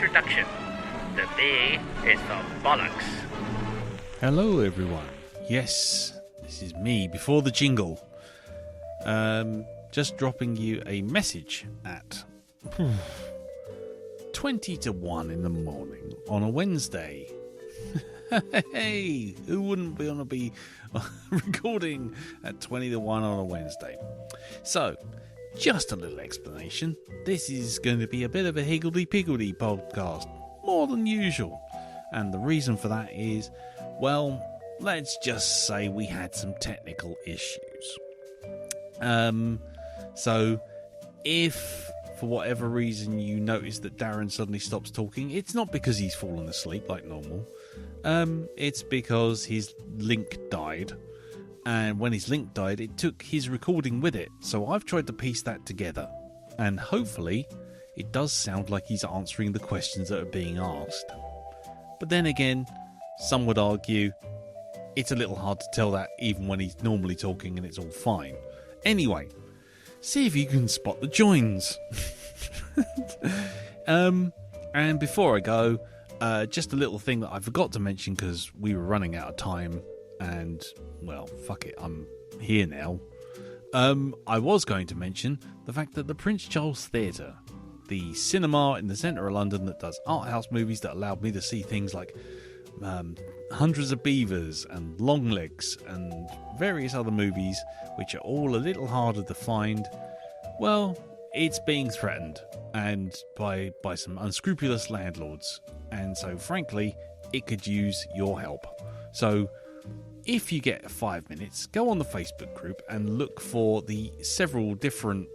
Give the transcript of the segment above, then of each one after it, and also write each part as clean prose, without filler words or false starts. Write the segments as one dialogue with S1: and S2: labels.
S1: introduction. The B is for bollocks.
S2: Hello, everyone. Yes, this is me before the jingle. Just dropping you a message at 20 to 1 in the morning on a Wednesday. Hey, who wouldn't be recording at 20 to 1 on a Wednesday? So, just a little explanation. This is going to be a bit of a higgledy-piggledy podcast, more than usual. And the reason for that is, well, let's just say we had some technical issues. So, if for whatever reason you notice that Darren suddenly stops talking, it's not because he's fallen asleep like normal. It's because his link died. And when his link died, it took his recording with it. So I've tried to piece that together. And hopefully, it does sound like he's answering the questions that are being asked. But then again, some would argue it's a little hard to tell that even when he's normally talking and it's all fine. Anyway, see if you can spot the joins. And before I go, just a little thing that I forgot to mention because we were running out of time and, well, fuck it, I'm here now. I was going to mention the fact that the Prince Charles Theatre, the cinema in the centre of London that does art house movies that allowed me to see things like Hundreds of Beavers and Longlegs and various other movies, which are all a little harder to find, well, it's being threatened and by some unscrupulous landlords. And so, frankly, it could use your help. So, if you get 5 minutes, go on the Facebook group and look for the several different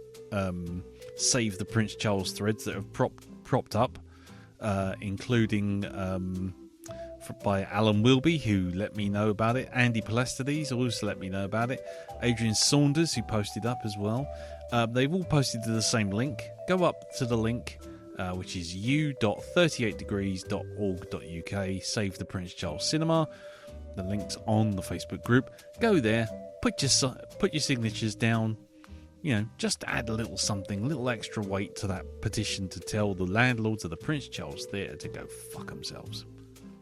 S2: Save the Prince Charles threads that have propped up, including by Alan Wilby, who let me know about it. Andy Palastides also let me know about it. Adrian Saunders, who posted up as well. They've all posted to the same link. Go up to the link, which is u.38degrees.org.uk, Save the Prince Charles Cinema. The link's on the Facebook group. Go there, put your signatures down. You know, just add a little something, a little extra weight to that petition to tell the landlords of the Prince Charles Theatre to go fuck themselves,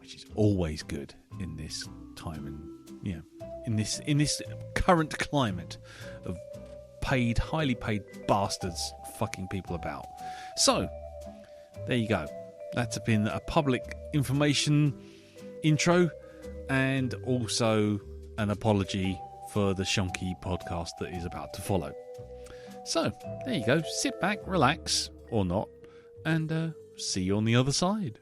S2: which is always good in this time and, you know, in this current climate of highly paid bastards fucking people about. So, there you go. That's been a public information intro and also an apology for the shonky podcast that is about to follow. So, there you go. Sit back, relax, or not, and see you on the other side.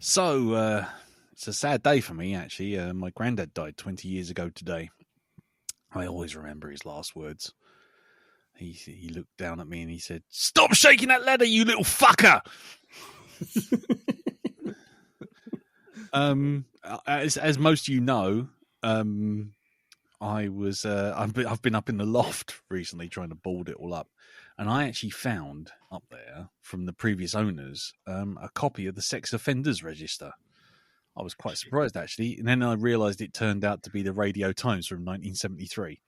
S2: So, it's a sad day for me, actually. My granddad died 20 years ago today. I always remember his last words. He looked down at me and he said, "Stop shaking that ladder, you little fucker!" As most of you know, I've been up in the loft recently trying to board it all up. And I actually found up there from the previous owners a copy of the Sex Offenders Register. I was quite surprised, actually. And then I realised it turned out to be the Radio Times from 1973.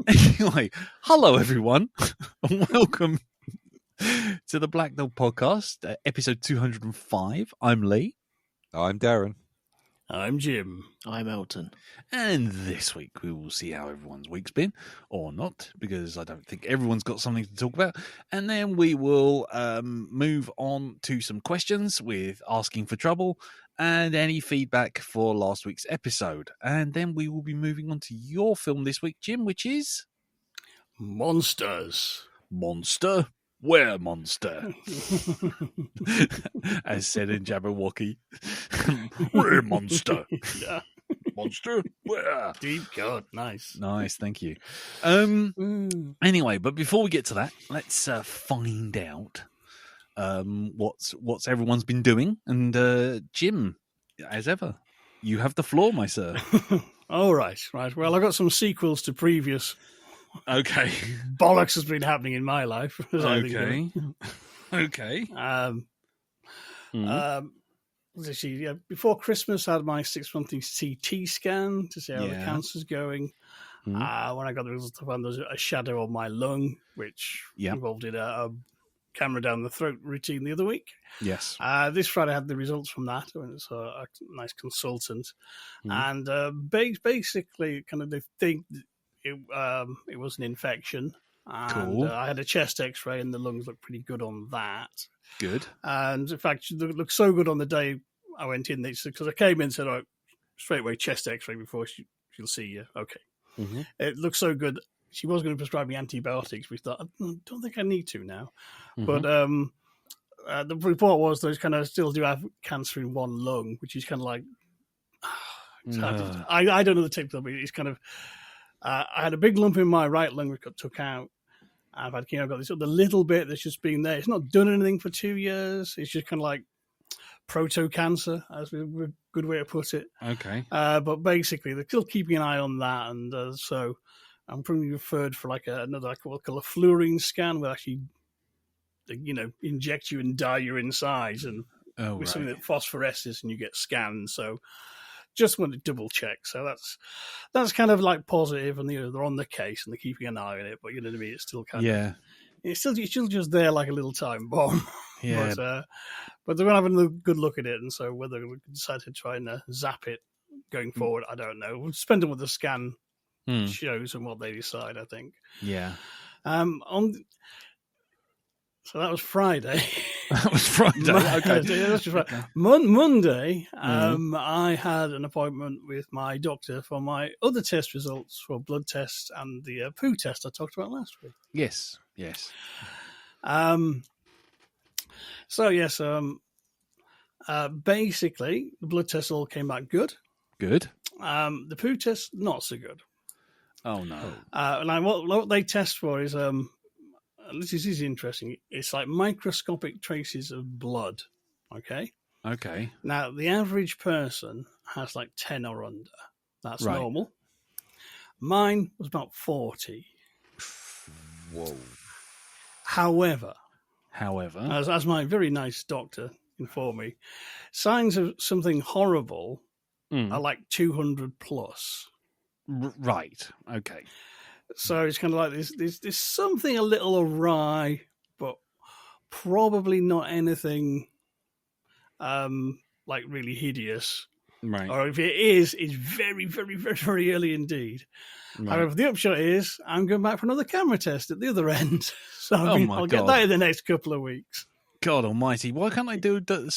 S2: Anyway, hello, everyone. And welcome to the Black Dog Podcast, episode 205. I'm Lee.
S3: I'm Darren.
S4: I'm Jim.
S5: I'm Elton.
S2: And this week we will see how everyone's week's been, or not, because I don't think everyone's got something to talk about. And then we will move on to some questions with Asking for Trouble and any feedback for last week's episode. And then we will be moving on to your film this week, Jim, which is...
S4: Monsters.
S2: Monster? Where monster? As said in Jabberwocky. Where monster?
S4: Yeah.
S2: Monster? Where?
S4: Deep cut. Nice.
S2: Nice, thank you. Anyway, but before we get to that, let's find out what's everyone's been doing. And Jim, as ever, you have the floor, my sir.
S4: All right. Well, I got some sequels to previous
S2: Okay.
S4: bollocks has been happening in my life. as I think of it.
S2: Okay.
S4: Let's see, yeah, before Christmas, I had my 6-monthly CT scan to see how the cancer's going. When I got the results, I found there was a shadow on my lung, which involved a camera down the throat routine the other week.
S2: Yes.
S4: This Friday I had the results from that. It's a nice consultant. And basically, kind of they think it was an infection. And
S2: Cool.
S4: I had a chest x-ray and the lungs looked pretty good on that.
S2: Good.
S4: And in fact, it looked so good on the day I went in, because I came in and said, "Oh, straight away chest x-ray before she'll see you." Okay. It looked so good. She was going to prescribe me antibiotics. We thought, I don't think I need to now. But the report was those kind of still do have cancer in one lung, which is kind of like, I don't know the technical, but it's kind of, I had a big lump in my right lung which got took out. I've got this other little bit that's just been there. It's not done anything for 2 years. It's just kind of like proto-cancer, as a good way to put it.
S2: Okay.
S4: But basically, they're still keeping an eye on that. And so I'm probably referred for like another, like what we call a fluorine scan, where actually, inject you and dye your insides. And with something that phosphoresces and you get scanned. So just want to double check. So that's kind of like positive, and they're on the case and they're keeping an eye on it. But you know what I mean? It's still kind of it's still just there like a little time bomb.
S2: Yeah.
S4: But they're having a good look at it, and so whether we decide to try and zap it going forward, I don't know. We'll spend on what the scan shows and what they decide, I think.
S2: Yeah.
S4: So that was Friday.
S2: That was Friday. Okay.
S4: That's just Friday. Monday, I had an appointment with my doctor for my other test results for blood tests and the poo test I talked about last week.
S2: Yes.
S4: So yes, basically the blood tests all came back good.
S2: Good.
S4: The poo test not so good.
S2: Oh no.
S4: And what they test for is this is interesting. It's like microscopic traces of blood. Okay. Now the average person has like 10 or under. That's normal. Mine was about 40.
S2: Whoa.
S4: However, as my very nice doctor informed me, signs of something horrible are like 200 plus.
S2: Right. Okay.
S4: So it's kind of like there's something a little awry, but probably not anything like really hideous.
S2: Right.
S4: Or if it is, it's very, very, very, very early indeed. Right. However, the upshot is I'm going back for another camera test at the other end. So I'll get that in the next couple of weeks.
S2: God almighty. Why can't they do 2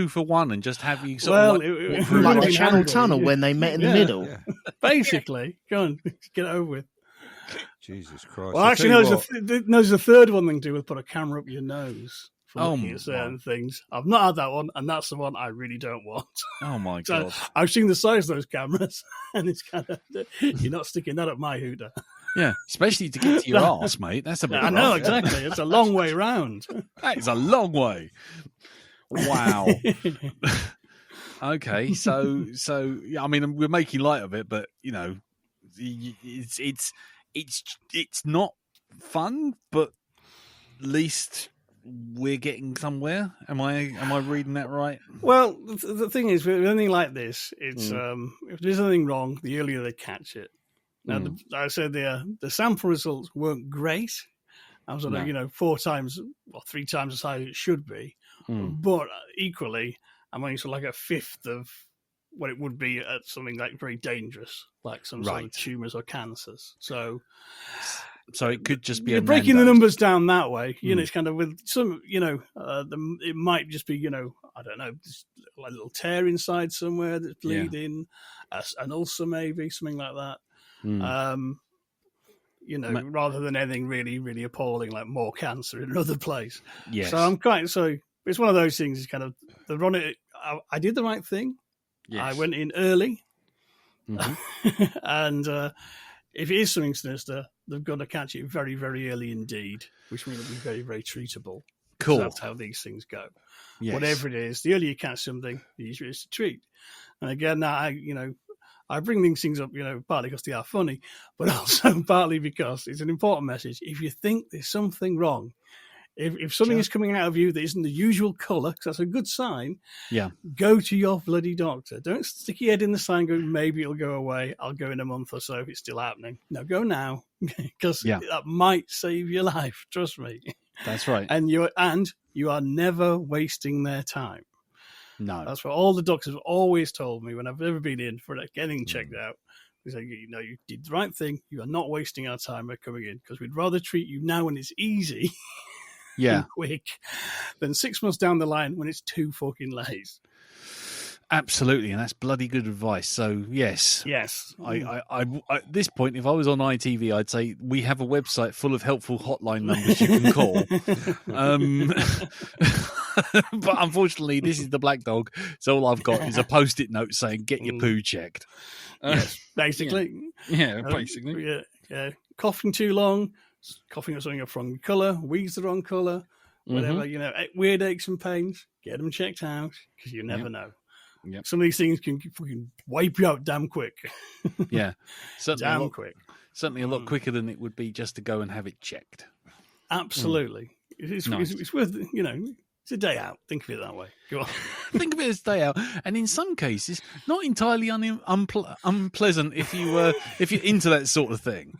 S2: for 1 and just have you
S3: like the Channel Tunnel when they met in the middle?
S4: Yeah. Basically. Go on, get it over with.
S5: Jesus Christ.
S4: Well, actually, there's a third one thing to do with put a camera up your nose for looking at certain things. I've not had that one, and that's the one I really don't want.
S2: Oh, my God.
S4: I've seen the size of those cameras, and it's kind of, you're not sticking that up my hooter.
S2: Yeah, especially to get to your arse, mate. That's a bit
S4: I know, exactly. It's a long way round.
S2: That is a long way. Wow. Okay, so I mean, we're making light of it, but you know, it's not fun, but at least we're getting somewhere. Am I reading that right?
S4: Well, the thing is, with anything like this, it's if there's anything wrong, the earlier they catch it. Now, I said the sample results weren't great. I was at 4 times or 3 times as high as it should be, but equally, I'm only sort of like a fifth of what it would be at something like very dangerous, like some sort of tumours or cancers. So
S2: it could just be
S4: you're breaking the numbers down that way. You know, it's kind of with some, it might just be, I don't know, just a little tear inside somewhere that's bleeding, an ulcer maybe, something like that. Rather than anything really, really appalling like more cancer in another place.
S2: Yes.
S4: So it's one of those things. Is kind of they're on it. I did the right thing. Yes. I went in early, and if it is something sinister, they've got to catch it very, very early indeed, which means it'll be very, very treatable.
S2: Cool.
S4: That's how these things go.
S2: Yes.
S4: Whatever it is, the earlier you catch something, the easier it is to treat. And again, I bring these things up, partly because they are funny, but also partly because it's an important message. If you think there's something wrong, if something is coming out of you that isn't the usual colour, because that's a good sign, go to your bloody doctor. Don't stick your head in the sand and go, maybe it'll go away. I'll go in a month or so if it's still happening. No, go now, because that might save your life. Trust me.
S2: That's right.
S4: And you are never wasting their time.
S2: No.
S4: That's what all the doctors have always told me when I've ever been in for getting checked out. They say, you did the right thing. You are not wasting our time by coming in, because we'd rather treat you now when it's easy and quick than 6 months down the line when it's too fucking late.
S2: Absolutely, and that's bloody good advice. So yes. I at this point, if I was on ITV, I'd say we have a website full of helpful hotline numbers you can call. But unfortunately, this is the Black Dog, so all I've got is a post-it note saying "Get your poo checked."
S4: Yes, basically.
S2: Basically.
S4: Yeah. Coughing too long, coughing up something of wrong colour, wheeze the wrong colour, whatever. Weird aches and pains. Get them checked out, because you never know.
S2: Yep.
S4: Some of these things can fucking wipe you out damn quick.
S2: Yeah, certainly
S4: quick.
S2: Certainly a lot quicker than it would be just to go and have it checked.
S4: Absolutely. It's worth, it's a day out. Think of it that way. Go on.
S2: Think of it as a day out, and in some cases, not entirely unpleasant if you're into that sort of thing.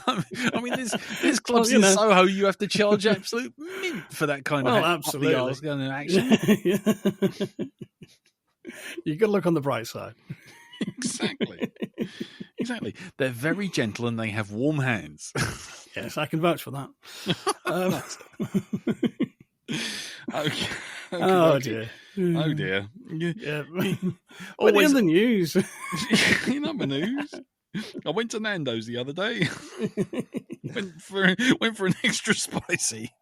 S2: I mean, there's clubs in Soho you have to charge absolute mint for that kind of
S4: absolutely
S2: action.
S4: You got to look on the bright side.
S2: Exactly. They're very gentle and they have warm hands.
S4: Yes, I can vouch for that.
S2: Okay.
S4: Oh dear.
S2: Yeah.
S4: But in the news.
S2: In the news. I went to Nando's the other day. went for an extra spicy.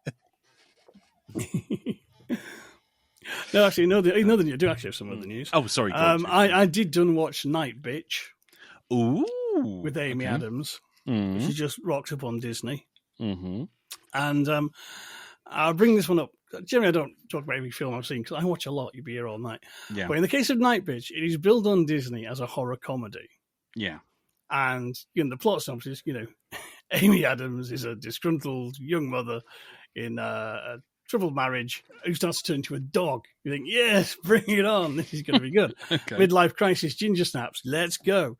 S4: No, actually, another news. I do actually have some other news.
S2: Oh, sorry.
S4: I did done watch Night Bitch.
S2: Ooh,
S4: with Amy Adams.
S2: Mm-hmm.
S4: She just rocks up on Disney.
S2: Mm-hmm.
S4: And I'll bring this one up. Generally, I don't talk about every film I've seen because I watch a lot. You'd be here all night.
S2: Yeah.
S4: But in the case of Night Bitch, it is billed on Disney as a horror comedy.
S2: Yeah.
S4: And the plot synopsis, Amy Adams is a disgruntled young mother in a troubled marriage who starts to turn into a dog. You think, yes, bring it on. This is going to be good.
S2: Okay.
S4: Midlife crisis, ginger snaps. Let's go.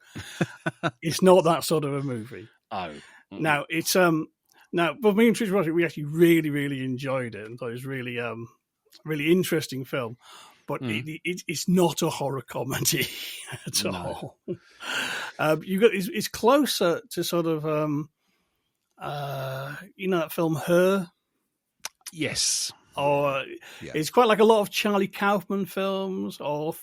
S4: It's not that sort of a movie.
S2: Oh. Mm-hmm.
S4: Now it's but me and Trish watched it. We actually really, really enjoyed it and thought it was really, really interesting film. But it's not a horror comedy at all. It's closer to sort of that film Her.
S2: Yes.
S4: Or it's quite like a lot of Charlie Kaufman films, or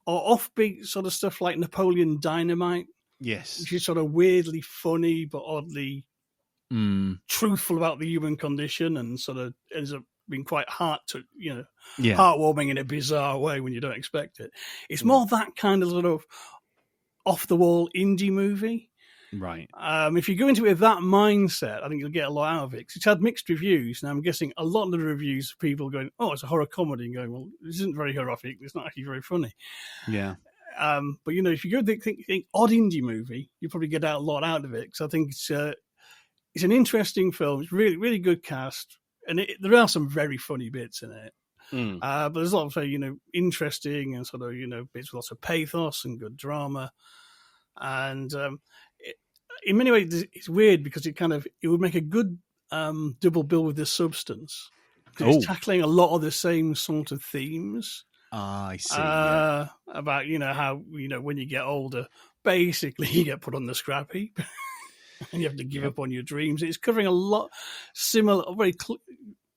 S4: offbeat sort of stuff like Napoleon Dynamite.
S2: Yes,
S4: which is sort of weirdly funny but oddly truthful about the human condition, and sort of ends up being quite heartwarming in a bizarre way when you don't expect it. It's more that kind of sort of off the wall indie movie.
S2: Right.
S4: If you go into it with that mindset, I think you'll get a lot out of it. 'Cause it's had mixed reviews. Now, I'm guessing a lot of the reviews are people going, oh, it's a horror comedy, and going, well, this isn't very horrific. It's not actually very funny.
S2: Yeah.
S4: But, if you go think odd indie movie, you probably get a lot out of it. Because I think it's an interesting film. It's really, really good cast. And there are some very funny bits in it. But there's a lot of, interesting and sort of, bits with lots of pathos and good drama. And in many ways, it's weird because it would make a good double bill with The Substance. It's tackling a lot of the same sort of themes.
S2: I see.
S4: About, how, when you get older, basically you get put on the scrap heap and you have to give up on your dreams. It's covering a lot similar, very,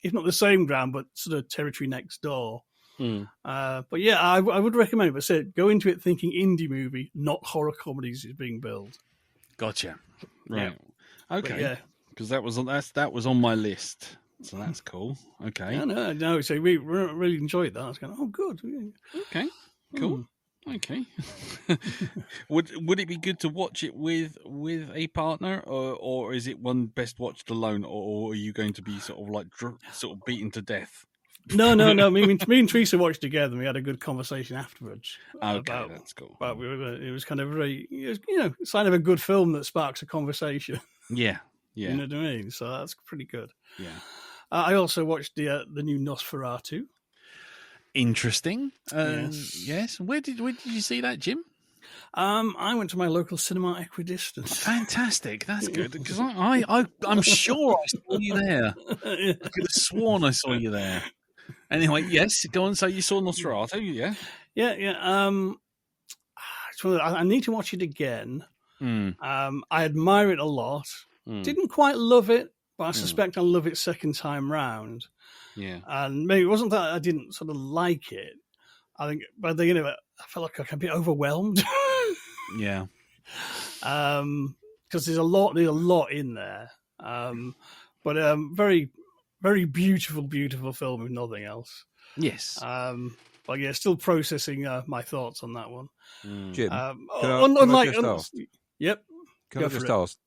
S4: if not the same ground, but sort of territory next door. But yeah, I would recommend it. But say, go into it thinking indie movie, not horror comedies is being billed.
S2: Gotcha. Right.
S4: Yeah.
S2: Okay. Because that was on my list. So that's cool. Okay.
S4: No. So we really enjoyed that. I was going, oh, good.
S2: Okay. Cool. Okay. Would it be good to watch it with a partner, or is it one best watched alone, or are you going to be sort of like sort of beaten to death?
S4: No. Me and Teresa watched together, and we had a good conversation afterwards.
S2: Okay, that's cool.
S4: But it was kind of sign of a good film that sparks a conversation.
S2: Yeah.
S4: You know what I mean? So that's pretty good.
S2: Yeah.
S4: I also watched the new Nosferatu.
S2: Interesting.
S4: Yes.
S2: Yes. Where did you see that, Jim?
S4: I went to my local cinema equidistant.
S2: Fantastic. That's good because I'm sure I saw you there. I could have sworn I saw you there. Anyway, yes. Go on. So you saw Nosferatu, yeah?
S4: Yeah. I need to watch it again. I admire it a lot. Didn't quite love it, but I suspect I'll love it second time round.
S2: Yeah.
S4: And maybe it wasn't that I didn't sort of like it. I think by the end of it, I felt like I can be overwhelmed.
S2: Yeah.
S4: Because there's a lot in there. But very, very beautiful film, if nothing else.
S2: Yes.
S4: But yeah, still processing my thoughts on that one.
S5: Jim,
S4: unlike,
S5: can I just ask?
S4: Yep.
S5: Can I just ask?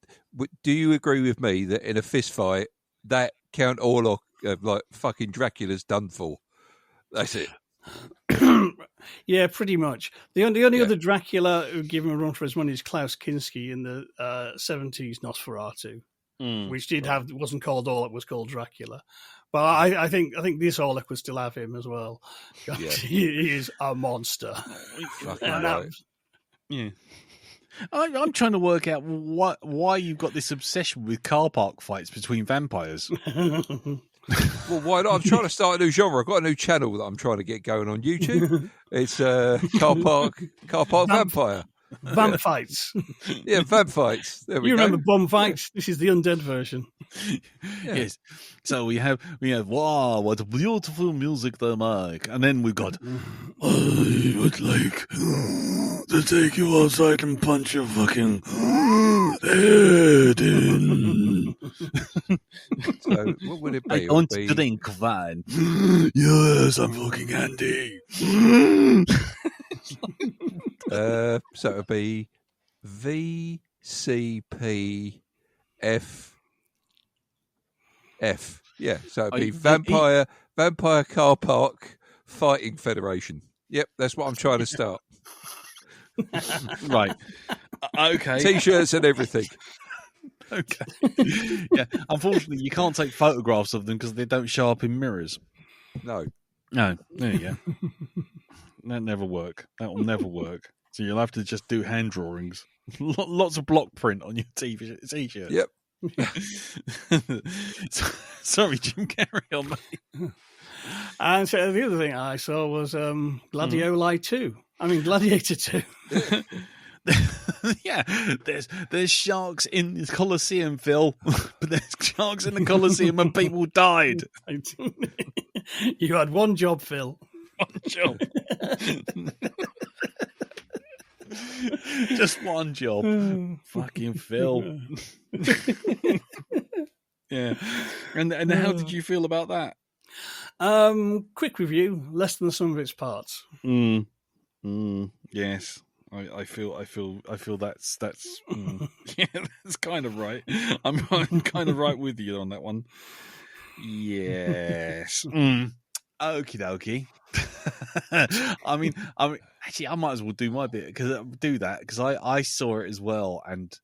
S5: Do you agree with me that in a fist fight, that Count Orlok like fucking Dracula's done for? That's it.
S4: Yeah, pretty much. The only other Dracula who gave him a run for his money is Klaus Kinski in the 70s Nosferatu, which wasn't called Orlok, was called Dracula. But I think this Orlok would still have him as well. Yeah. He is a monster.
S2: Yeah. I'm trying to work out why you've got this obsession with car park fights between vampires.
S5: Well, why not? I'm trying to start a new genre. I've got a new channel that I'm trying to get going on YouTube. It's car park vampire.
S4: Vamp fights.
S5: Yeah, vamp fights. There we go.
S4: You remember bomb fights? This is the undead version.
S2: Yeah. Yes. So we have wow, what beautiful music they make, and then we've got I would like to take you outside and punch your fucking head in.
S5: So what would it be?
S2: I want to drink wine. Yes, I'm fucking Andy.
S5: So it would be VCPFF. Yeah, so it'd be Vampire Car Park Fighting Federation. Yep, that's what I'm trying to start.
S2: Right. Okay.
S5: T-shirts and everything.
S2: Okay. Yeah. Unfortunately, you can't take photographs of them because they don't show up in mirrors.
S5: No.
S2: There you go. That never work. That will never work. So you'll have to just do hand drawings. Lots of block print on your T-shirt.
S5: Yep.
S2: Sorry, Jim, carry on, mate.
S4: And so the other thing I saw was Gladiator 2.
S2: Yeah, there's sharks in the Colosseum, Phil. But there's sharks in the Colosseum and people died.
S4: You had one job, Phil.
S2: One job. Just one job. Fucking Phil. Yeah. And how did you feel about that?
S4: Quick review, less than the sum of its parts.
S2: Yes. I feel that's yeah, that's kind of right. I'm kind of right with you on that one. Yes. Okie dokie. I mean, actually, I might as well do my bit because I saw it as well, and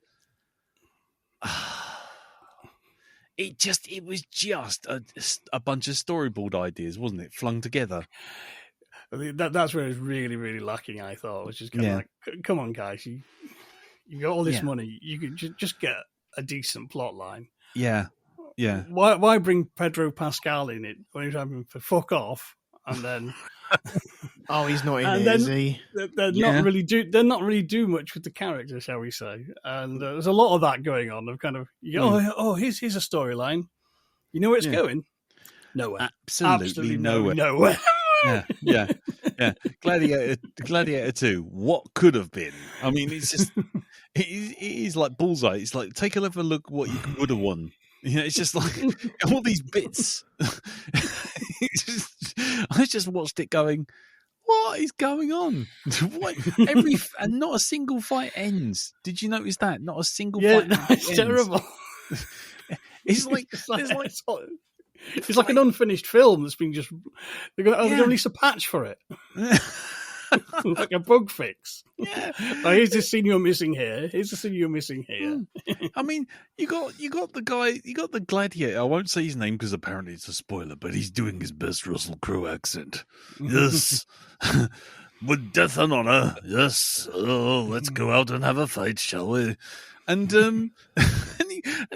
S2: it was just a bunch of storyboard ideas, wasn't it? Flung together.
S4: I mean, that's where it's really, really lacking. I thought, which is kind of like, come on, guys, you got all this money, you could just get a decent plot line.
S2: Yeah. Yeah.
S4: Why bring Pedro Pascal in it when he's having to fuck off and then?
S3: Oh, he's not in it, is he?
S4: They're not really do much with the character, shall we say? And there's a lot of that going on. Of kind of, here's a storyline. You know where it's going? Nowhere.
S2: Absolutely nowhere.
S4: Nowhere.
S2: Yeah. Gladiator 2. What could have been? I mean, it's just it is like Bullseye. It's like take a look what you would have won. You know, it's just like all these bits. I just watched it going, what is going on? What? And not a single fight ends. Did you notice that? Not a single fight
S4: it's
S2: ends.
S4: terrible.
S2: It's like
S4: it's like an unfinished film that's been just. They're going to release a patch for it. Like a bug fix.
S2: Yeah.
S4: Here's the scene you're missing here. Here's the scene you're missing here.
S2: I mean, you got the guy, you got the gladiator. I won't say his name because apparently it's a spoiler, but he's doing his best Russell Crowe accent. Yes, with death and honor. Yes. Oh, let's go out and have a fight, shall we? And and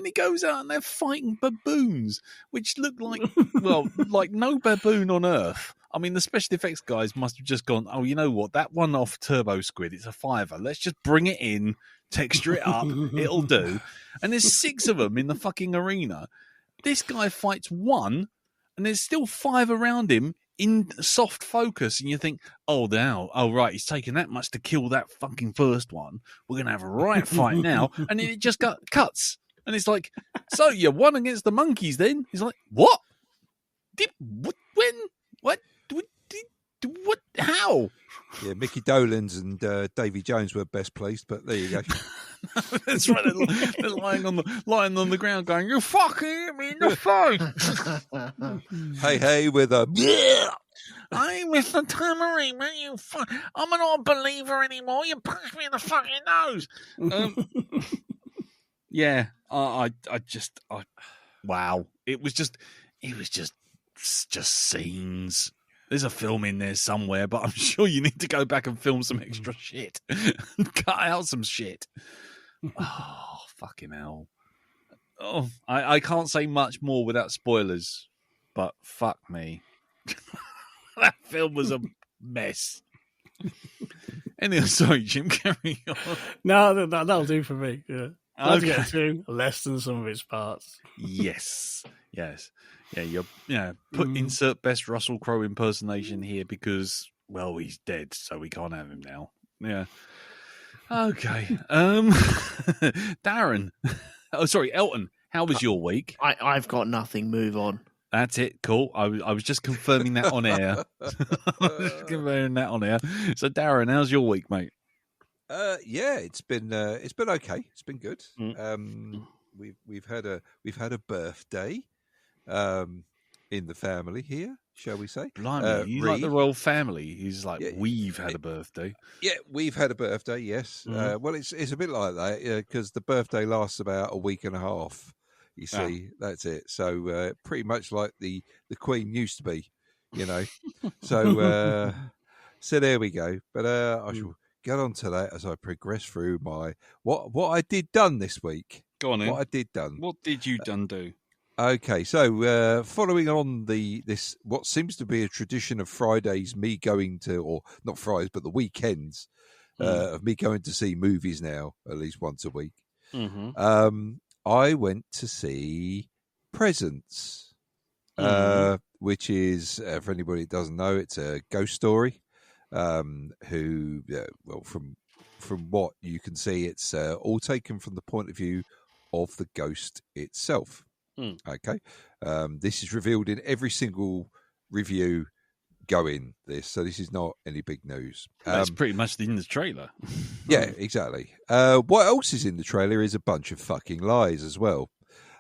S2: he goes out and they're fighting baboons, which look like like no baboon on Earth. I mean, the special effects guys must have just gone, oh, you know what? That one off Turbo Squid, it's a $5. Let's just bring it in, texture it up, it'll do. And there's 6 of them in the fucking arena. This guy fights one, and there's still 5 around him in soft focus. And you think, oh, right, he's taking that much to kill that fucking first one. We're going to have a right fight now. And then it just cuts. And it's like, so you won against the monkeys then? He's like, what? When? What? What? How?
S5: Yeah, Mickey Dolenz and Davy Jones were best pleased, but there you go.
S2: That's right. They're lying on the ground, going, "You fucking hit me in the face."
S5: hey, with a.
S2: Hey, Mr. Tamarine, man, I'm not a believer anymore. You punched me in the fucking nose. Yeah, wow. It was just scenes. There's a film in there somewhere, but I'm sure you need to go back and film some extra shit. Cut out some shit. Oh, fucking hell. Oh, I can't say much more without spoilers, but fuck me. That film was a mess. Anyway, sorry, Jim, carry on.
S4: No, that'll do for me. Yeah. I'll
S2: Okay.
S4: get through less than some of its parts.
S2: Yes. Yeah, insert best Russell Crowe impersonation here because, well, he's dead, so we can't have him now. Yeah. Okay. Darren. Oh, sorry, Elton. How was your week?
S3: I've got nothing. Move on.
S2: That's it. Cool. I was just confirming that on air. Confirming that on air. So, Darren, how's your week, mate?
S5: Yeah, it's been okay. It's been good. We've had a birthday in the family here, shall we say?
S2: Blimey, you like the royal family. He's like, yeah, we've had a birthday.
S5: Yeah, we've had a birthday. Yes. Well, it's a bit like that because the birthday lasts about a week and a half. You see, that's it. So pretty much like the Queen used to be, you know. So there we go. But I shall get on to that as I progress through my what I did done this week.
S2: Go on, then.
S5: What I did done.
S2: What did you done do?
S5: Okay, so following on this what seems to be a tradition of Fridays, me going to, or not Fridays, but the weekends of me going to see movies now at least once a week.
S2: Mm-hmm.
S5: I went to see Presents, which is for anybody that doesn't know, it's a ghost story. Who, well, from what you can see, it's all taken from the point of view of the ghost itself. Okay, this is revealed in every single review going this, so this is not any big news.
S2: That's pretty much in the trailer.
S5: Yeah, exactly. What else is in the trailer is a bunch of fucking lies as well.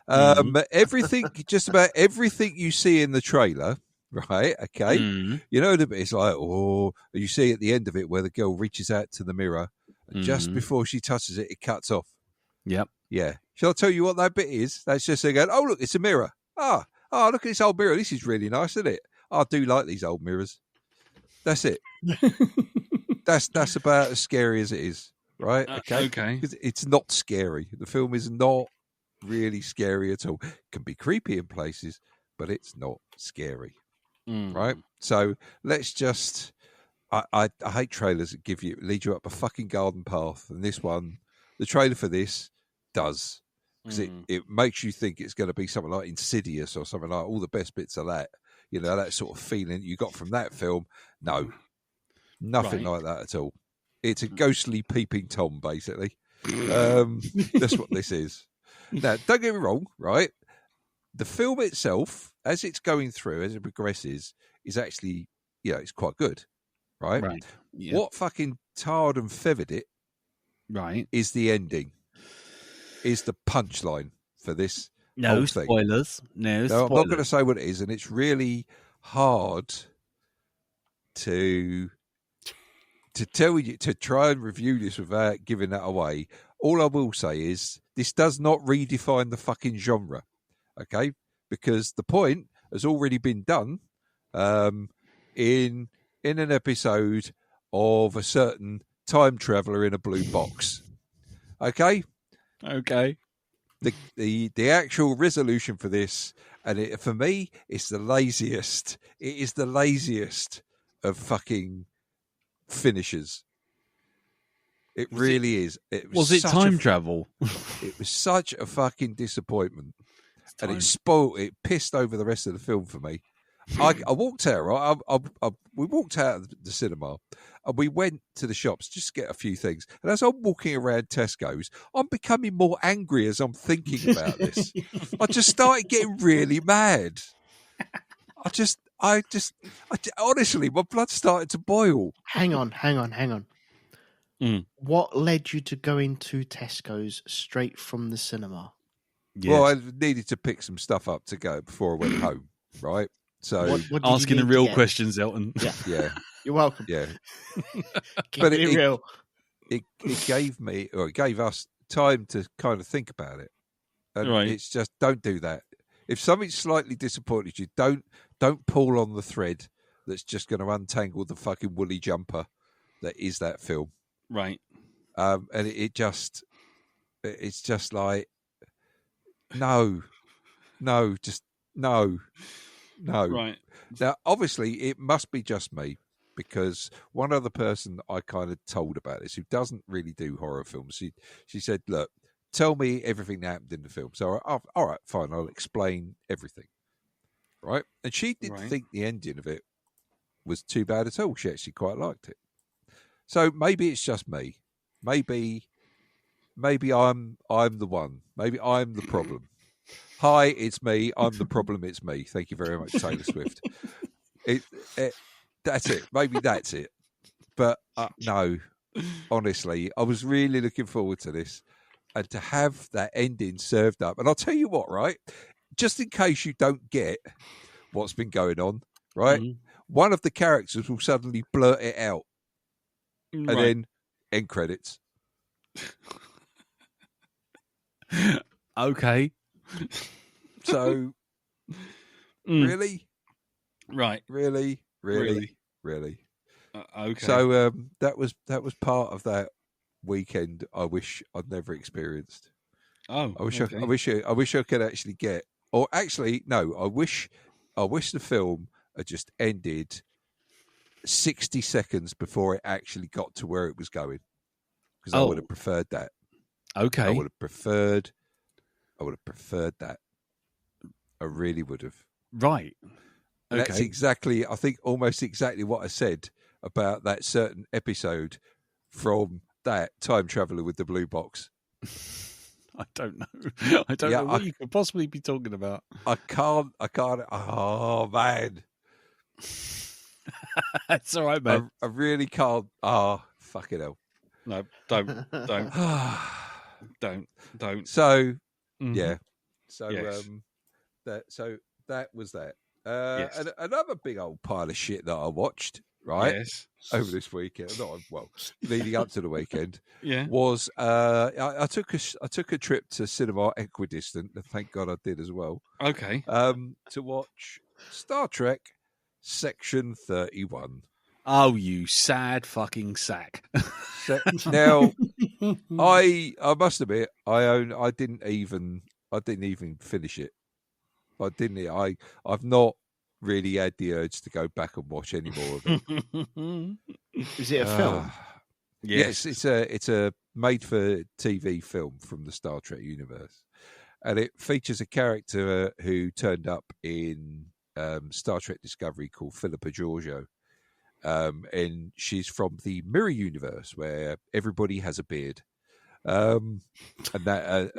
S5: Everything, just about everything you see in the trailer, right? Okay, you know, it's like, oh, you see at the end of it where the girl reaches out to the mirror, and just before she touches it, it cuts off.
S2: Yep.
S5: Yeah. Shall I tell you what that bit is? That's just they going, oh, look, it's a mirror. Oh, look at this old mirror. This is really nice, isn't it? I do like these old mirrors. That's it. That's about as scary as it is, right?
S2: Okay.
S5: It's not scary. The film is not really scary at all. It can be creepy in places, but it's not scary, right? So let's just... I hate trailers that lead you up a fucking garden path, and this one, the trailer for this does, because it makes you think it's going to be something like Insidious or something like all the best bits of that. You know, that sort of feeling you got from that film. No, nothing like that at all. It's a ghostly peeping Tom, basically. That's what this is. Now, don't get me wrong, right? The film itself, as it's going through, as it progresses, is actually, it's quite good. right?
S2: Right. Yeah.
S5: What fucking tarred and feathered it
S2: Right.
S5: is the ending, is the punchline for this
S2: No
S5: whole thing.
S2: spoilers. No
S5: No,
S2: spoilers.
S5: I'm not going to say what it is, and it's really hard to tell you, to try and review this without giving that away. All I will say is this does not redefine the fucking genre, okay? Because the point has already been done in an episode of a certain time traveler in a blue box, okay?
S2: Okay.
S5: The actual resolution for this, and for me, it's the laziest. It is the laziest of fucking finishers. It really is.
S2: Was it time travel?
S5: It was such a fucking disappointment, and
S2: time.
S5: it pissed over the rest of the film for me. I walked out, right? We walked out of the cinema and we went to the shops just to get a few things. And as I'm walking around Tesco's, I'm becoming more angry as I'm thinking about this. I just started getting really mad. I honestly, my blood started to boil.
S3: Hang on.
S2: Mm.
S3: What led you to go into Tesco's straight from the cinema?
S2: Yes.
S5: Well, I needed to pick some stuff up to go before I went home, right? So
S3: What did
S2: asking
S3: you
S2: the
S3: need to
S2: real
S3: get?
S2: questions, Elton.
S3: Yeah,
S5: yeah,
S3: you're welcome.
S5: yeah.
S3: Keep
S5: But
S3: it
S5: it-
S3: real.
S5: It gave us time to kind of think about it. And
S2: Right.
S5: it's just, don't do that. If something slightly disappointed you, don't pull on the thread that's just going to untangle the fucking woolly jumper that is that film.
S2: Right.
S5: And it's just like, no, just no.
S2: Right.
S5: Now, obviously, it must be just me, because one other person I kind of told about this, who doesn't really do horror films, she said, look, tell me everything that happened in the film. So, all right, fine, I'll explain everything. Right? And she didn't
S2: Right.
S5: think the ending of it was too bad at all. She actually quite liked it. So maybe it's just me. Maybe I'm the one. Maybe I'm the problem. Hi, it's me. I'm the problem. It's me. Thank you very much, Taylor Swift. That's it. Maybe that's it. But no, honestly, I was really looking forward to this, and to have that ending served up. And I'll tell you what, right? Just in case you don't get what's been going on, right?
S2: Mhm.
S5: One of the characters will suddenly blurt it out, and
S2: Right.
S5: then end credits.
S2: Okay.
S5: So
S2: Mm.
S5: really,
S2: Right.
S5: really.
S2: Okay.
S5: So that was part of that weekend I wish I'd never experienced.
S2: oh,
S5: I wish
S2: okay.
S5: I wish I could actually get, or actually no, I wish the film had just ended 60 seconds before it actually got to where it was going, because I would have preferred that.
S2: Okay.
S5: I would have preferred that. I really would have.
S2: Right.
S5: And
S2: Okay.
S5: that's exactly, I think, almost exactly what I said about that certain episode from that Time Traveler with the Blue Box.
S2: I don't know. I don't
S5: Yeah,
S2: know what you could possibly be talking about.
S5: I can't. Oh man,
S2: It's all right, man.
S5: I really can't. Oh, fucking hell.
S2: No, don't.
S5: So
S2: Mhm.
S5: yeah, so
S2: Yes.
S5: that was that.
S2: Yes.
S5: And another big old pile of shit that I watched, right,
S2: Yes.
S5: over this weekend, leading up to the weekend,
S2: Yeah.
S5: was I took a trip to Cinema Equidistant, and thank God I did as well,
S2: Okay.
S5: to watch Star Trek Section 31.
S2: Oh, you sad fucking sack.
S5: Now, I must admit, I didn't even finish it. I've not really had the urge to go back and watch any more of it.
S3: Is it a film?
S5: Yes, it's a made for TV film from the Star Trek universe, and it features a character who turned up in Star Trek Discovery called Philippa Georgiou. And she's from the Mirror universe where everybody has a beard, and that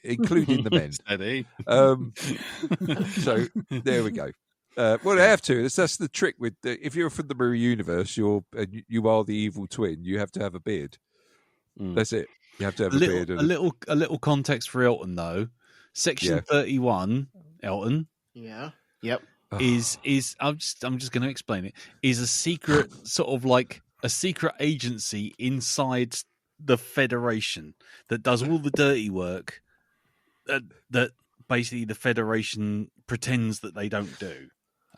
S5: including the men.
S2: Steady.
S5: So there we go. Well, they have to. That's the trick with if you're from the mirror universe, you are the evil twin. You have to have a beard. That's it. You have to have a beard.
S2: A little context for Elton though. Section 31, Elton.
S3: Yeah. Yep.
S2: Is I'm just going to explain it. Is a secret sort of like a secret agency inside the Federation that does all the dirty work that basically the Federation pretends that they don't do.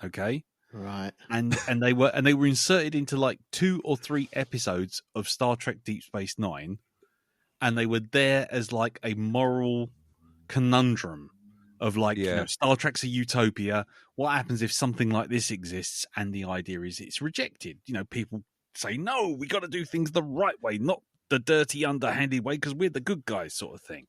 S2: Okay,
S3: right.
S2: And they were inserted into like 2 or 3 episodes of Star Trek Deep Space Nine, and they were there as like a moral conundrum of like, Star Trek's a utopia. What happens if something like this exists? And the idea is it's rejected. People say, no, we got to do things the right way, not the dirty, underhanded way, because we're the good guys sort of thing.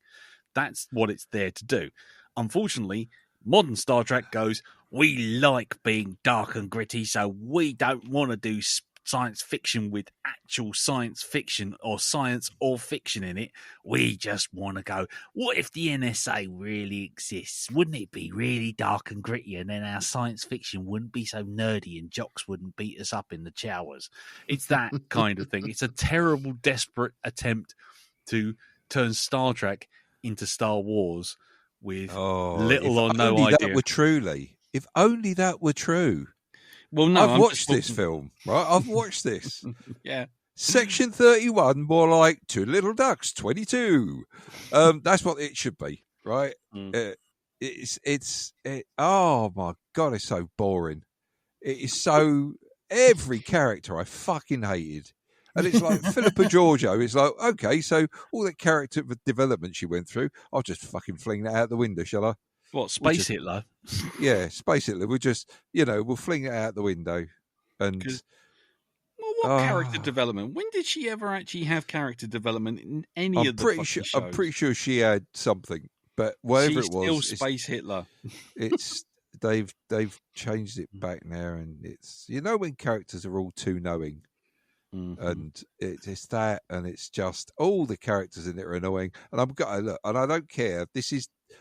S2: That's what it's there to do. Unfortunately, modern Star Trek goes, we like being dark and gritty, so we don't want to do science fiction with actual science fiction or science or fiction in it. We just want to go, what if the NSA really exists? Wouldn't it be really dark and gritty, and then our science fiction wouldn't be so nerdy and jocks wouldn't beat us up in the showers? It's that kind of thing. It's a terrible, desperate attempt to turn Star Trek into Star Wars with little or no idea.
S5: That were truly, if only that were true.
S2: Well, no,
S5: I've watched this film, right? I've watched this.
S2: Yeah.
S5: Section 31, more like Two Little Ducks, 22. That's what it should be, right? Oh my God, it's so boring. It is so, every character I fucking hated. And it's like Philippa Giorgio. It's like, okay, so all that character development she went through, I'll just fucking fling that out the window, shall I?
S2: What, Space Hitler?
S5: Yeah, Space Hitler. We'll just, we'll fling it out the window. And
S2: well, what character development? When did she ever actually have character development in any of the fucking shows?
S5: I'm pretty sure she had something, but whatever
S2: She's
S5: it was,
S2: still Space Hitler.
S5: It's they've changed it back now, and it's when characters are all too knowing. Mm-hmm. And it's that, and it's just all the characters in it are annoying. And I'm going to look, and I don't care.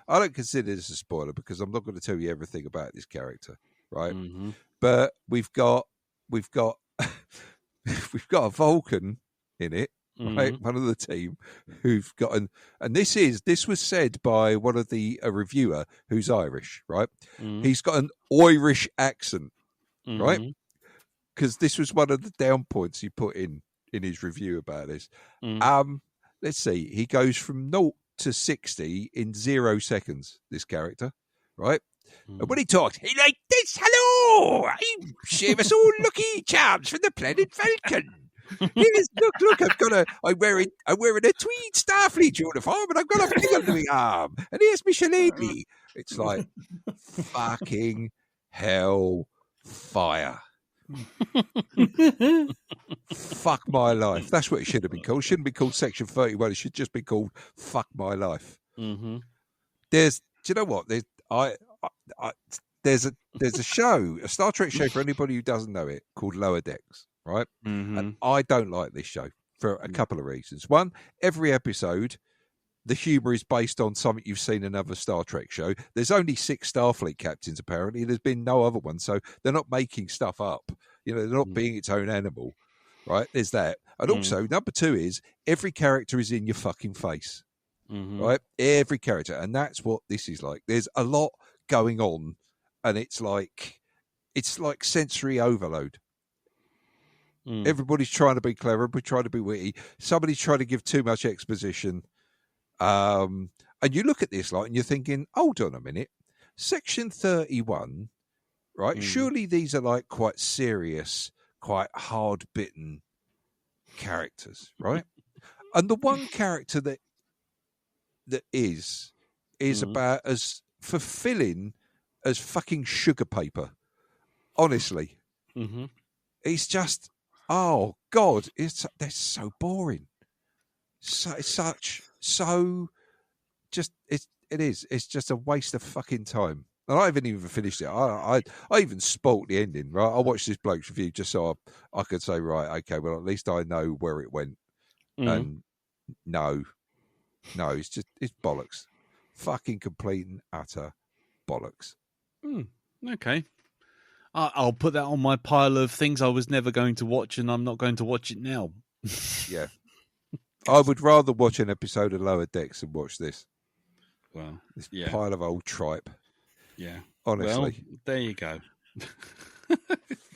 S5: I don't consider this a spoiler because I'm not going to tell you everything about this character, right? Mm-hmm. But we've got we've got a Vulcan in it, right? Mm-hmm. One of the team who've got and this was said by one of the reviewer who's Irish, right? Mm-hmm. He's got an Irish accent, right? Because this was one of the down points he put in his review about this. Let's see. He goes from 0 to 60 in 0 seconds, this character, right? And when he talks, he like this, hello, I'm Seamus O'Lucky Charms from the planet Falcon. Here's, look, I'm wearing a tweed Starfleet uniform and I've got a thing under my arm. And here's me shillelagh. It's like, fucking hell fire. Fuck my life. That's what it should have been called. It shouldn't be called Section 31. It should just be called Fuck My Life. Mm-hmm. Do you know what? There's a show, a Star Trek show for anybody who doesn't know it, called Lower Decks, right? Mm-hmm. And I don't like this show for a couple of reasons. One, every episode, the humour is based on something you've seen in another Star Trek show. There's only 6 Starfleet captains, apparently. There's been no other one. So they're not making stuff up. They're not being its own animal, right? There's that. And also, number 2 is every character is in your fucking face, right? Every character. And that's what this is like. There's a lot going on, and it's like sensory overload. Everybody's trying to be clever. Everybody's trying to be witty. Somebody's trying to give too much exposition. And you look at this and you're thinking, hold on a minute, Section 31, right? Surely these are like quite serious, quite hard-bitten characters, right? And the one character that is about as fulfilling as fucking sugar paper. Honestly, it's just, oh God, they're so boring. It's just a waste of fucking time. And I haven't even finished it. I even spoilt the ending, right? I watched this bloke's review just so I could say, right, okay, well, at least I know where it went. And no, it's bollocks. Fucking complete and utter bollocks.
S2: Okay. I'll put that on my pile of things I was never going to watch, and I'm not going to watch it now.
S5: Yeah. I would rather watch an episode of Lower Decks than watch this.
S2: Well,
S5: This
S2: yeah.
S5: pile of old tripe.
S2: Yeah.
S5: Honestly.
S2: Well, there you go.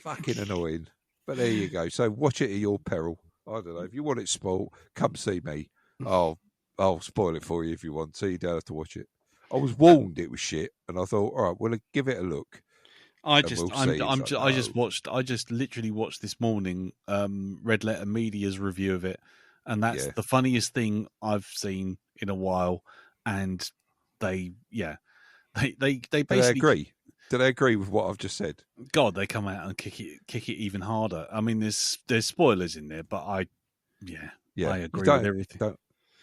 S5: Fucking annoying. But there you go. So watch it at your peril. I don't know. If you want it spoiled, come see me. I'll spoil it for you if you want, so you don't have to watch it. I was warned it was shit, and I thought, all right, well, give it a look.
S2: I
S5: And
S2: just,
S5: we'll see. It's like,
S2: I just literally watched this morning, Red Letter Media's review of it, and that's
S5: Yeah.
S2: the funniest thing I've seen in a while. And they
S5: Do
S2: basically
S5: they agree? Do they agree with what I've just said?
S2: God, they come out and kick it even harder. I mean, there's spoilers in there, but I agree with everything.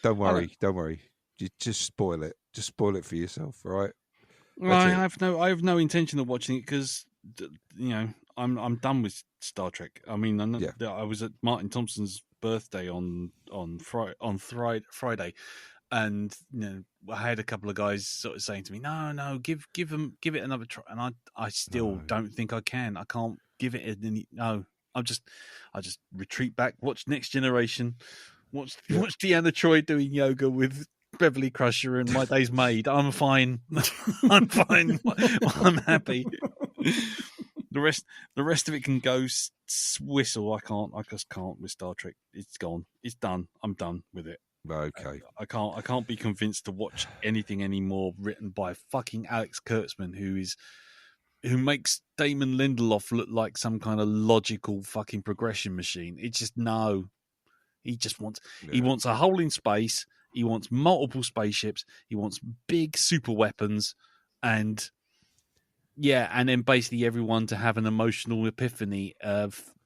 S5: Don't worry. Don't worry. You just spoil it. Just spoil it for yourself, all right?
S2: Well, I have no intention of watching it because I'm done with Star Trek. I mean, I was at Martin Thompson's birthday on Friday, and I had a couple of guys sort of saying to me, "No, give it another try," and I still don't think I can. I can't give it any. No, I just retreat back, watch Next Generation, watch Deanna Troi doing yoga with Beverly Crusher, and My Day's Made. I'm fine. I'm fine. I'm happy. The rest of it can go whistle. I just can't with Star Trek. It's gone. It's done. I'm done with it.
S5: Okay.
S2: I can't be convinced to watch anything anymore written by fucking Alex Kurtzman, who makes Damon Lindelof look like some kind of logical fucking progression machine. It's just no. He just wants he wants a hole in space. He wants multiple spaceships. He wants big super weapons, and then basically everyone to have an emotional epiphany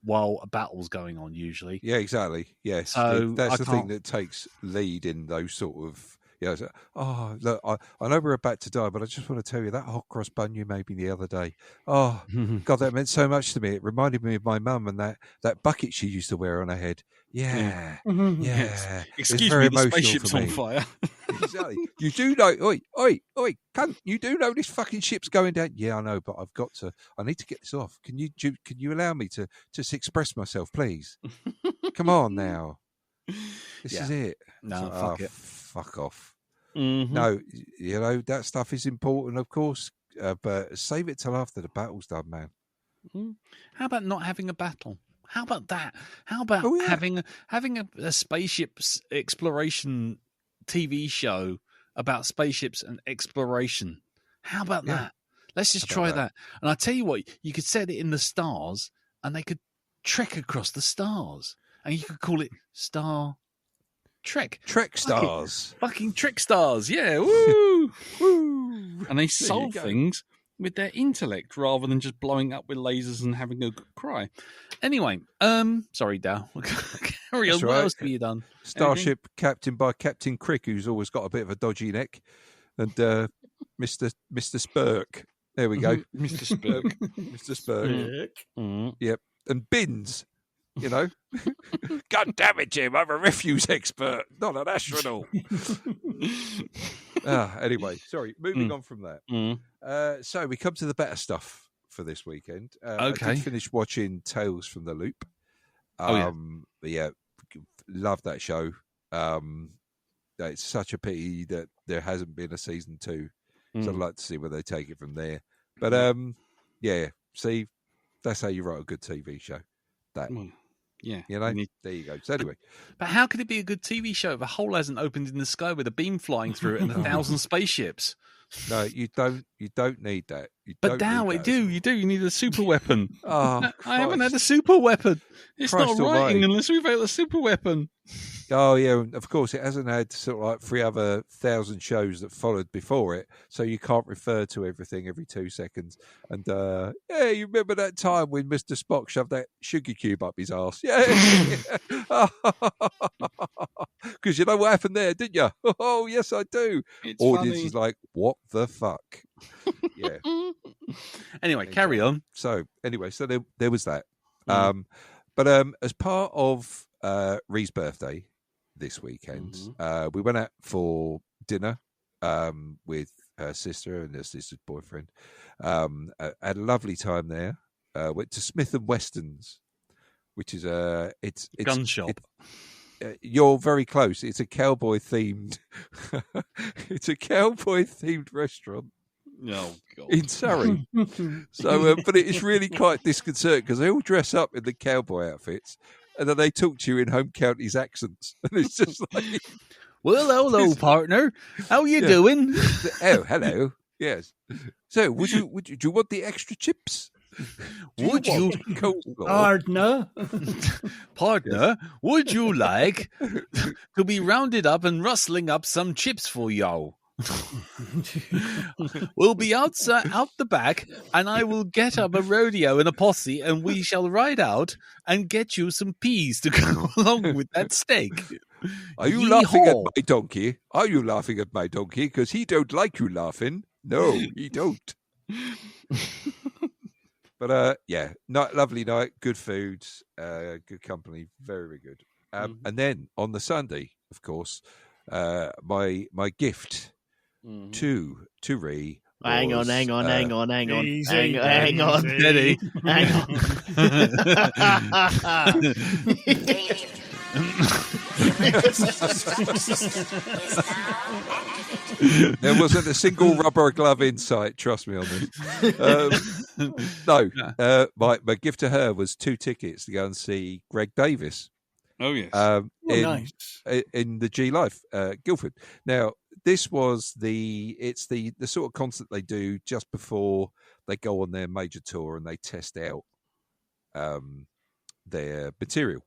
S2: while a battle's going on. Usually,
S5: Yeah, exactly. Yes,
S2: So
S5: that's
S2: I
S5: the thing
S2: can't-
S5: that takes lead in those sort of. Yeah, look, I know we're about to die, but I just want to tell you that hot cross bun you made me the other day. Oh, God, that meant so much to me. It reminded me of my mum and that bucket she used to wear on her head. Yeah.
S2: Yes.
S5: It's
S2: Excuse
S5: very
S2: me, the
S5: emotional
S2: spaceship's
S5: for
S2: on
S5: me.
S2: fire.
S5: Exactly. You do know, oi, cunt, you do know this fucking ship's going down. Yeah, I know, but I need to get this off. Can you allow me to just express myself, please? Come on now. This is it.
S2: No,
S5: It's
S2: fuck it.
S5: Fuck off.
S2: Mhm.
S5: No, that stuff is important, of course, but save it till after the battle's done, man.
S2: How about not having a battle? How about that? How about
S5: Oh, yeah.
S2: having a spaceships exploration TV show about spaceships and exploration? How about
S5: Yeah.
S2: that? Let's just
S5: How about
S2: try
S5: that?
S2: that. And I tell you what, you could set it in the stars, and they could trek across the stars, and you could call it Star Trek.
S5: Trek stars.
S2: Fucking Trek stars, yeah, woo,
S5: Woo.
S2: and they
S5: you
S2: solve
S5: go.
S2: things with their intellect rather than just blowing up with lasers and having a good cry. Anyway, sorry, Dow. Carry on.
S5: That's
S2: What
S5: right.
S2: else have you done?
S5: Starship captained by Captain Crick, who's always got a bit of a dodgy neck, and Mr. Spurk. There we go,
S2: Mr. Spurk.
S5: Mr. Spurk.
S2: Mm.
S5: Yep, and Bins. God damn it, Jim! I'm a refuse expert, not an astronaut. Anyway, sorry. Moving on from that.
S2: Mm.
S5: So we come to the better stuff for this weekend. I
S2: Okay.
S5: did finish watching Tales from the Loop.
S2: Oh, yeah.
S5: Love that show. It's such a pity that there hasn't been a season 2. So I'd like to see where they take it from there. But see, that's how you write a good TV show. That
S2: Well, yeah.
S5: there you go. So anyway,
S2: But how could it be a good TV show if a hole hasn't opened in the sky with a beam flying through it and 1,000 spaceships?
S5: no, you don't need that.
S2: But now you do. You need a super weapon.
S5: Oh,
S2: I haven't had a
S5: Christ.
S2: super weapon. It's
S5: Christ
S2: not writing
S5: almighty.
S2: unless we've had a super weapon.
S5: Oh yeah, of course it hasn't had sort of like 3 other 1,000 shows that followed before it, so you can't refer to everything every 2 seconds. And you remember that time when Mr. Spock shoved that sugar cube up his arse? Yeah, because you know what happened there, didn't you? Oh yes, I do.
S2: It's
S5: Audience
S2: funny.
S5: is like, what the fuck? Yeah.
S2: Anyway, carry on.
S5: So anyway, so there was that.
S2: Mm.
S5: But as part of Ree's birthday this weekend, we went out for dinner with her sister and her sister's boyfriend. Had a lovely time there. went to Smith and Weston's, which is it's
S2: gun shop.
S5: You're very close. It's a cowboy themed. It's a cowboy themed restaurant.
S2: Oh, God.
S5: In Surrey. So, but it is really quite disconcerting because they all dress up in the cowboy outfits and then they talk to you in home counties accents. And it's just like,
S2: well, hello, partner. How you doing?
S5: oh, hello. Yes. So, do you want the extra chips?
S2: Would you,
S4: Partner?
S2: partner, would you like to be rounded up and rustling up some chips for you? We'll be out the back, and I will get up a rodeo and a posse, and we shall ride out and get you some peas to go along with that steak.
S5: Are you laughing at my donkey? Are you laughing at my donkey? Because he don't like you laughing. No, he don't. But lovely night, good food, good company, very, very good. And then on the Sunday, of course, my gift to Ree.
S3: Hang on.
S4: Easy,
S3: Hang on.
S2: Steady.
S3: Hang on.
S5: There wasn't a single rubber glove in sight, trust me on this. My gift to her was 2 tickets to go and see Greg Davis.
S2: Oh, yes.
S4: Nice.
S5: In the G Life, Guildford. Now, this was the sort of concert they do just before they go on their major tour and they test out their material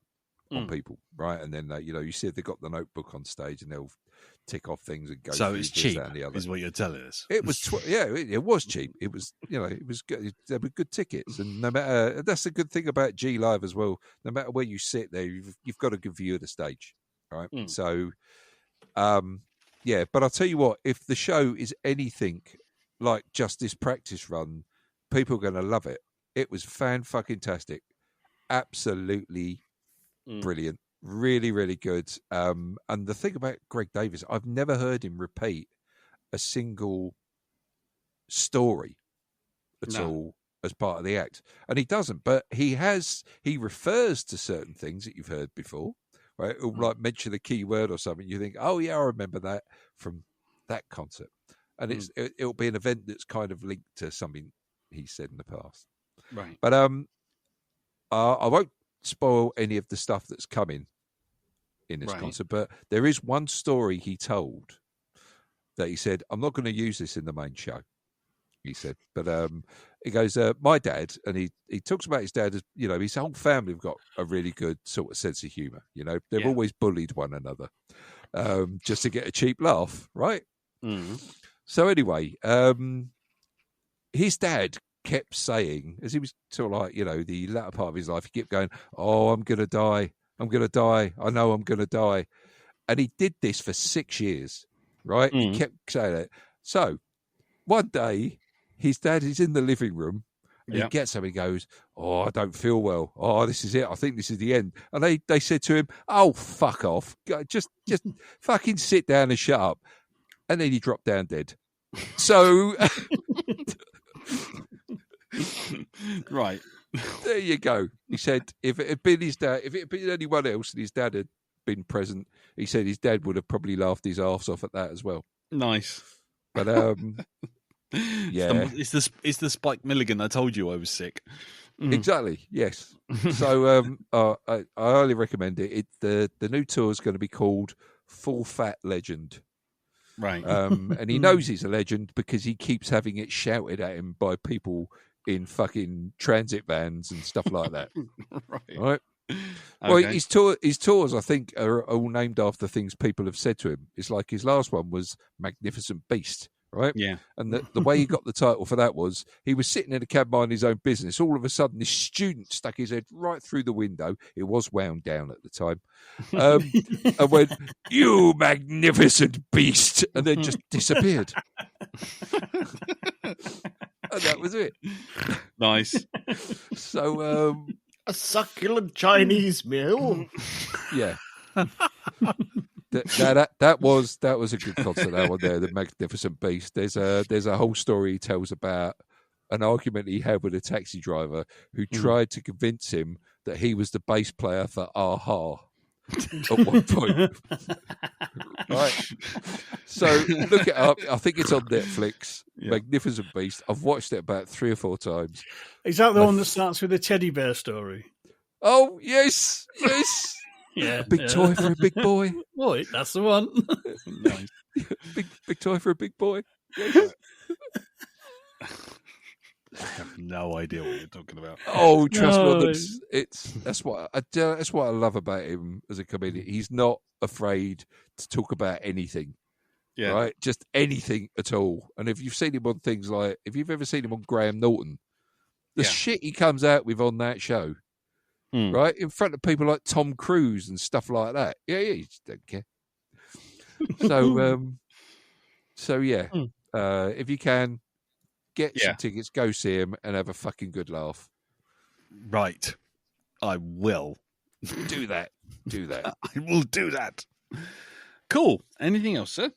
S5: on people, right? And then you see if they've got the notebook on stage and they'll tick off things and go.
S2: So
S5: through
S2: it's
S5: this,
S2: cheap,
S5: that, and the other.
S2: is what you're telling us.
S5: It was, it was cheap. It was, it was good. There were good tickets, and no matter that's the good thing about G Live as well. No matter where you sit there, you've got a good view of the stage, right? So, but I'll tell you what, if the show is anything like just this practice run, people are going to love it. It was fan-fucking-tastic. Absolutely brilliant. Really, really good. And the thing about Greg Davis, I've never heard him repeat a single story at all as part of the act. And he doesn't, but he refers to certain things that you've heard before, right? He'll like mention a key word or something. You think, oh yeah, I remember that from that concert. And it'll be an event that's kind of linked to something he said in the past.
S2: Right.
S5: But I won't spoil any of the stuff that's coming in this concert, but there is one story he told that he said, I'm not going to use this in the main show, he said, but he goes, my dad, and he talks about his dad as, his whole family have got a really good sort of sense of humour, they've always bullied one another just to get a cheap laugh, right? So anyway, his dad kept saying, as he was sort of like, the latter part of his life, he kept going, oh, I'm going to die. I'm going to die. I know I'm going to die. And he did this for 6 years, right? He kept saying it. So one day, his dad is in the living room and he gets up and he goes, oh, I don't feel well. Oh, this is it. I think this is the end. And they said to him, oh, fuck off. Just fucking sit down and shut up. And then he dropped down dead. So...
S2: Right.
S5: There you go. He said if it had been his dad, if it had been anyone else and his dad had been present, he said his dad would have probably laughed his arse off at that as well.
S2: Nice.
S5: But
S2: it's the Spike Milligan I told you I was sick.
S5: Exactly. Yes. So I highly recommend it. The new tour is going to be called Full Fat Legend.
S2: Right.
S5: And he knows he's a legend because he keeps having it shouted at him by people in fucking transit vans and stuff like that. Right. Okay. Well, his tours, I think, are all named after things people have said to him. It's like his last one was Magnificent Beast, right?
S2: Yeah.
S5: And the way he got the title for that was he was sitting in a cab minding his own business. All of a sudden, this student stuck his head right through the window. It was wound down at the time. And went, you magnificent beast, and then just disappeared. And that was it.
S2: Nice.
S5: So,
S3: a succulent Chinese meal.
S5: Yeah. That was a good concert. That one there, the Magnificent Beast. There's a whole story he tells about an argument he had with a taxi driver who tried to convince him that he was the bass player for Aha at one point. Right. So look it up. I think it's on Netflix.
S2: Yeah.
S5: Magnificent Beast. I've watched it about 3 or 4 times.
S4: Is that the one that starts with a teddy bear story?
S5: Oh, yes.
S4: Yeah.
S5: A big toy for a big boy.
S4: Boy, that's the one.
S2: Nice.
S5: Big toy for a big boy. Yes.
S2: I have no idea what you're talking about.
S5: Oh, trust
S4: No.
S5: me, that's what I love about him as a comedian. He's not afraid to talk about anything,
S2: Yeah.
S5: right? Just anything at all. And if you've seen him on things like, if you've ever seen him on Graham Norton, the
S2: Yeah.
S5: shit he comes out with on that show,
S2: Hmm.
S5: right, in front of people like Tom Cruise and stuff like that. Yeah, he just don't care. So yeah, if you can. Get
S2: Yeah.
S5: some tickets, go see him, and have a fucking good laugh.
S2: Right. I will.
S5: Do that.
S2: I will do that. Cool. Anything else, sir?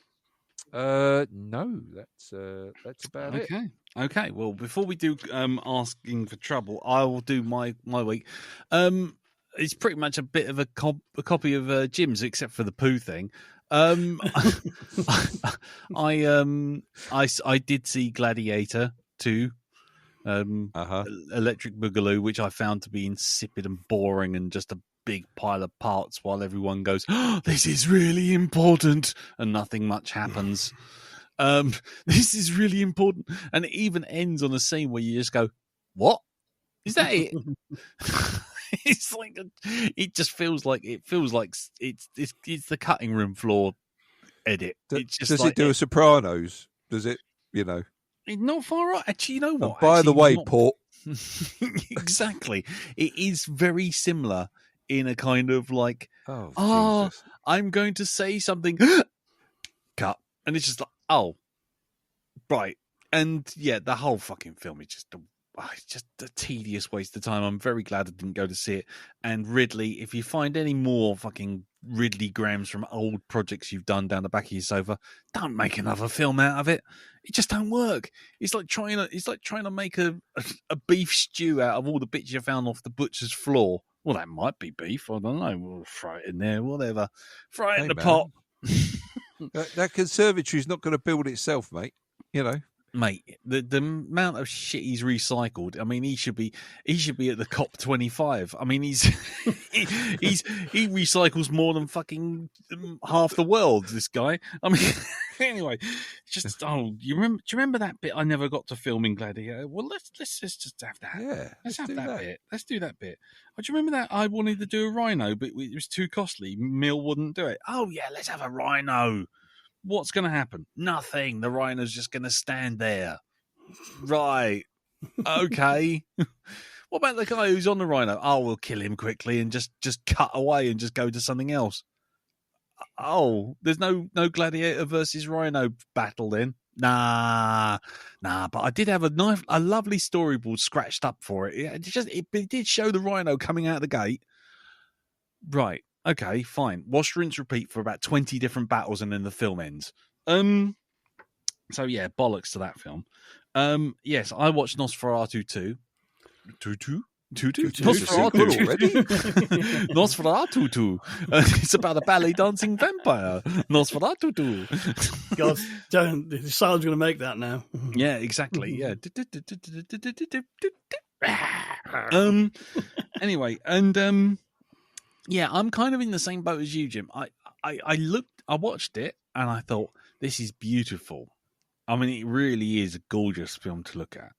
S5: No, that's about it.
S2: Okay. Well, before we do asking for trouble, I will do my week. It's pretty much a bit of a copy of Jim's, except for the poo thing. I did see Gladiator 2, Electric Boogaloo, which I found to be insipid and boring and just a big pile of parts while everyone goes, oh, this is really important, and nothing much happens. This is really important, and it even ends on a scene where you just go, what? Is that it? It's like it just feels like it's the cutting room floor edit. It's just
S5: Does
S2: like
S5: it do a Sopranos? Does it,
S2: it's not far off. Actually, you know what?
S5: By the way,
S2: not...
S5: Port.
S2: Exactly. It is very similar in a kind of like,
S5: Jesus.
S2: I'm going to say something, cut, and it's just like, oh, right. And yeah, the whole fucking film is just it's just a tedious waste of time. I'm very glad I didn't go to see it. And Ridley, if you find any more fucking Ridley Grahams from old projects you've done down the back of your sofa, don't make another film out of it. It just don't work. It's like trying to make a beef stew out of all the bits you found off the butcher's floor. Well, that might be beef. I don't know. We'll fry it in there, whatever. Fry it in the pot.
S5: That conservatory's not going to build itself, mate.
S2: Mate, the amount of shit he's recycled. I mean, he should be at the COP25. I mean, he recycles more than fucking half the world. This guy. I mean, anyway, just do you remember that bit I never got to film in Gladiator? Well, let's just have that.
S5: Yeah,
S2: let's have
S5: do
S2: that bit. Let's do that bit. Oh, do you remember that I wanted to do a rhino, but it was too costly. Mill wouldn't do it. Oh yeah, let's have a rhino. What's going to happen? Nothing. The rhino's just going to stand there. Right. Okay. What about the guy who's on the rhino? Oh, we'll kill him quickly and just cut away and just go to something else. Oh, there's no gladiator versus rhino battle then? Nah. But I did have a lovely storyboard scratched up for it. It did show the rhino coming out of the gate. Right. Okay, fine. Wash, rinse, repeat for about 20 different battles, and then the film ends. So yeah, bollocks to that film. Yes, I watched Nosferatu 2. Nosferatu
S5: already?
S2: Nosferatu 2. It's about a ballet dancing vampire. Nosferatu 2.
S4: God, the sound's going to make that now.
S2: Yeah, exactly. Yeah. Anyway, and yeah, I'm kind of in the same boat as you, Jim. I watched it and I thought, this is beautiful. I mean, it really is a gorgeous film to look at.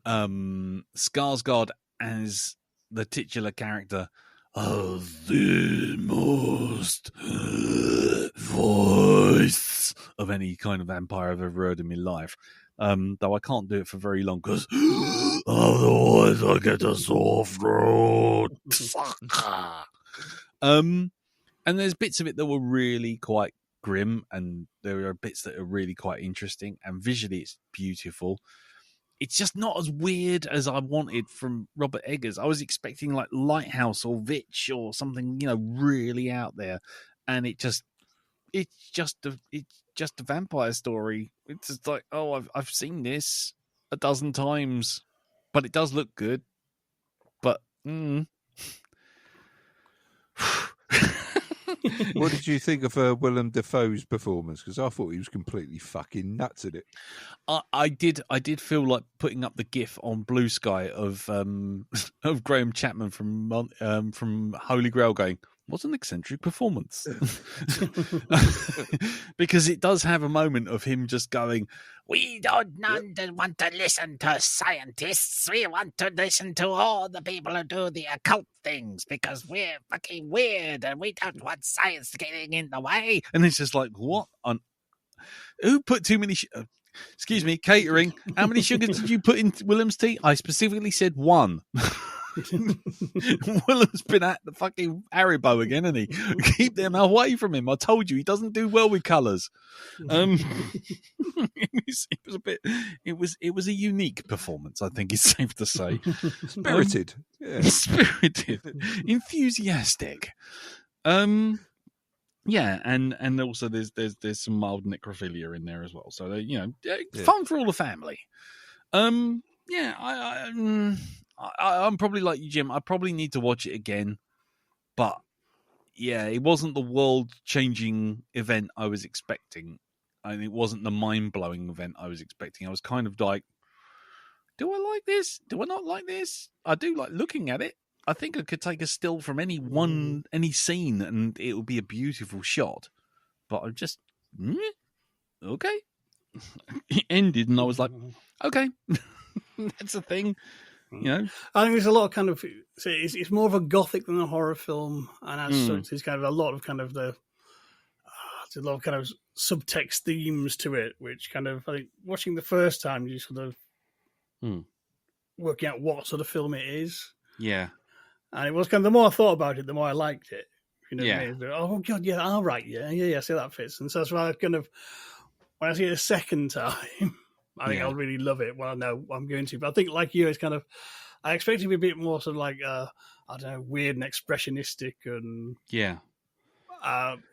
S2: Skarsgård as the titular character of the most voice of any kind of vampire I've ever heard in my life. Though I can't do it for very long because otherwise I get a sore throat. And there's bits of it that were really quite grim, and there are bits that are really quite interesting, and visually it's beautiful. It's just not as weird as I wanted from Robert Eggers. I was expecting like Lighthouse or Vitch or something, really out there, and it's just a vampire story. It's just like, oh, I've seen this. a dozen times, but it does look good. But
S5: What did you think of Willem Dafoe's performance? Because I thought he was completely fucking nuts at it.
S2: I did feel like putting up the GIF on Blue Sky of Graham Chapman from Holy Grail going, "What an eccentric performance," because it does have a moment of him just going,
S1: We don't want to listen to scientists. We want to listen to all the people who do the occult things because we're fucking weird and we don't want science getting in the way.
S2: and it's just like, what on? Who put too many? Excuse me, catering. How many sugars did you put in Willem's tea? I specifically said 1. Willem's been at the fucking Haribo again, hasn't he? Keep them away from him. I told you he doesn't do well with colours. It was a unique performance, I think it's safe to say.
S5: Spirited. Yeah.
S2: Spirited, enthusiastic. Yeah, and also there's some mild necrophilia in there as well. So fun for all the family. Yeah, I'm probably like you, Jim. I probably need to watch it again, but yeah, it wasn't the world-changing event I was expecting, and it wasn't the mind-blowing event I was expecting. I was kind of like, do I like this? Do I not like this? I do like looking at it. I think I could take a still from any scene, and it would be a beautiful shot. But I'm just okay. It ended, and I was like, okay, that's a thing. You know,
S4: I think there's a lot of kind of it's more of a gothic than a horror film, and as such, there's kind of a lot of kind of there's a lot of kind of subtext themes to it, which kind of I think watching the first time you sort of working out what sort of film it is.
S2: Yeah,
S4: and it was kind of the more I thought about it, the more I liked it. You know what I
S2: Yeah.
S4: mean? Oh god, yeah, all right, yeah, see that fits, and so that's why I kind of when I see it a second time. I think I'll really love it. Well, I know I'm going to, but I think like you, it's kind of I expect it to be a bit more sort of like I don't know, weird and expressionistic, and
S2: yeah,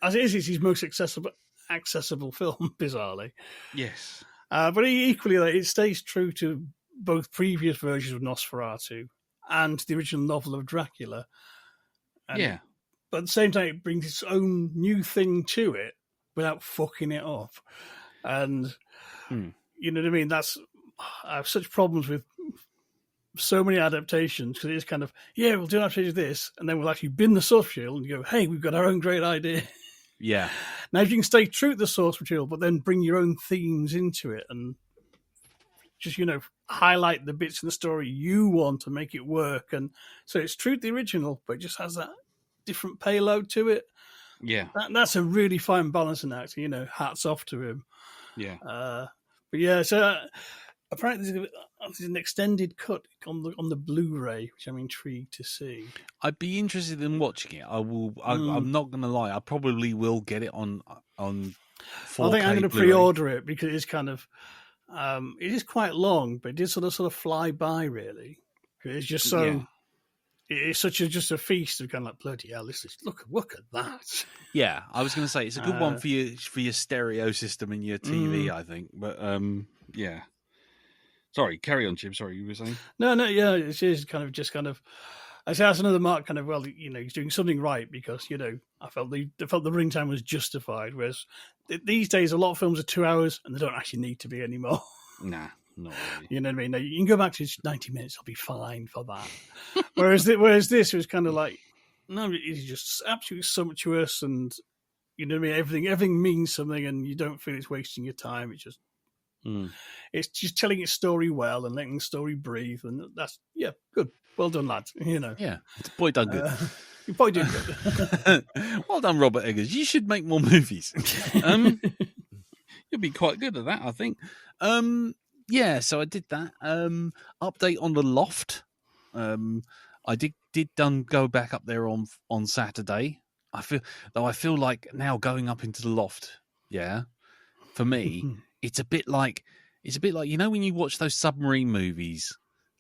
S4: as it is, it's his most accessible film, bizarrely.
S2: yes,
S4: But equally, like, it stays true to both previous versions of Nosferatu and the original novel of Dracula. And,
S2: yeah.
S4: but at the same time, it brings its own new thing to it without fucking it up. And you know what I mean? I have such problems with so many adaptations because it's kind of, we'll do an adaptation of this, and then we'll actually bin the source material and go, hey, we've got our own great idea.
S2: Yeah.
S4: Now, if you can stay true to the source material, but then bring your own themes into it and just, highlight the bits in the story you want to make it work. And so it's true to the original, but it just has that different payload to it.
S2: Yeah.
S4: That's a really fine balance in acting, hats off to him.
S2: Yeah.
S4: But yeah, so apparently there's an extended cut on the Blu-ray, which I'm intrigued to see.
S2: I'd be interested in watching it. I will. I'm not going to lie. I probably will get it on 4K
S4: I think I'm going to
S2: Blu-ray.
S4: pre-order it because it's kind of it is quite long, but it did sort of fly by really. It's just so.
S2: Yeah.
S4: It's just a feast of kind of like bloody hell. Look at that.
S2: Yeah, I was going to say it's a good one for your stereo system and your TV. I think, but yeah. Sorry, carry on, Jim. Sorry, you were saying.
S4: No, yeah, it is kind of. I say that's another mark. Kind of he's doing something right because I felt the ring time was justified. Whereas these days, a lot of films are 2 hours and they don't actually need to be anymore.
S2: Nah, not really.
S4: You know what I mean? Now, you can go back to 90 minutes; I'll be fine for that. whereas this was kind of like, no, it's just absolutely sumptuous, and you know what I mean. Everything means something, and you don't feel it's wasting your time. It's just. It's just telling its story well and letting the story breathe, and that's good. Well done, lads.
S2: Yeah, boy done good.
S4: You probably did good.
S2: Well done, Robert Eggers. You should make more movies. You'll be quite good at that, I think. Yeah, so I did that. Update on the Loft. I did go back up there on Saturday. I feel like now going up into the Loft. Yeah, for me. It's a bit like when you watch those submarine movies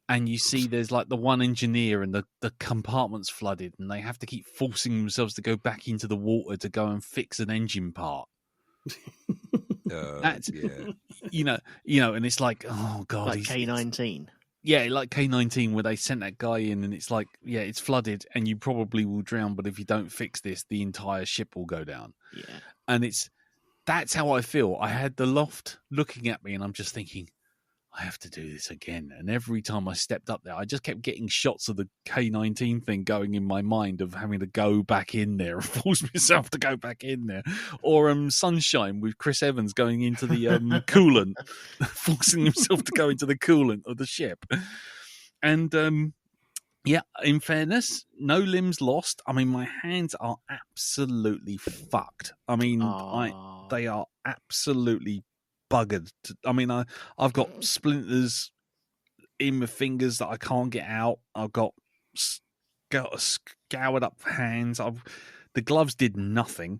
S2: and you see there's like the one engineer and the compartment's flooded and they have to keep forcing themselves to go back into the water to go and fix an engine part. That's
S5: yeah.
S2: you know, and it's like, oh god,
S3: Like K-19.
S2: Yeah, like K-19, where they sent that guy in, and it's like, yeah, it's flooded, and you probably will drown, but if you don't fix this, the entire ship will go down.
S3: Yeah.
S2: And that's how I feel. I had the loft looking at me, and I'm just thinking, I have to do this again. And every time I stepped up there, I just kept getting shots of the K-19 thing going in my mind of having to go back in there, force myself to go back in there. Or Sunshine with Chris Evans going into the coolant, forcing himself to go into the coolant of the ship. And yeah, in fairness, no limbs lost. I mean, my hands are absolutely fucked. I mean, they are absolutely buggered. I mean, I've got splinters in my fingers that I can't get out. I've got scoured up hands. The gloves did nothing.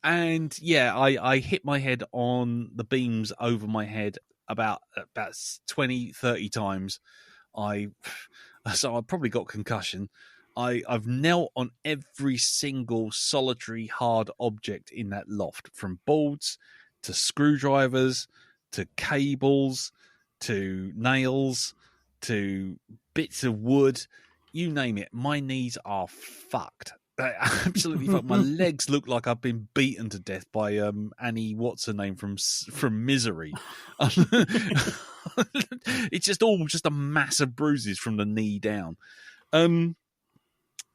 S2: And yeah, I hit my head on the beams over my head about 20, 30 times. So I probably got concussion. I've knelt on every single solitary hard object in that loft, from boards to screwdrivers to cables to nails to bits of wood, you name it. My knees are fucked. They're absolutely fucked. My legs look like I've been beaten to death by Annie, what's her name from Misery. It's just a mass of bruises from the knee down.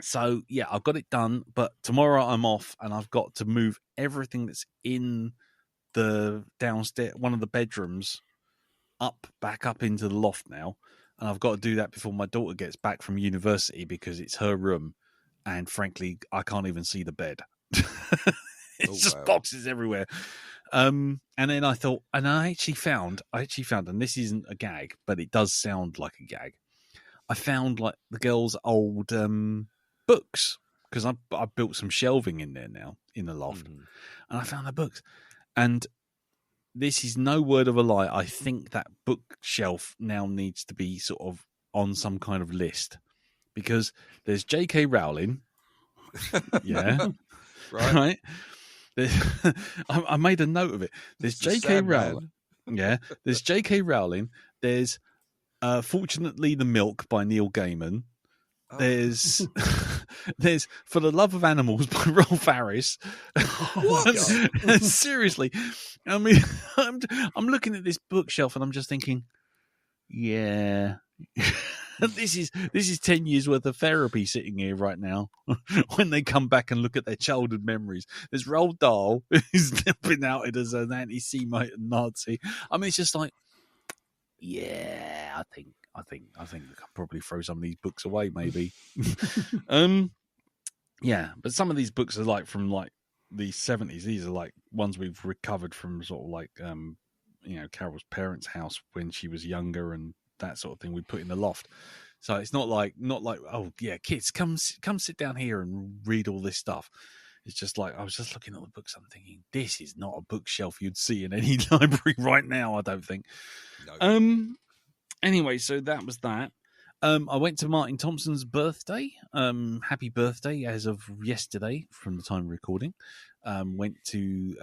S2: So, yeah, I've got it done, but tomorrow I'm off and I've got to move everything that's in the downstairs, one of the bedrooms, back up into the loft now. And I've got to do that before my daughter gets back from university because it's her room. And frankly, I can't even see the bed. It's just boxes everywhere. And then I thought, and I actually found, and this isn't a gag, but it does sound like a gag. I found like the girls' old books, because I built some shelving in there now in the loft, and I found the books. And this is no word of a lie. I think that bookshelf now needs to be sort of on some kind of list, because there's J.K. Rowling. Yeah. Right. I made a note of it. There's J.K. Rowling. Yeah. There's J.K. Rowling. There's Fortunately the Milk by Neil Gaiman. There's For the Love of Animals by Rolf Harris. Seriously, I mean, I'm looking at this bookshelf and I'm just thinking, yeah, this is 10 years worth of therapy sitting here right now. When they come back and look at their childhood memories, there's Roald Dahl, who's been outed as an anti-Semite and Nazi. I mean, it's just like, yeah, I think I can probably throw some of these books away, maybe. Yeah, but some of these books are like from like the 70s. These are like ones we've recovered from sort of like Carol's parents' house when she was younger and that sort of thing. We put in the loft, so it's not like oh yeah, kids, come sit down here and read all this stuff. It's just like I was just looking at the books. I'm thinking this is not a bookshelf you'd see in any library right now. I don't think. No. Anyway, so that was that. I went to Martin Thompson's birthday. Happy birthday as of yesterday from the time of recording. Went to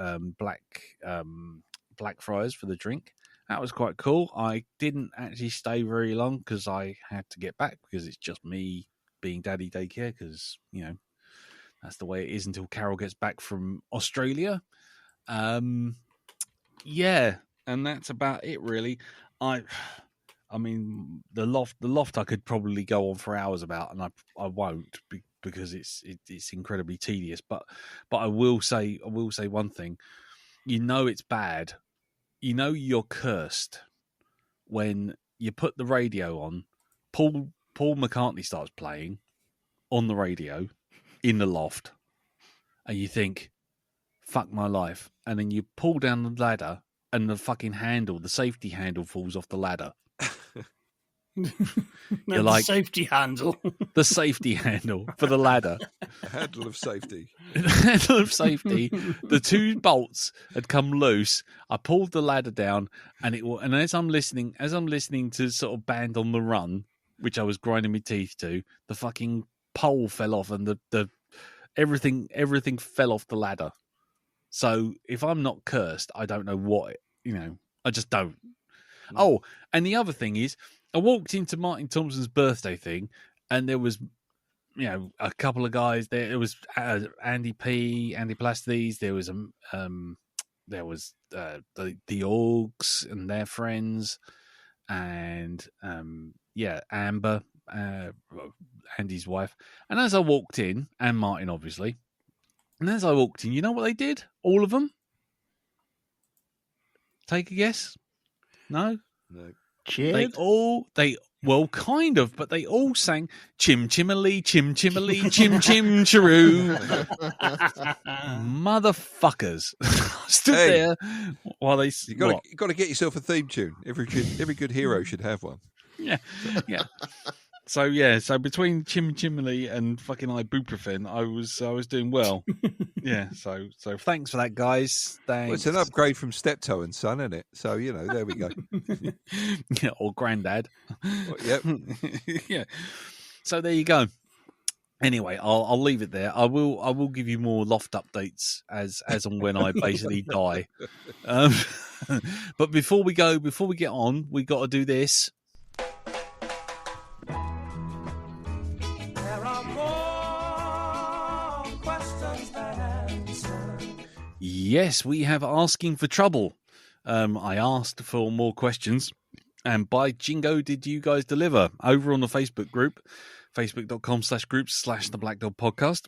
S2: Blackfriars for the drink. That was quite cool. I didn't actually stay very long because I had to get back because it's just me being daddy daycare because, that's the way it is until Carol gets back from Australia. Yeah, and that's about it really. I mean, the loft I could probably go on for hours about, and I won't because it's incredibly tedious. But I will say one thing. It's bad. You're cursed when you put the radio on. Paul McCartney starts playing on the radio in the loft, and you think, "Fuck my life!" And then you pull down the ladder, and the fucking handle, the safety handle, falls off the ladder.
S4: You're like safety handle.
S2: The safety handle for the ladder.
S5: The handle of safety.
S2: The handle of safety. The two bolts had come loose. I pulled the ladder down, and as I'm listening to sort of Band on the Run, which I was grinding my teeth to, the fucking pole fell off, and the everything fell off the ladder. So if I'm not cursed, I don't know what, I just don't. Oh, and the other thing is, I walked into Martin Thompson's birthday thing, and there was, a couple of guys there. It was Andy P, Andy Plasties. There was the Orgs and their friends, and Amber, Andy's wife. And as I walked in, and Martin obviously, and as I walked in, you know what they did? All of them. Take a guess. No.
S3: Cheered?
S2: Kind of, but they all sang Chim Chimily, Chim Chimily, Chim Chim Chiroo. Motherfuckers. Stood there while they...
S5: You got to get yourself a theme tune. Every good hero should have one.
S2: Yeah. So between Chim Chimily and fucking ibuprofen, I was doing well. Yeah, so thanks for that, guys. Thanks.
S5: Well, it's an upgrade from Steptoe and Son, isn't it? So there we go.
S2: Yeah, or Grandad.
S5: Well, yep.
S2: Yeah. So there you go. Anyway, I'll leave it there. I will give you more loft updates as and when I basically die. But before we get on, we got to do this. Yes, we have asking for trouble. I asked for more questions, and by jingo, did you guys deliver? Over on the Facebook group, facebook.com/groups/the Black Dog Podcast.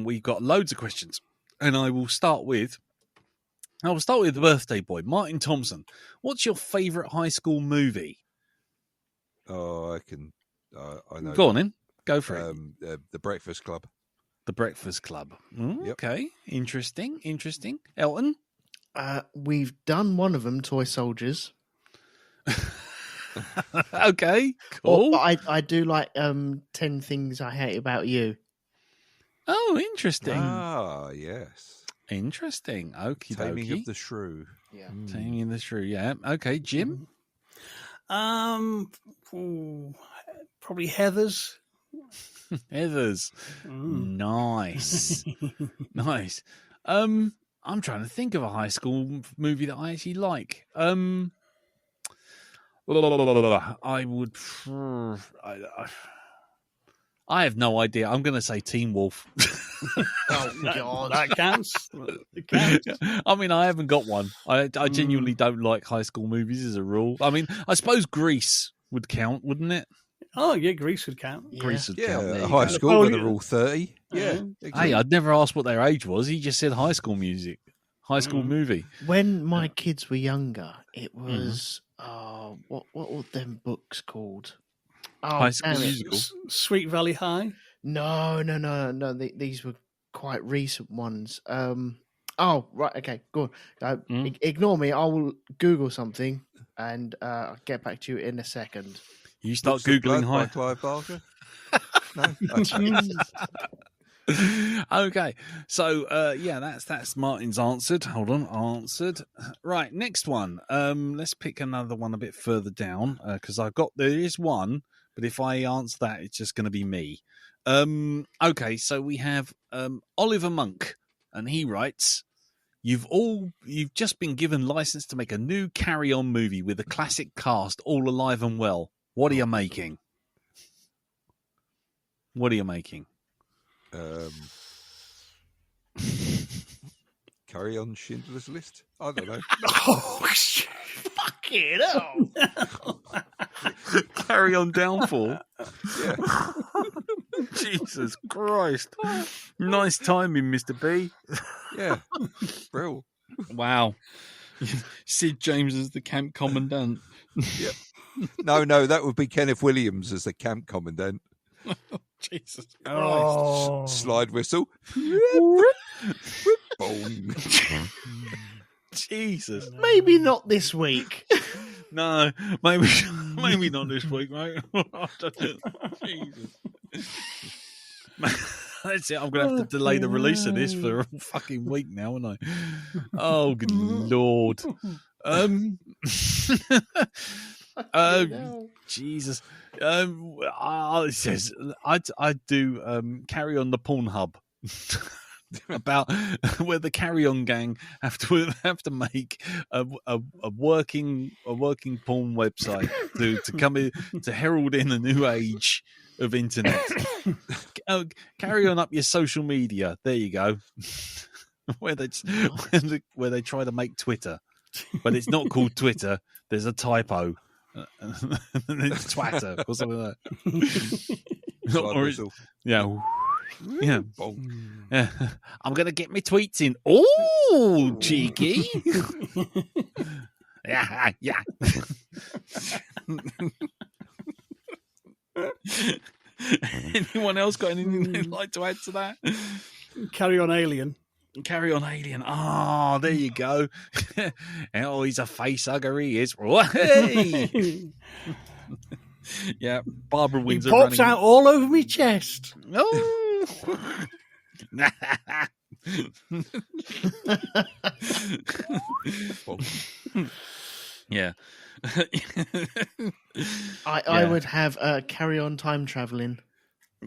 S2: We've got loads of questions, and I will start with the birthday boy, Martin Thompson. What's your favourite high school movie?
S5: Oh, I know.
S2: Go on in. Go for it.
S5: The Breakfast Club.
S2: The Breakfast Club. Yep. Okay, interesting. Elton?
S3: We've done one of them, Toy Soldiers.
S2: Okay, cool.
S3: But I do like 10 Things I Hate About You.
S2: Oh, interesting.
S5: Ah, yes.
S2: Interesting. Okie
S5: Taming
S2: dokie.
S5: of the Shrew.
S3: Yeah.
S2: Taming of the Shrew, yeah. Okay, Jim?
S4: Probably Heathers.
S2: Heathers. Nice. Nice. I'm trying to think of a high school movie that I actually like. I would... I have no idea. I'm going to say Teen Wolf.
S3: Oh, God.
S4: That counts. It counts.
S2: I mean, I haven't got one. I genuinely don't like high school movies as a rule. I mean, I suppose Grease would count, wouldn't it?
S4: Oh, yeah, Grease would count.
S3: Yeah.
S2: Grease would
S5: Yeah,
S2: count. There you
S5: high
S2: go.
S5: school when they're all 30. Yeah.
S2: Hey, I'd never asked what their age was. He just said high school music, high school movie.
S3: When my kids were younger, it was... what were them books called? Oh,
S2: High School
S3: damn it.
S2: Musical.
S4: Sweet Valley High.
S3: No. These were quite recent ones. Oh, right. Okay, go on. Ignore me. I will Google something and I'll get back to you in a second.
S2: You start
S5: Books of
S2: Googling
S5: Blood by
S2: high.
S5: Clive Barker. No.
S2: Okay, so that's Martin's answered. Hold on, answered. Right, next one. Let's pick another one a bit further down because there is one, but if I answer that, it's just going to be me. Okay, so we have Oliver Monk, and he writes, You've just been given license to make a new Carry On movie with a classic cast, all alive and well. What are you making? What are you making?
S5: Carry On Schindler's List? I don't know.
S4: Oh, fucking hell.
S2: Carry On Downfall.
S5: Yeah.
S2: Jesus Christ. Nice timing, Mr. B.
S5: Yeah. Brill.
S2: Wow. Sid James as the camp commandant.
S5: Yeah. No, that would be Kenneth Williams as the camp commandant.
S2: Jesus Christ.
S4: Oh.
S5: Slide whistle. Boom.
S2: Jesus.
S3: Maybe not this week.
S2: No, maybe not this week, mate. Jesus. That's it. I'm going to have to delay the release of this for a fucking week now, aren't I? Oh, good Lord. Jesus. It says I'd do Carry On the Pornhub. about where the Carry On gang have to make a working porn website to come in to herald in a new age of internet. Carry on up your social media. There you go. where they try to make Twitter, but it's not called Twitter. There's a typo. And it's Twitter or something like that. Yeah. I'm gonna get my tweets in. Oh, cheeky. yeah. Anyone else got anything they'd like to add to that?
S4: Carry On Alien.
S2: Carry On Alien. Oh, there you go. Oh, he's a face hugger. He is. Hey! Yeah, Barbara Windsor.
S4: He pops out all over me chest.
S2: Oh. Yeah.
S3: I would have Carry On time traveling.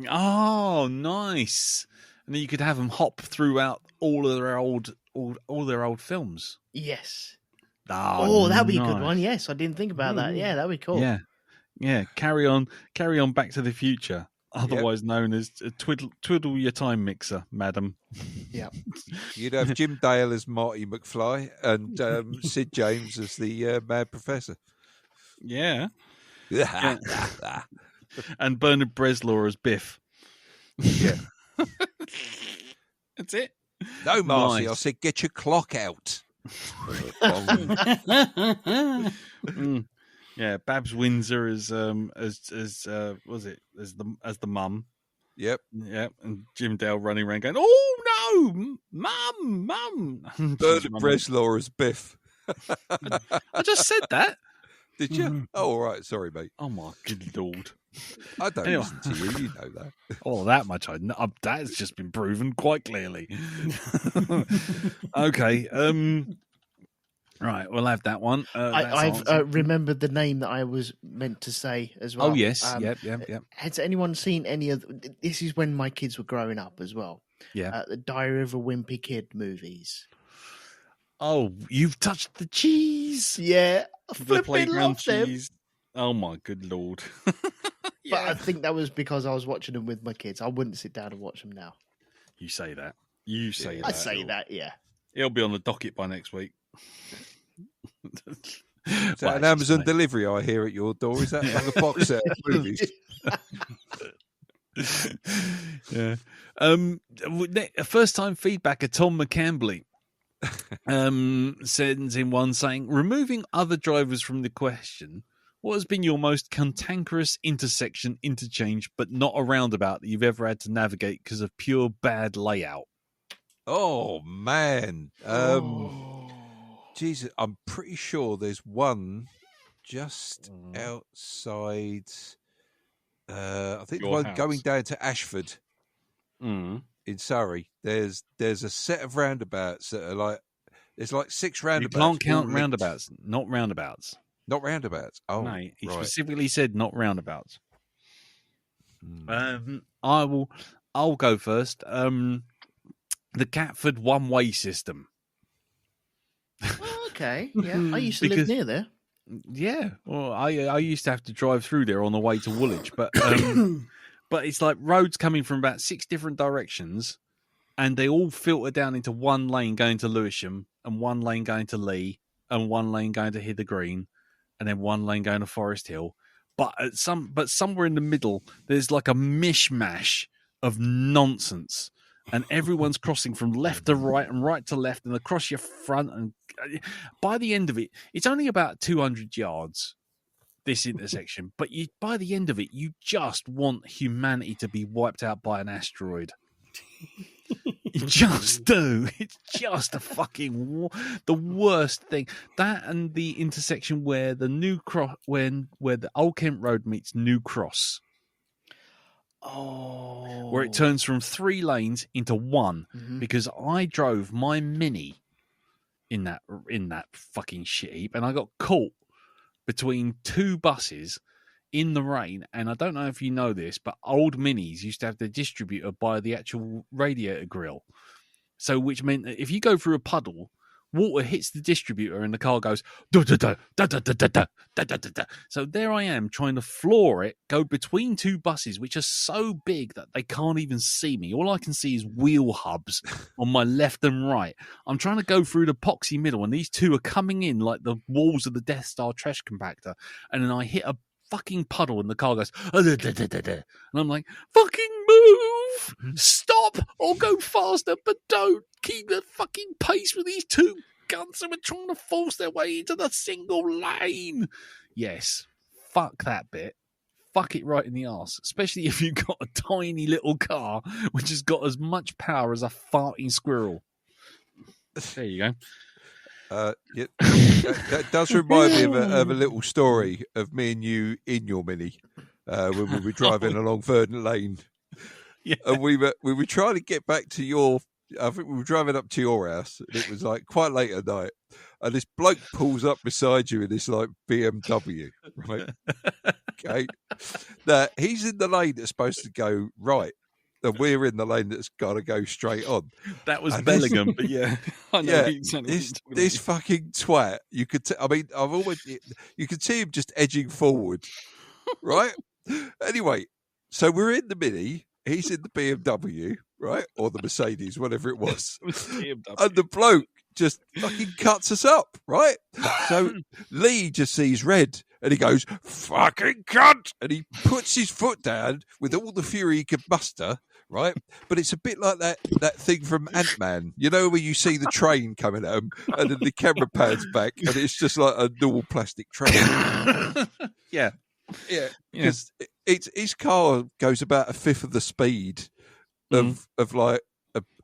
S2: Oh, nice. And then you could have them hop throughout all of their old films.
S3: Yes.
S2: Oh,
S3: that'd be
S2: nice.
S3: a good one. Yes, I didn't think about that. Yeah, that'd be cool.
S2: Yeah. Carry on. Back to the Future, otherwise known as Twiddle Your Time Mixer, madam.
S3: Yeah.
S5: You'd have Jim Dale as Marty McFly and Sid James as the Mad Professor.
S2: Yeah. And Bernard Bresslaw as Biff.
S5: Yeah.
S2: That's it.
S5: No, Marcy,
S2: Nice.
S5: I said get your clock out.
S2: Yeah, Babs Windsor as the mum.
S5: Yep.
S2: Yep, and Jim Dale running around going, "Oh no, mum!"
S5: Bernard Bresslaw as Biff.
S2: I just said that.
S5: Did you? Oh, all right. Sorry, mate.
S2: Oh my good lord!
S5: I don't
S2: Anyway.
S5: listen to you. You know that.
S2: Oh, that much I know. That's just been proven quite clearly. Okay. Right, we'll have that one.
S3: I've remembered the name that I was meant to say as well.
S2: Oh yes, yep.
S3: Has anyone seen any of? This is when my kids were growing up as well.
S2: Yeah.
S3: The Diary of a Wimpy Kid movies.
S2: Oh, you've touched the cheese.
S3: Yeah, I
S2: The
S3: flipping
S2: playground
S3: love them.
S2: cheese. Oh my good lord.
S3: But I think that was because I was watching them with my kids. I wouldn't sit down and watch them now.
S2: You say that. You say that.
S3: I say that, yeah.
S2: It'll be on the docket by next week.
S5: Is that an Amazon delivery I hear at your door? Is that like a box set of movies?
S2: Yeah. First time feedbacker Tom McCambley sends in one saying, removing other drivers from the question, what has been your most cantankerous interchange but not a roundabout that you've ever had to navigate because of pure bad layout?
S5: Oh man. Jesus, I'm pretty sure there's one just outside. I think the
S2: Your
S5: one
S2: house.
S5: going down to Ashford in Surrey. There's a set of roundabouts that are like there's like 6
S2: You
S5: roundabouts.
S2: can't count
S5: all linked.
S2: roundabouts, not roundabouts.
S5: Not roundabouts. Oh,
S2: No, he
S5: right.
S2: specifically said not roundabouts. I'll go first. The Catford one-way system.
S3: Oh, okay, yeah. I used to live near there.
S2: Yeah, well, I used to have to drive through there on the way to Woolwich, but but it's like roads coming from about 6 different directions, and they all filter down into one lane going to Lewisham, and one lane going to Lee, and one lane going to Hither Green, and then one lane going to Forest Hill. But somewhere in the middle, there's like a mishmash of nonsense. And everyone's crossing from left to right and right to left and across your front. And by the end of it, it's only about 200 yards, this intersection. But by the end of it, you just want humanity to be wiped out by an asteroid. You just do. It's just the worst thing. That and the intersection where the New Cross, where the Old Kent Road meets New Cross.
S3: Oh,
S2: Where it turns from 3 lanes into 1 because I drove my Mini in that fucking shit heap and I got caught between 2 buses in the rain. And I don't know if you know this, but old Minis used to have the distributor by the actual radiator grill. So which meant that if you go through a puddle, water hits the distributor and the car goes da da da da da da da da da da da. So there I am trying to floor it, go between two buses which are so big that they can't even see me. All I can see is wheel hubs on my left and right. I'm trying to go through the poxy middle, and these two are coming in like the walls of the Death Star trash compactor, and then I hit a fucking puddle and the car goes and I'm like, fucking move, stop or go faster, but don't keep the fucking pace with these two guns who are trying to force their way into the single lane. Yes, fuck that bit. Fuck it right in the arse, especially if you've got a tiny little car which has got as much power as a farting squirrel. There you go.
S5: Yeah, that does remind me of a little story of me and you in your Mini when we were driving along Verdant Lane, and we were trying to get back to your. I think we were driving up to your house, and it was like quite late at night, and this bloke pulls up beside you in this like BMW, right? Okay, now he's in the lane that's supposed to go right. And we're in the lane that's got to go straight on.
S2: That was Bellingham, but yeah, I know
S5: this fucking twat. You could, you could see him just edging forward, right? Anyway, so we're in the Mini. He's in the BMW, right, or the Mercedes, whatever it was, and the bloke just fucking cuts us up, right? So Lee just sees red. And he goes, fucking cunt! And he puts his foot down with all the fury he could muster, right? But it's a bit like that thing from Ant-Man, you know, where you see the train coming at him and then the camera pans back and it's just like a normal plastic train.
S2: Yeah.
S5: Because his car goes about a fifth of the speed of like,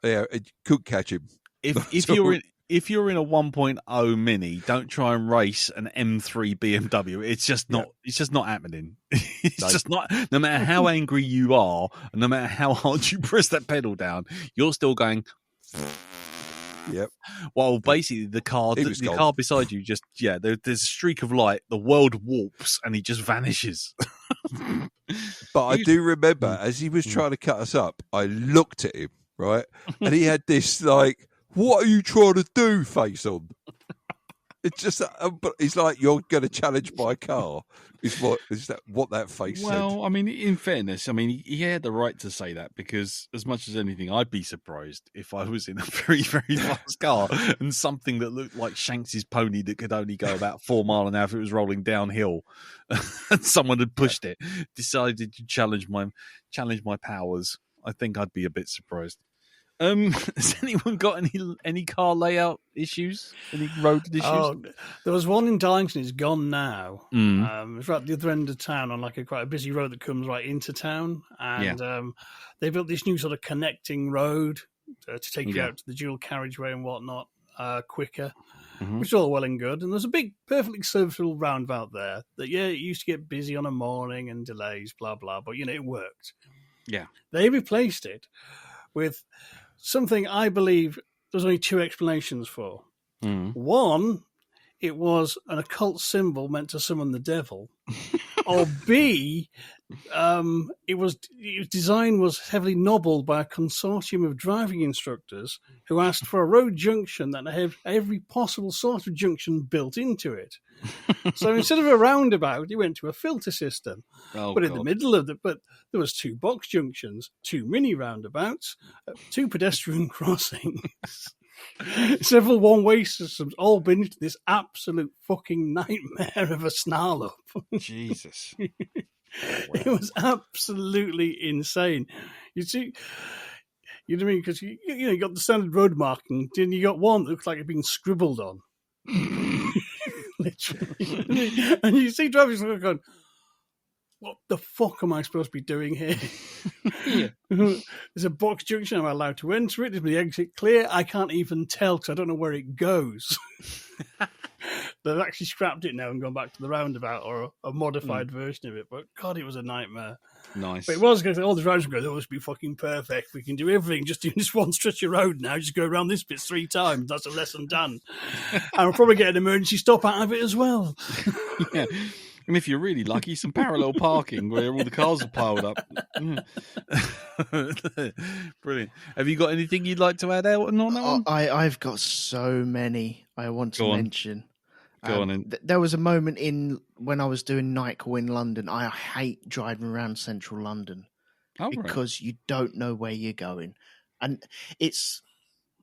S5: it could catch him.
S2: If you're in a 1.0 Mini, don't try and race an M3 BMW. It's just not. Yeah. It's just not happening. It's just not. No matter how angry you are, and no matter how hard you press that pedal down, you're still going.
S5: Yep.
S2: Well, basically, the car beside you just there's a streak of light. The world warps, and he just vanishes.
S5: But I do remember as he was trying to cut us up, I looked at him, right, and he had this like, what are you trying to do face on? It's just, but he's like, you're going to challenge my car. What that face said.
S2: Well, I mean, in fairness, I mean, he had the right to say that, because as much as anything, I'd be surprised if I was in a very, very fast car and something that looked like Shanks's pony that could only go about 4 miles an hour if it was rolling downhill, and someone had pushed it, decided to challenge my powers. I think I'd be a bit surprised. Has anyone got any car layout issues? Any road issues?
S4: Oh, there was one in Darlington. It's gone now. It's right at the other end of town on like quite a busy road that comes right into town. And they built this new sort of connecting road to take you out to the dual carriageway and whatnot quicker, which is all well and good. And there's a big, perfectly serviceable roundabout there that, it used to get busy on a morning and delays, blah, blah. But, it worked.
S2: Yeah.
S4: They replaced it with something I believe there's only 2 explanations for. One, it was an occult symbol meant to summon the devil. Or B, its design was heavily nobbled by a consortium of driving instructors who asked for a road junction that had every possible sort of junction built into it. So instead of a roundabout, he went to a filter system. In the middle of but there was 2 box junctions, 2 mini roundabouts, 2 pedestrian crossings, several one-way systems, all been into this absolute fucking nightmare of a snarl up.
S2: Jesus.
S4: It was absolutely insane. You see, you know what I mean? Because you got the standard road marking, then you got one that looks like it's been scribbled on. Literally. And you see drivers going, what the fuck am I supposed to be doing here? There's a box junction. Am I allowed to enter it? Is the exit clear? I can't even tell because I don't know where it goes. They've actually scrapped it now and gone back to the roundabout or a modified version of it. But God, it was a nightmare.
S2: Nice.
S4: But it was because all the drivers go, "Oh, this will be fucking perfect. We can do everything. Just do this one stretch of road now. Just go around this bit 3 times. That's a lesson done." And we'll probably get an emergency stop out of it as well.
S2: Yeah. And if you're really lucky, some parallel parking where all the cars are piled up. Brilliant. Have you got anything you'd like to add out on that one?
S3: I've got so many I want to mention.
S2: Go on.
S3: There was a moment when I was doing night call in London. I hate driving around central London because you don't know where you're going, and it's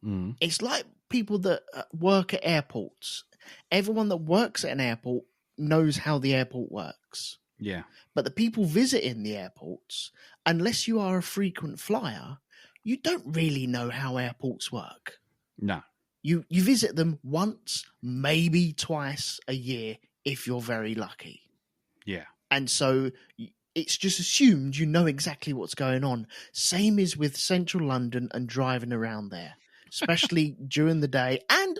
S3: like people that work at airports. Everyone that works at an airport knows how the airport works.
S2: Yeah.
S3: But the people visiting the airports, unless you are a frequent flyer, you don't really know how airports work.
S2: No.
S3: You visit them once, maybe twice a year, if you're very lucky.
S2: Yeah.
S3: And so it's just assumed you know exactly what's going on. Same is with central London and driving around there, especially during the day and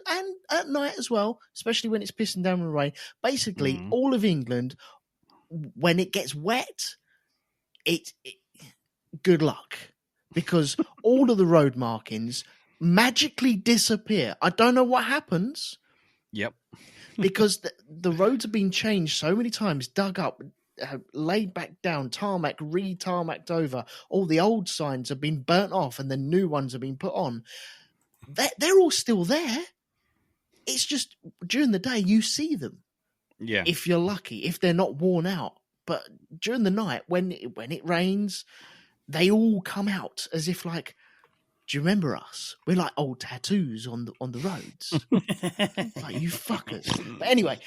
S3: at night as well, especially when it's pissing down with rain. Basically, all of England, when it gets wet, it good luck, because all of the road markings magically disappear. I don't know what happens.
S2: Yep.
S3: Because the roads have been changed so many times, dug up, laid back down, tarmac, re-tarmacked over. All the old signs have been burnt off and the new ones have been put on. They're all still there. It's just during the day you see them.
S2: Yeah.
S3: If you're lucky, if they're not worn out. But during the night, when it rains, they all come out as if like, do you remember us? We're like old tattoos on the roads. Like, you fuckers. But anyway,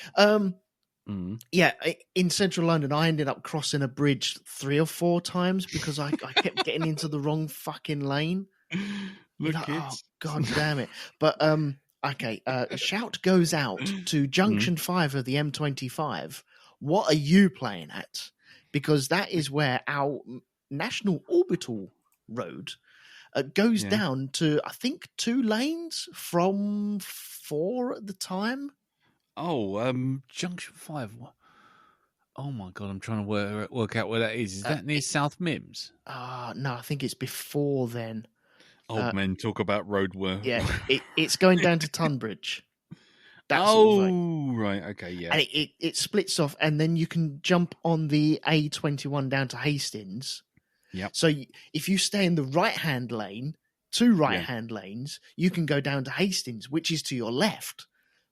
S3: yeah, in central London, I ended up crossing a bridge 3 or 4 times because I kept getting into the wrong fucking lane.
S2: Look,
S3: oh, God damn it. But, okay, a shout goes out to Junction 5 of the M25. What are you playing at? Because that is where our National Orbital Road goes down to, I think, 2 lanes from 4 at the time.
S2: Oh, Junction 5. Oh, my God, I'm trying to work out where that is. Is that near South Mims?
S3: No, I think it's before then.
S2: Old men talk about road work.
S3: Yeah, it's going down to Tunbridge.
S2: That sort of right, okay, yeah.
S3: And it splits off, and then you can jump on the A21 down to Hastings.
S2: Yeah.
S3: So if you stay in the right-hand lane, 2 right-hand lanes, you can go down to Hastings, which is to your left.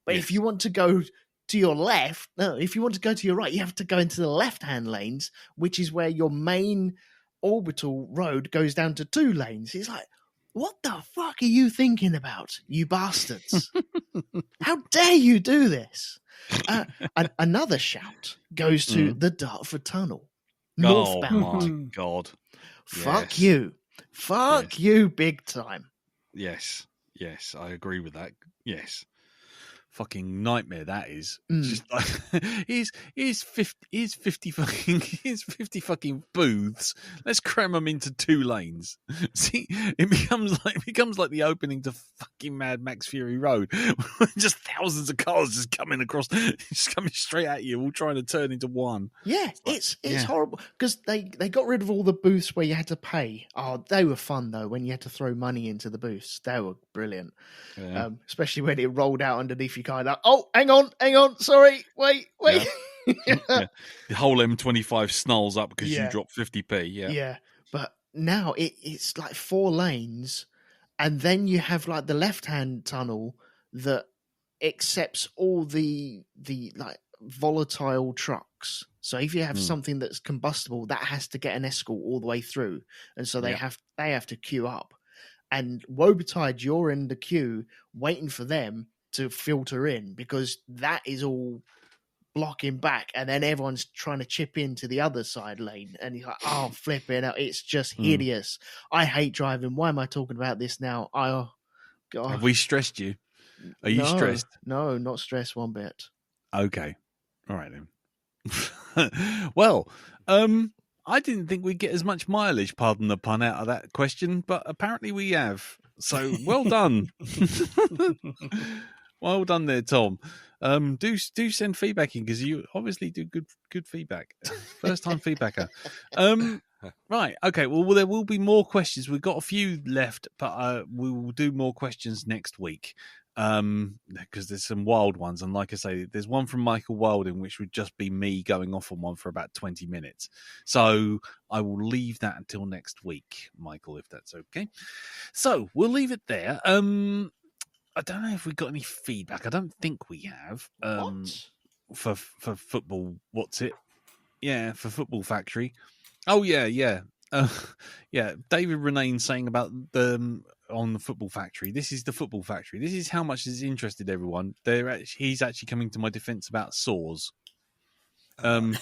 S3: But if you want to go to your left, if you want to go to your right, you have to go into the left-hand lanes, which is where your main orbital road goes down to 2 lanes. It's like, what the fuck are you thinking about, you bastards? How dare you do this? Another shout goes to the Dartford Tunnel, northbound.
S2: Oh, my God.
S3: Fuck you. Fuck you big time.
S2: Yes, I agree with that. Yes. Fucking nightmare that is. Just like here's 50 fucking booths. Let's cram them into 2 lanes. See, it becomes like the opening to fucking Mad Max Fury Road. Just thousands of cars just coming straight at you, all trying to turn into one.
S3: Yeah, it's horrible because they got rid of all the booths where you had to pay. Oh, they were fun though when you had to throw money into the booths. They were brilliant, especially when it rolled out underneath your car. Like, oh, hang on, sorry, wait.
S2: Yeah. The whole M25 snarls up because you dropped 50p.
S3: Yeah, but now it's like 4 lanes, and then you have like the left-hand tunnel that accepts all the like volatile trucks. So if you have something that's combustible, that has to get an escort all the way through, and so they have to queue up. And woe betide you're in the queue waiting for them to filter in, because that is all blocking back, and then everyone's trying to chip into the other side lane, and you're like, oh, flipping out. It's just hideous. I hate driving. Why am I talking about this now? God.
S2: Have we stressed you? Are you stressed?
S3: No, not stressed one bit.
S2: Okay. All right then. Well, I didn't think we'd get as much mileage, pardon the pun, out of that question, but apparently we have. So well done. Well done there, Tom. Do send feedback in, because you obviously do good feedback. First time feedbacker. Right. Okay. Well, there will be more questions. We've got a few left, but we will do more questions next week. because there's some wild ones, and like I say, there's one from Michael Wilding which would just be me going off on one for about 20 minutes. So I will leave that until next week, Michael, if that's okay. So we'll leave it there. I don't know if we got any feedback. I don't think we have. For football, what's it? Yeah, for Football Factory. Oh yeah. Yeah, David Renane saying about the on the Football Factory. This is the Football Factory. This is how much has interested everyone. He's actually coming to my defence about saws. In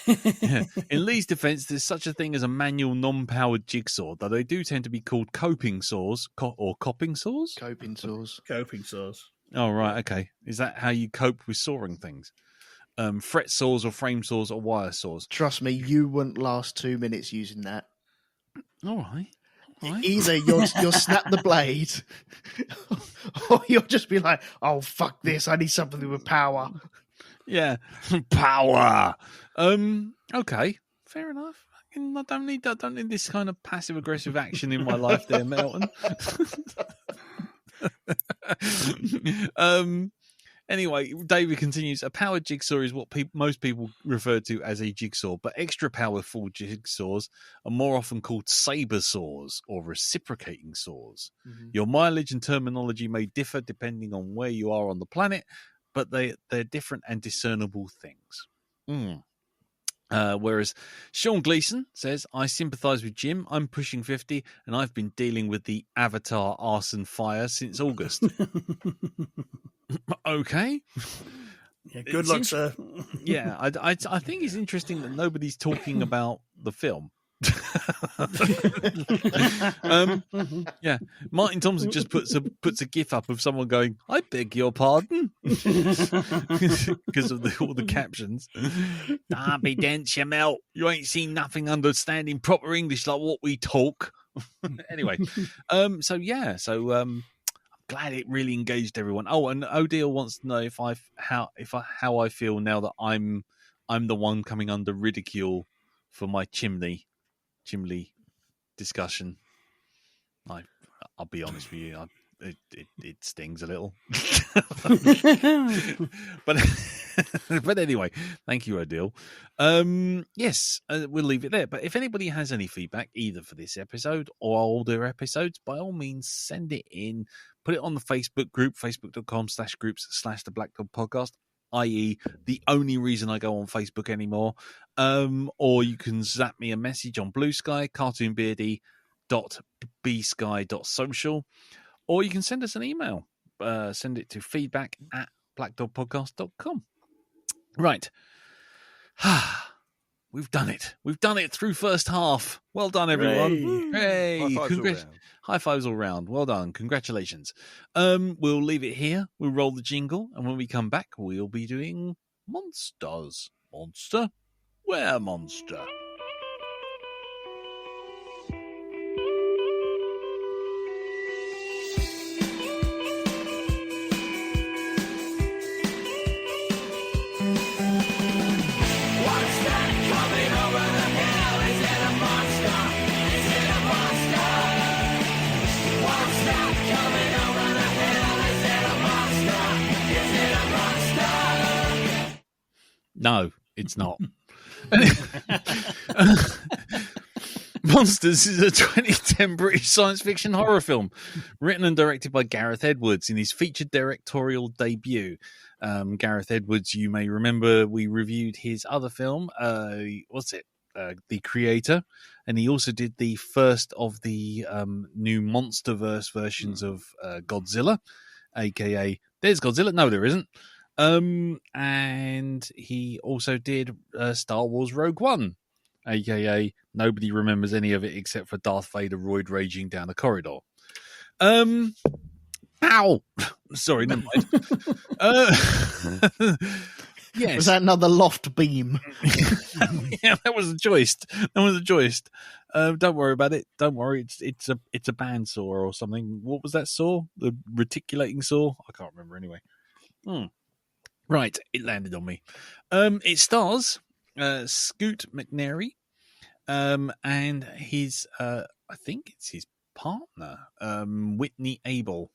S2: Lee's defence, there's such a thing as a manual, non-powered jigsaw, though they do tend to be called coping saws or copping saws.
S3: Coping saws.
S4: Coping saws.
S2: Oh right, okay. Is that how you cope with sawing things? Fret saws or frame saws or wire saws.
S3: Trust me, you wouldn't last 2 minutes using that.
S2: All right.
S3: Either you'll snap the blade, or you'll just be like, "Oh fuck this! I need something with power."
S2: Yeah, power. Okay, fair enough. I don't need this kind of passive aggressive action in my life, there, Melton. Anyway, David continues, a powered jigsaw is what most people refer to as a jigsaw, but extra powerful jigsaws are more often called saber saws or reciprocating saws. Mm-hmm. Your mileage and terminology may differ depending on where you are on the planet, but they're different and discernible things. Whereas Sean Gleason says, I sympathise with Jim. I'm pushing 50 and I've been dealing with the Avatar arson fire since August. Okay.
S4: Yeah, good luck, sir.
S2: Yeah, I think it's interesting that nobody's talking about the film. Yeah, Martin Thompson just puts a gif up of someone going, I beg your pardon, because of all the captions. Darby Dent, you melt. You ain't seen nothing understanding proper English like what we talk. Anyway, so glad it really engaged everyone. Oh, and Odile wants to know how I feel now that I'm the one coming under ridicule for my chimney discussion. I'll be honest with you, it stings a little. but anyway, thank you, Odile. Yes, we'll leave it there. But if anybody has any feedback, either for this episode or older episodes, by all means, send it in. Put it on the Facebook group, facebook.com/groups/the Black Dog Podcast, i.e. the only reason I go on Facebook anymore. Or you can zap me a message on Blue Sky, cartoonbeardy.bsky.social, or you can send us an email. Send it to feedback@blackdogpodcast.com. Right. We've done it. We've done it through first half. Well done, everyone. Hey. High fives all round. Well done. Congratulations. We'll leave it here. We'll roll the jingle. And when we come back, we'll be doing monsters. Monster? Where monster? No, it's not. Monsters is a 2010 British science fiction horror film written and directed by Gareth Edwards in his featured directorial debut. Gareth Edwards, you may remember we reviewed his other film, The Creator, and he also did the first of the new MonsterVerse versions of Godzilla, aka There's Godzilla. No, there isn't. And he also did Star Wars Rogue One, aka nobody remembers any of it except for Darth Vader roid raging down a corridor. Ow! Sorry, never mind. Yes.
S3: Was that another loft beam?
S2: Yeah, that was a joist. Don't worry about it. Don't worry. It's a bandsaw or something. What was that saw? The reticulating saw? I can't remember anyway. Right, it landed on me. It stars Scoot McNairy and his, I think it's his partner, Whitney Abel.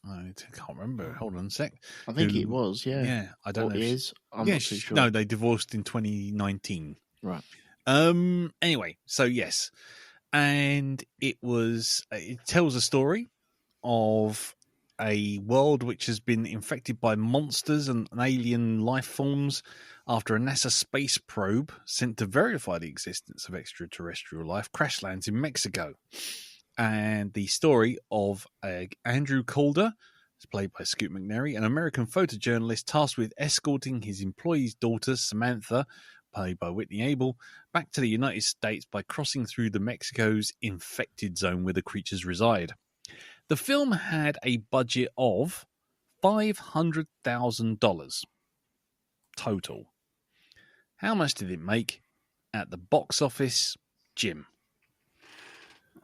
S2: I can't remember. Hold on a sec.
S3: I think
S2: Who-
S3: it was, yeah.
S2: Yeah, I don't
S3: Or
S2: know. if she-
S3: is. I'm
S2: yeah,
S3: not too sure.
S2: No, they divorced in 2019.
S3: Right.
S2: Anyway, so yes, and it tells a story of a world which has been infected by monsters and alien life forms after a NASA space probe sent to verify the existence of extraterrestrial life crash lands in Mexico. And the story of Andrew Calder, is played by Scoot McNairy, an American photojournalist tasked with escorting his employee's daughter, Samantha, played by Whitney Able, back to the United States by crossing through the Mexico's infected zone where the creatures reside. The film had a budget of $500,000 total. How much did it make at the box office, Jim?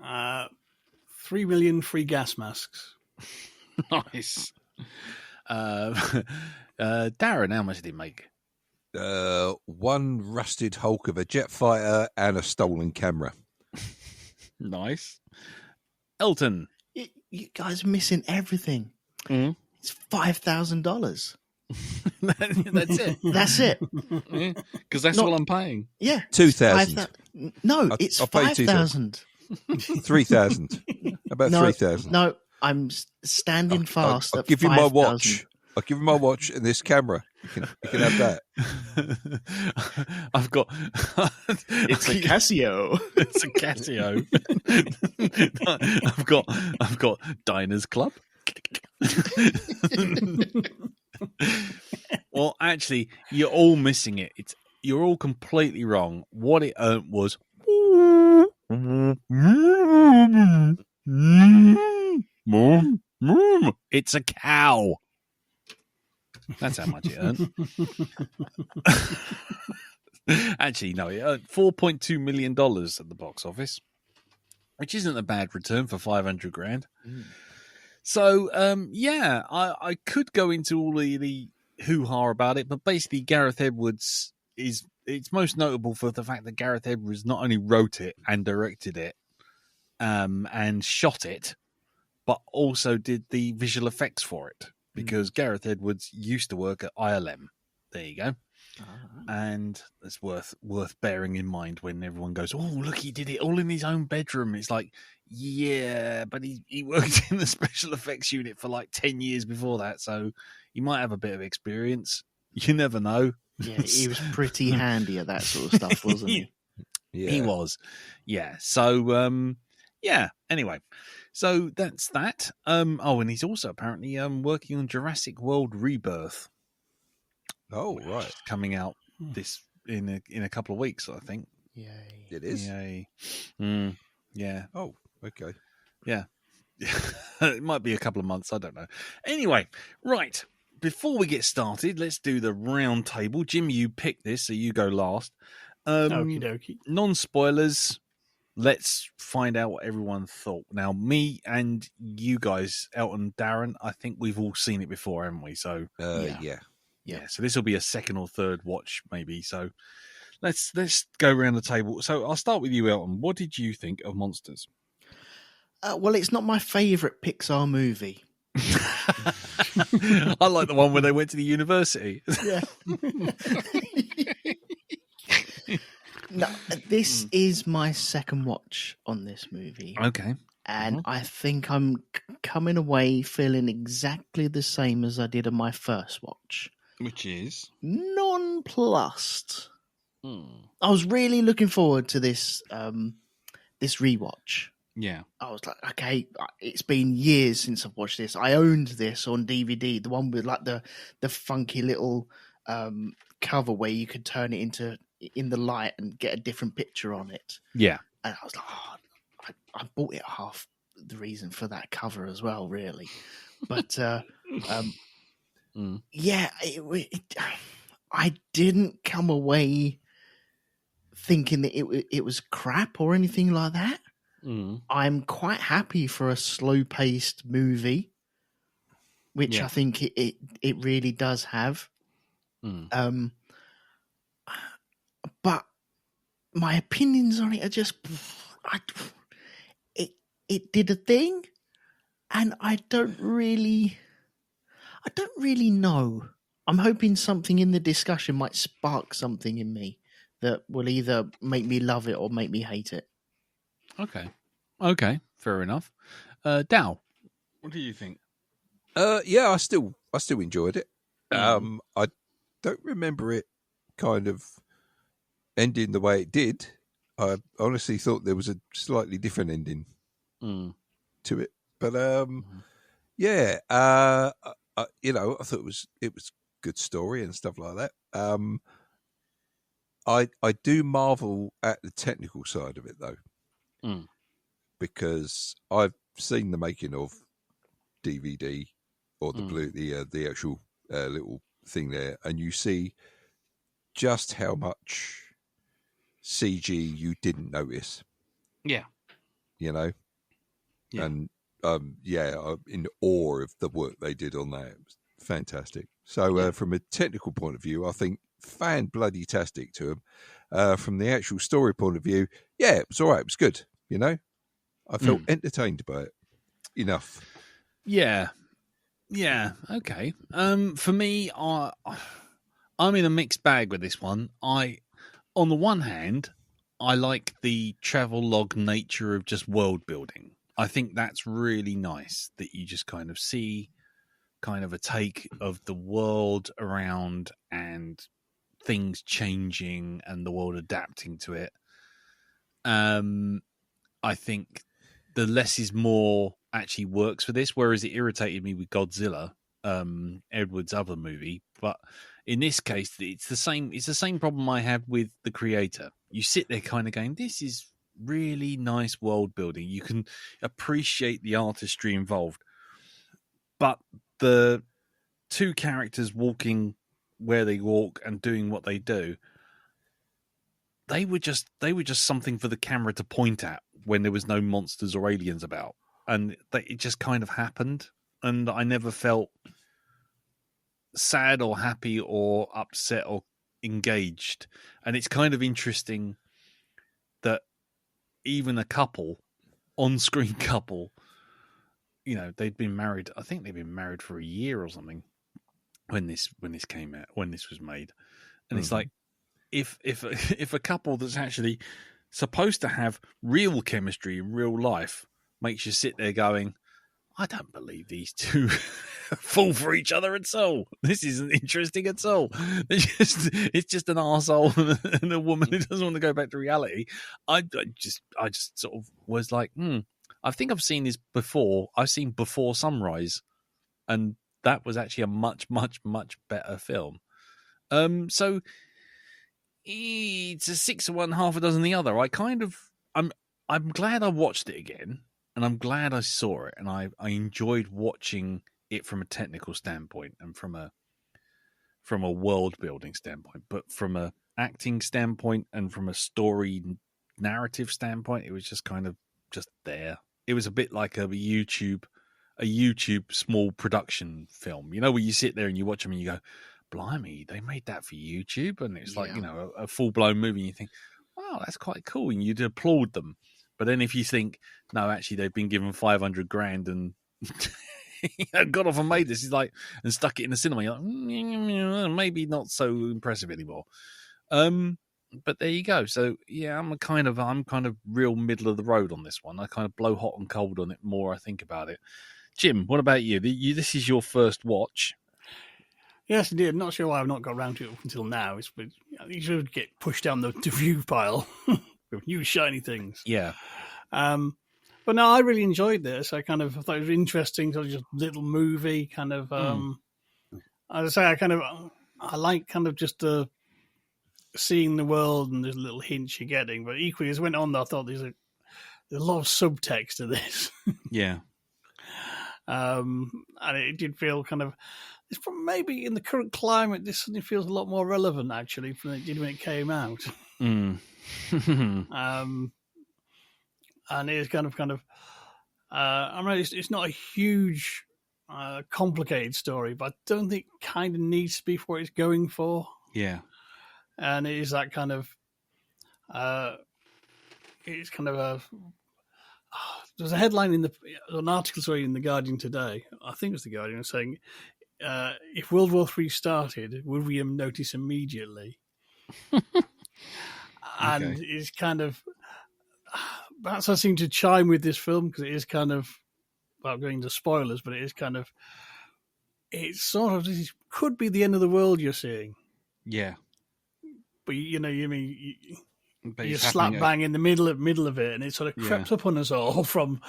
S4: 3 million free gas masks.
S2: Nice. Darren, how much did it make?
S5: One rusted hulk of a jet fighter and a stolen camera.
S2: Nice. Elton.
S3: You guys are missing everything.
S2: Mhm.
S3: It's $5,000.
S2: That's it.
S3: That's it.
S2: Because that's
S3: Not-
S2: all I'm paying.
S3: Yeah.
S5: 2,000.
S3: No,
S5: I'll-
S3: it's
S5: I'll pay
S3: 5,000.
S5: 3,000. About
S3: No,
S5: 3,000.
S3: No, I'm standing fast.
S5: I'll
S3: at
S5: give you my
S3: 5,000.
S5: watch. I'll give you my watch and this camera. You can have that.
S2: I've got.
S3: It's a Casio.
S2: It's a Casio. I've got Diners Club. Well, actually, you're all missing it. You're all completely wrong. What it earned was. It's a cow. That's how much it earned. Actually, no, it earned $4.2 million at the box office, which isn't a bad return for 500 grand. So, yeah, I could go into all the hoo-ha about it, but basically Gareth Edwards it's most notable for the fact that Gareth Edwards not only wrote it and directed it, and shot it, but also did the visual effects for it, because Gareth Edwards used to work at ILM. There you go. And it's worth bearing in mind when everyone goes, oh, look, he did it all in his own bedroom. It's like, yeah, but he worked in the special effects unit for like 10 years before that, so he might have a bit of experience. You never know.
S3: Yeah, he was pretty handy at that sort of stuff, wasn't he?
S5: Yeah.
S2: He was. Yeah. So, yeah. Anyway, so that's that. Oh, and he's also apparently working on Jurassic World Rebirth.
S5: Oh, right.
S2: Coming out in a couple of weeks, I think.
S3: Yay.
S5: It is.
S2: Yay. Yeah.
S5: Oh, okay.
S2: Yeah. It might be a couple of months. I don't know. Anyway, right. Before we get started, let's do the round table. Jim, you picked this, so you go last.
S4: Okie dokie.
S2: Non-spoilers. Let's find out what everyone thought. Now, me and you guys, Elton, Darren, I think we've all seen it before, haven't we? So,
S5: Yeah.
S2: yeah. So this will be a second or third watch, maybe. So let's go around the table. So I'll start with you, Elton. What did you think of Monsters?
S3: Well, it's not my favourite Pixar movie.
S2: I like the one where they went to the university.
S3: Yeah. No, this is my second watch on this movie.
S2: Okay.
S3: And I think I'm coming away feeling exactly the same as I did on my first watch.
S2: Which is?
S3: Nonplussed. I was really looking forward to this this rewatch.
S2: Yeah.
S3: I was like, okay, it's been years since I've watched this. I owned this on DVD, the one with like the funky little cover where you could turn it in the light and get a different picture on it.
S2: Yeah.
S3: And I was like, I bought it half the reason for that cover as well, really. But yeah, I didn't come away thinking that it was crap or anything like that. I'm quite happy for a slow-paced movie, which I think it really does have. But my opinions on it are just, it did a thing, and I don't really know. I'm hoping something in the discussion might spark something in me that will either make me love it or make me hate it.
S2: Okay, fair enough. Dow, what do you think?
S5: Yeah, I still enjoyed it. I don't remember it kind of ending the way it did. I honestly thought there was a slightly different ending to it, but yeah, I thought it was good story and stuff like that. I do marvel at the technical side of it though, because I've seen the making of DVD or the actual little thing there, and you see just how much CG you didn't notice.
S2: Yeah,
S5: and I'm in awe of the work they did on that. It was fantastic. So from a technical point of view, I think fan-bloody-tastic to them. From the actual story point of view, yeah, it was all right. It was good. I felt entertained by it. Enough.
S2: Yeah. Okay. For me, I'm in a mixed bag with this one. On the one hand, I like the travelogue nature of just world building. I think that's really nice that you just kind of see kind of a take of the world around and things changing and the world adapting to it. I think the less is more actually works for this, whereas it irritated me with Godzilla, Edward's other movie. But in this case, it's the same problem I had with The Creator. You sit there kind of going, this is really nice world building. You can appreciate the artistry involved. But the two characters walking where they walk and doing what they do, they were just something for the camera to point at when there was no monsters or aliens about. And it just kind of happened. And I never felt sad or happy or upset or engaged. And it's kind of interesting that even a couple, on-screen couple, they'd been married. I think they'd been married for a year or something when this came out, when this was made. And it's like, if a couple that's actually supposed to have real chemistry in real life makes you sit there going, I don't believe these two fall for each other at all. This isn't interesting at all. It's just an arsehole and a woman who doesn't want to go back to reality. I just sort of was like, I think I've seen this before. I've seen Before Sunrise, and that was actually a much, much, much better film. So it's a 6 of one, half a dozen the other. I'm glad I watched it again. And I'm glad I saw it, and I enjoyed watching it from a technical standpoint and from a world building standpoint. But from a acting standpoint and from a story narrative standpoint, it was just kind of just there. It was a bit like a YouTube small production film. Where you sit there and you watch them and you go, blimey, they made that for YouTube, and it's like a full blown movie. And you think, wow, that's quite cool, and you'd applaud them. But then if you think, no, actually they've been given $500,000 and got off and made this, and stuck it in the cinema, you're like, maybe not so impressive anymore. But there you go. So yeah, I'm kind of real middle of the road on this one. I kind of blow hot and cold on it more I think about it. Jim, what about you? This is your first watch.
S4: Yes, indeed. I'm not sure why I've not got around to it up until now. You should get pushed down the review pile with new shiny things.
S2: Yeah.
S4: But no, I really enjoyed this. I kind of thought it was interesting, sort of just little movie kind of. As I say, I like kind of just seeing the world and there's little hints you're getting. But equally, as it went on, I thought there's a lot of subtext to this.
S2: Yeah.
S4: And it did feel kind of. It's maybe in the current climate, this suddenly feels a lot more relevant actually than it did when it came out. And it's kind of. I mean, it's not a huge, complicated story, but I don't think it kind of needs to be for what it's going for.
S2: Yeah,
S4: and it is that kind of. It's kind of there's a headline in an article in the Guardian today. I think it was the Guardian saying, "If World War III started, would we notice immediately?" And it's kind of that's I seem to chime with this film because it is kind of without going into spoilers, but it is kind of it's sort of this could be the end of the world you're seeing.
S2: Yeah,
S4: but you're slap bang in the middle of it, and it sort of crept up on us all from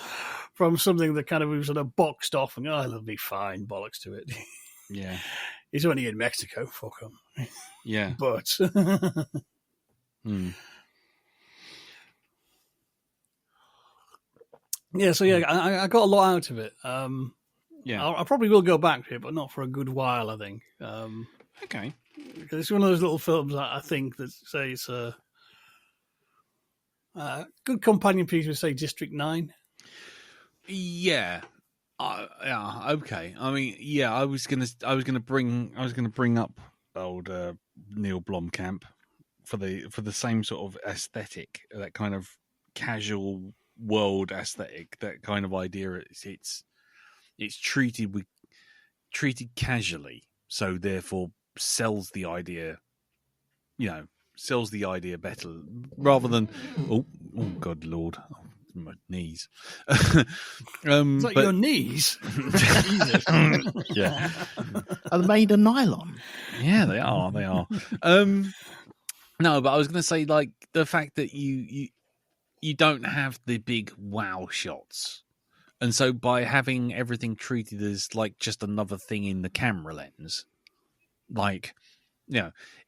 S4: something that kind of we sort of boxed off and it'll be fine, bollocks to it.
S2: Yeah,
S4: it's only in Mexico, fuck them.
S2: Yeah,
S4: but yeah, so I got a lot out of it. I probably will go back to it, but not for a good while, I think.
S2: Okay,
S4: because it's one of those little films that I think that say it's a good companion piece with, say, District 9.
S2: Yeah. Okay. I mean, yeah. I was gonna bring up old Neil Blomkamp for the same sort of aesthetic, that kind of casual world aesthetic, that kind of idea. It's treated casually, so therefore sells the idea. Sells the idea better rather than oh God Lord, my knees.
S4: Your knees?
S2: Yeah.
S3: Are they made of nylon?
S2: Yeah, they are. No, but I was going to say, like, the fact that you don't have the big wow shots, and so by having everything treated as like just another thing in the camera lens, like.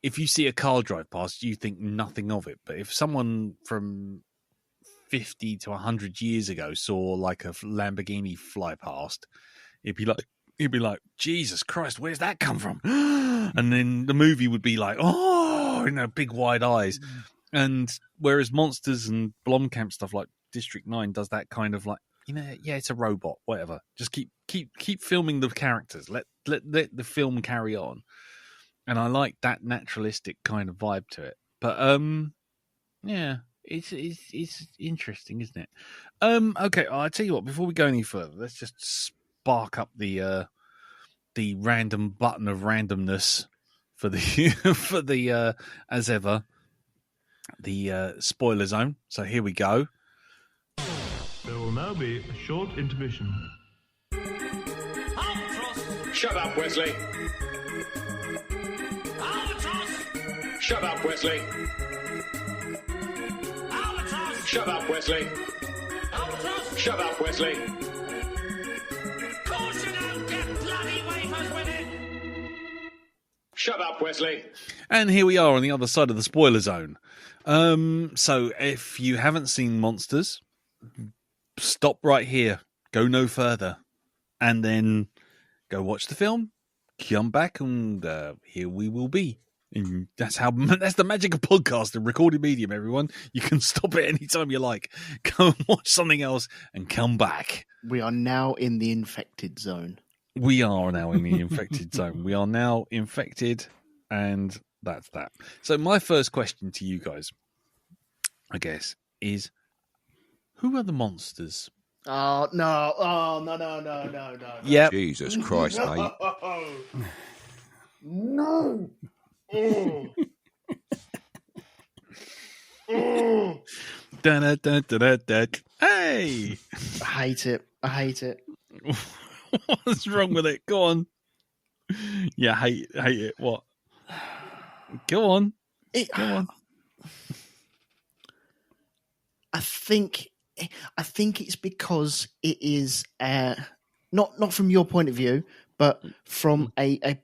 S2: If you see a car drive past, you think nothing of it. But if someone from 50 to 100 years ago saw like a Lamborghini fly past, he'd be like, Jesus Christ, where's that come from? And then the movie would be like, oh, big wide eyes. And whereas Monsters and Blomkamp stuff like District 9 does that kind of like, it's a robot, whatever. Just keep filming the characters. Let the film carry on. And I like that naturalistic kind of vibe to it. But it's interesting, isn't it? Okay, I'll tell you what. Before we go any further, let's just spark up the random button of randomness for the as ever the spoiler zone. So here we go.
S6: There will now be a short intermission.
S7: Shut up, Wesley. Shut up, Wesley. Albatross. Shut up, Wesley. Albatross. Shut up, Wesley. Course you don't get bloody wafers with it. Shut up, Wesley.
S2: And here we are on the other side of the spoiler zone. So if you haven't seen Monsters, stop right here. Go no further. And then go watch the film. Come back and here we will be. And that's the magic of podcast and recorded medium, everyone. You can stop it anytime you like. Go and watch something else and come back.
S3: We are now in the infected zone.
S2: We are now in the infected zone. We are now infected, and that's that. So my first question to you guys, I guess, is who are the monsters?
S3: Oh, no. Oh, no.
S2: Yep.
S5: Jesus Christ, mate.
S3: No. Oh. Oh.
S2: Hey!
S3: I hate it.
S2: What's wrong with it? Go on. Yeah, hate it. What? Go on. Go on.
S3: I think it's because it is not from your point of view, but from a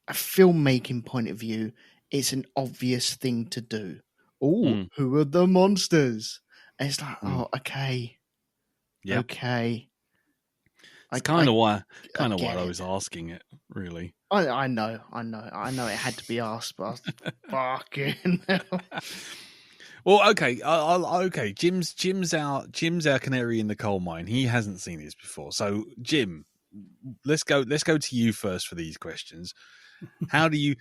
S3: filmmaking point of view, it's an obvious thing to do. Oh, who are the monsters? And it's like, oh, okay.
S2: Yeah.
S3: Okay.
S2: It's kind of why I was asking it, really.
S3: I know. It had to be asked, but fucking hell.
S2: Well, okay, okay. Jim's our canary in the coal mine. He hasn't seen this before, so Jim, let's go to you first for these questions. How do you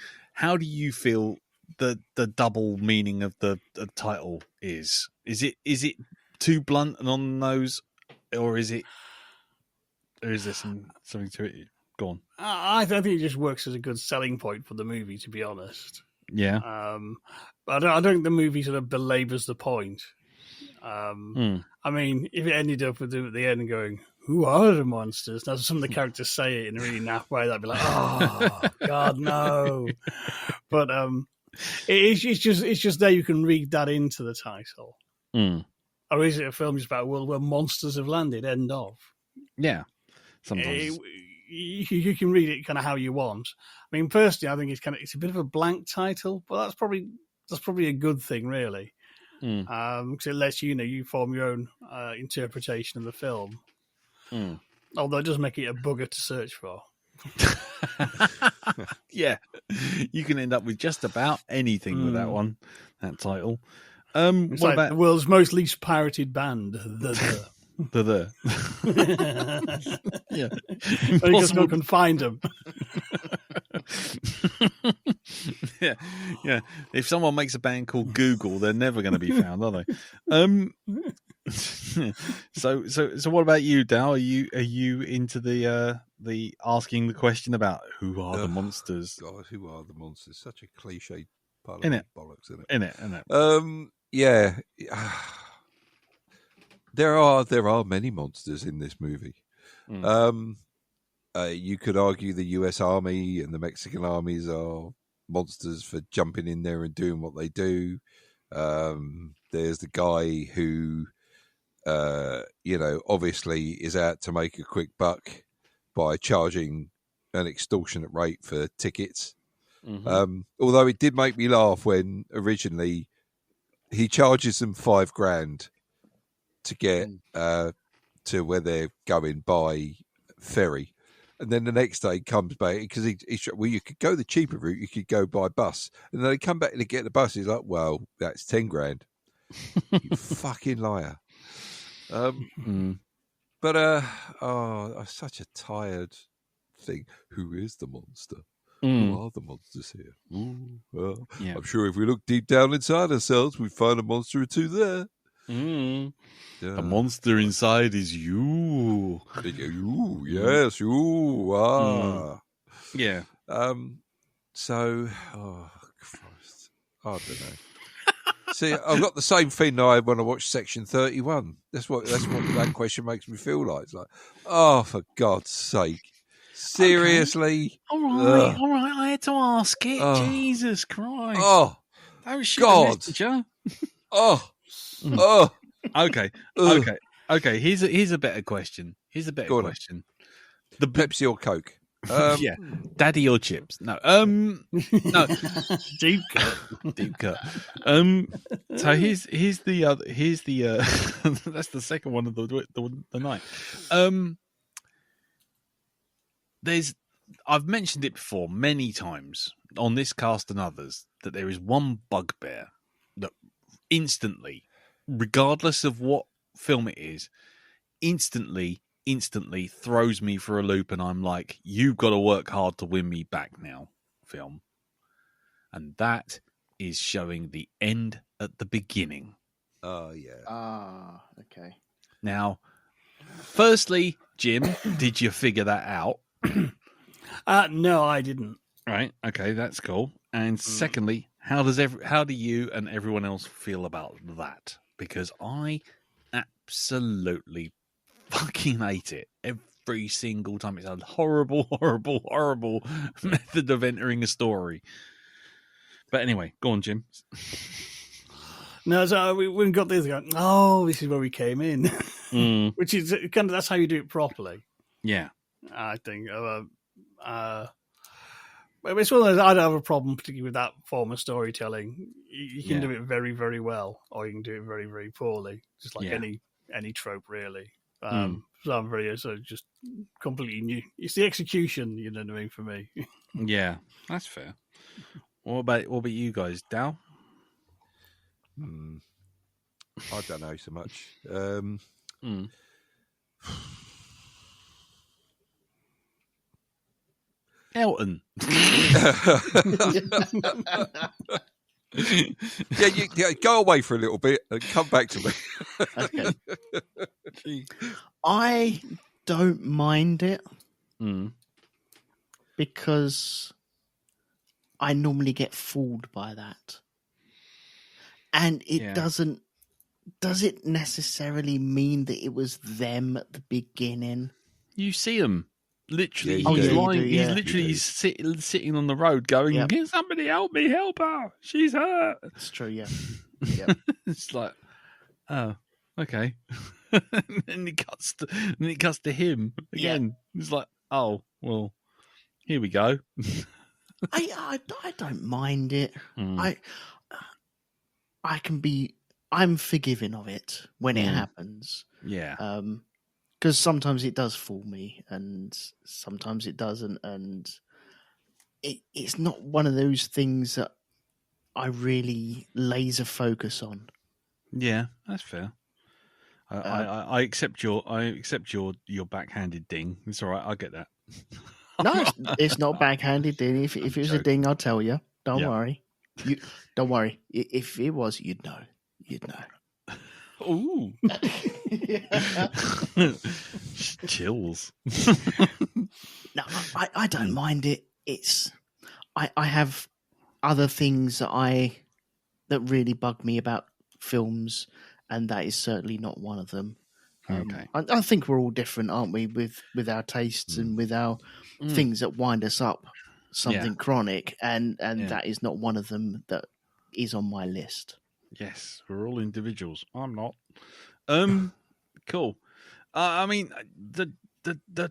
S2: feel the double meaning of the title is? Is it too blunt and on the nose, or is it? Or is there something to it? Go on.
S4: I think it just works as a good selling point for the movie, to be honest.
S2: Yeah.
S4: But I don't think the movie sort of belabors the point. I mean, if it ended up with them at the end going, "Who are the monsters?" Now, some of the characters say it in a really naff way. That'd be like, "Oh God, no!" But it's just there. You can read that into the title. Or is it a film just about a world where monsters have landed? End of.
S2: Yeah. Sometimes
S4: you can read it kind of how you want. I mean, personally, I think it's a bit of a blank title, but that's probably a good thing, really, because it lets you form your own interpretation of the film. Although it does make it a bugger to search for.
S2: Yeah, you can end up with just about anything with that title. What
S4: like
S2: about
S4: the world's most least pirated band?
S2: the yeah,
S4: because no one can find them.
S2: yeah. If someone makes a band called Google, they're never going to be found, are they? So what about you, Dal? Are you into the asking the question about who are the monsters?
S5: God, who are the monsters? Such a cliche pile of bollocks, isn't it?
S2: In it.
S5: Yeah. There are many monsters in this movie. You could argue the U.S. Army and the Mexican armies are monsters for jumping in there and doing what they do. There's the guy who, obviously is out to make a quick buck by charging an extortionate rate for tickets. Although it did make me laugh when originally he charges them $5,000 to get to where they're going by ferry. And then the next day comes back because you could go the cheaper route, you could go by bus. And then they come back to get the bus. He's like, well, that's $10,000. You fucking liar. But such a tired thing. Who is the monster? Who are the monsters here? I'm sure if we look deep down inside ourselves, we'd find a monster or two there.
S2: Yeah. The monster inside is you.
S5: You, yes, you.
S2: Yeah.
S5: So, Christ, I don't know. See, I've got the same thing I had when I watched Section 31. That's what that question makes me feel like. It's like, oh, for God's sake. Seriously?
S2: Okay. All right. I had to ask it. Jesus Christ.
S5: Oh,
S2: that was
S5: God.
S2: Messenger. Okay. Here's a better question. The
S5: Pepsi or Coke?
S2: Yeah, Daddy or chips? No. No.
S4: Deep cut.
S2: So here's the other. Here's the. That's the second one of the night. I've mentioned it before many times on this cast and others that there is one bugbear that instantly, regardless of what film it is, instantly throws me for a loop, and I'm like, you've got to work hard to win me back now, film. And that is showing the end at the beginning.
S5: Oh, yeah.
S3: Okay.
S2: Now, firstly, Jim, did you figure that out?
S4: No, I didn't.
S2: Right. Okay, that's cool. And secondly, how do you and everyone else feel about that? Because I absolutely fucking hate it every single time. It's a horrible method of entering a story. But anyway, go on, Jim.
S4: No, so we got this going, this is where we came in. Which is kind of, that's how you do it properly.
S2: Yeah.
S4: I think. It's one of those, I don't have a problem particularly with that form of storytelling. You can do it very, very well, or you can do it very, very poorly. Just like any trope, really. So I'm very just completely new. It's the execution, you know what I mean, for me.
S2: Yeah, that's fair. What about you guys, Dal?
S5: I don't know so much.
S2: Elton.
S5: Yeah, go away for a little bit and come back to me.
S2: Okay.
S3: I don't mind it
S2: Mm.
S3: because I normally get fooled by that. And it
S2: Yeah.
S3: doesn't... Does it necessarily mean that it was them at the beginning?
S2: You see him. Literally,
S5: Yeah, you
S2: he's
S5: do.
S2: lying.
S3: You do, yeah.
S2: He's literally
S5: You do.
S2: sitting on the road going,
S3: Yep.
S2: "Can somebody help me? Help her! She's hurt."
S3: It's true, yeah. Yep.
S2: It's like, oh, okay. And then it cuts to him again. It's like, oh, well, here we go.
S3: I don't mind it.
S2: Mm.
S3: I'm forgiving of it when it
S2: Mm.
S3: happens.
S2: Yeah.
S3: Because sometimes it does fool me, and sometimes it doesn't, and it's not one of those things that I really laser focus on.
S2: Yeah, that's fair. I accept your backhanded ding. It's all right. I get that.
S3: No, it's not backhanded ding. If it was a ding, I'll tell you. Don't
S2: Yeah.
S3: worry. Don't worry. If it was, you'd know. You'd know.
S2: Ooh. Chills.
S3: No, I don't mind it. It's I have other things that really bug me about films, and that is certainly not one of them.
S2: Okay.
S3: I think we're all different, aren't we, with our tastes and with our things that wind us up something chronic, and that is not one of them that is on my list.
S2: Yes, we're all individuals. I'm not. Cool. I mean, the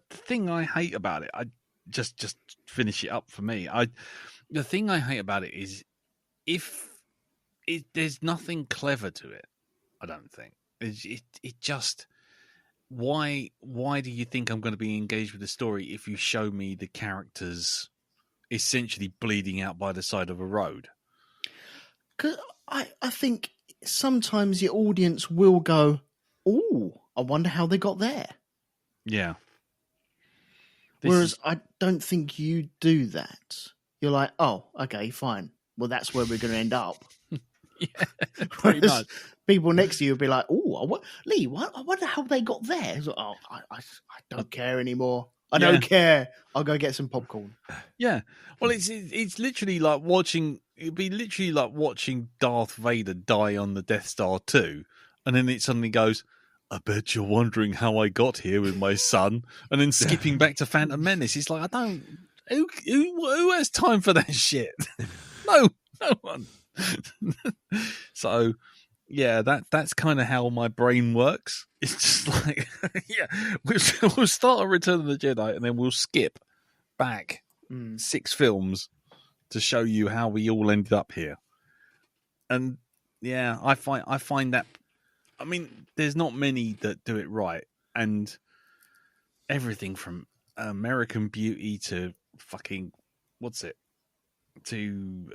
S2: thing I hate about it, I just finish it up for me. The thing I hate about it is there's nothing clever to it. I don't think it just. Why do you think I'm going to be engaged with the story if you show me the characters essentially bleeding out by the side of a road?
S3: Because I think sometimes your audience will go, "Oh, I wonder how they got there."
S2: Yeah.
S3: Whereas I don't think you do that. You're like, "Oh, okay, fine. Well, that's where we're going to end up."
S2: Yeah, pretty much.
S3: People next to you will be like, "Oh, Lee, I wonder how they got there." It's like, "Oh, I don't care anymore. I don't care. I'll go get some popcorn."
S2: Yeah. Well, it's literally like watching. It'd be literally like watching Darth Vader die on the Death Star 2, and then it suddenly goes, "I bet you're wondering how I got here with my son," and then skipping back to Phantom Menace. It's like, I don't. Who has time for that shit? No one. So, yeah, that's kind of how my brain works. It's just like, we'll start a Return of the Jedi, and then we'll skip back 6 films to show you how we all ended up here. And yeah, I find that. I mean, there's not many that do it right, and everything from American Beauty to fucking to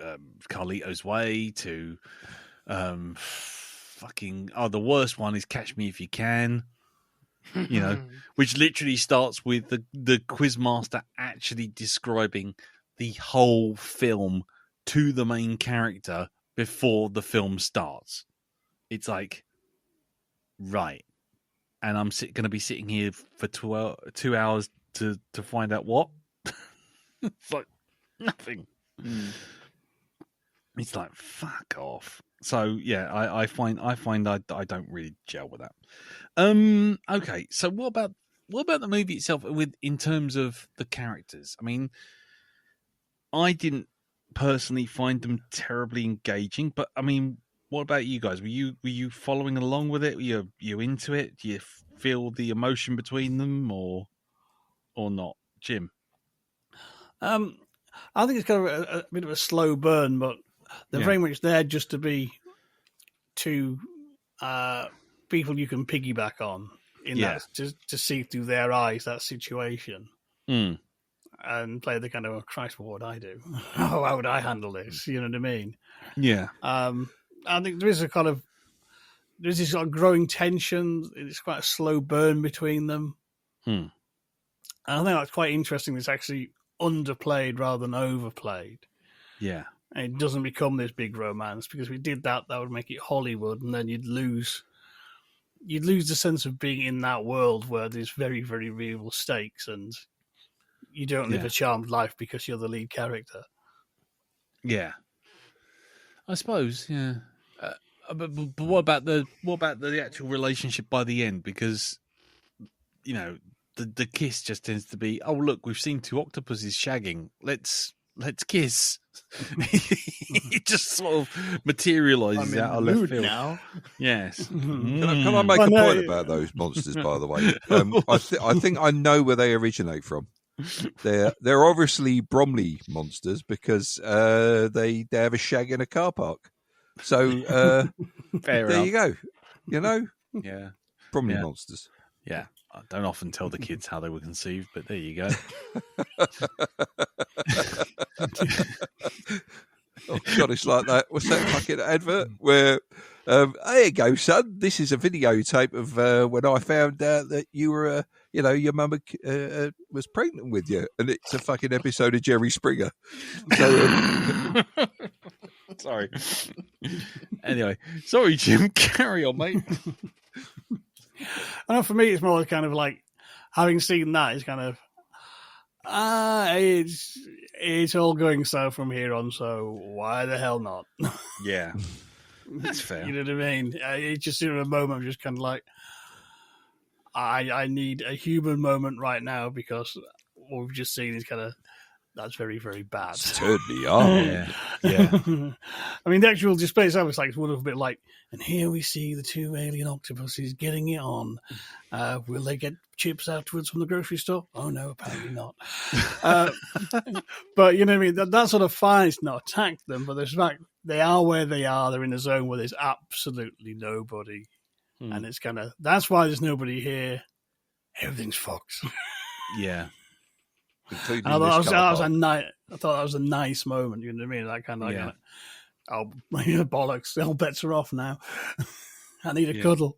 S2: Carlito's Way to fucking the worst one is Catch Me If You Can, you know, which literally starts with the quizmaster actually describing the whole film to the main character before the film starts. It's like, right, and I'm going to be sitting here for 2 hours to find out what. It's like nothing. It's like, fuck off. So yeah, I find I don't really gel with that. Okay, so what about the movie itself in terms of the characters? I mean, I didn't personally find them terribly engaging, but I mean, what about you guys? Were you following along with it? Were you into it? Do you feel the emotion between them or not, Jim?
S4: I think it's kind of a bit of a slow burn, but they're very much there just to be two people you can piggyback on in that to see through their eyes that situation and play the kind of, oh, Christ, what would I do? How would I handle this? You know what I mean?
S2: Yeah.
S4: I think there's this sort of growing tension. It's quite a slow burn between them. And I think that's quite interesting. It's actually underplayed rather than overplayed.
S2: Yeah.
S4: And it doesn't become this big romance, because if we did that would make it Hollywood, and then you'd lose you'd lose the sense of being in that world where there's very, very real stakes, and you don't live a charmed life because you're the lead character.
S2: Yeah, I suppose. Yeah, but what about the actual relationship by the end? Because the kiss just tends to be, oh look, we've seen two octopuses shagging. Let's kiss. It just sort of materializes out of left field
S3: now.
S2: Yes.
S5: Can I make a point about those monsters? By the way, I think I know where they originate from. They're obviously Bromley monsters because they have a shag in a car park. So there you go.
S2: Yeah,
S5: Bromley monsters.
S2: Yeah, I don't often tell the kids how they were conceived, but there you go.
S5: Oh God, it's like that. What's that fucking advert where? There you go, son. This is a videotape of when I found out that you were, your mum was pregnant with you, and it's a fucking episode of Jerry Springer. So,
S2: sorry. Anyway, sorry, Jim. Carry on, mate.
S4: I know for me, it's more kind of like having seen that. It's kind of it's all going south from here on. So why the hell not?
S2: Yeah. That's fair.
S4: You know what I mean? It's just in a moment, I'm just kind of like, I need a human moment right now because what we've just seen is kind of, that's very, very bad.
S5: It's turned me on.
S2: Yeah.
S4: I mean, the actual display itself is like, it's one of a bit like, and here we see the two alien octopuses getting it on. Will they get chips afterwards from the grocery store? Oh, no, apparently not. But, you know what I mean? That sort of fine. It's not attacked them, but there's fact they are where they are. They're in a zone where there's absolutely nobody. And it's kind of, that's why there's nobody here. Everything's fucked.
S2: Yeah.
S4: I thought that was a nice moment. You know what I mean? That kind of like, oh, bollocks! All bets are off now. I need a cuddle.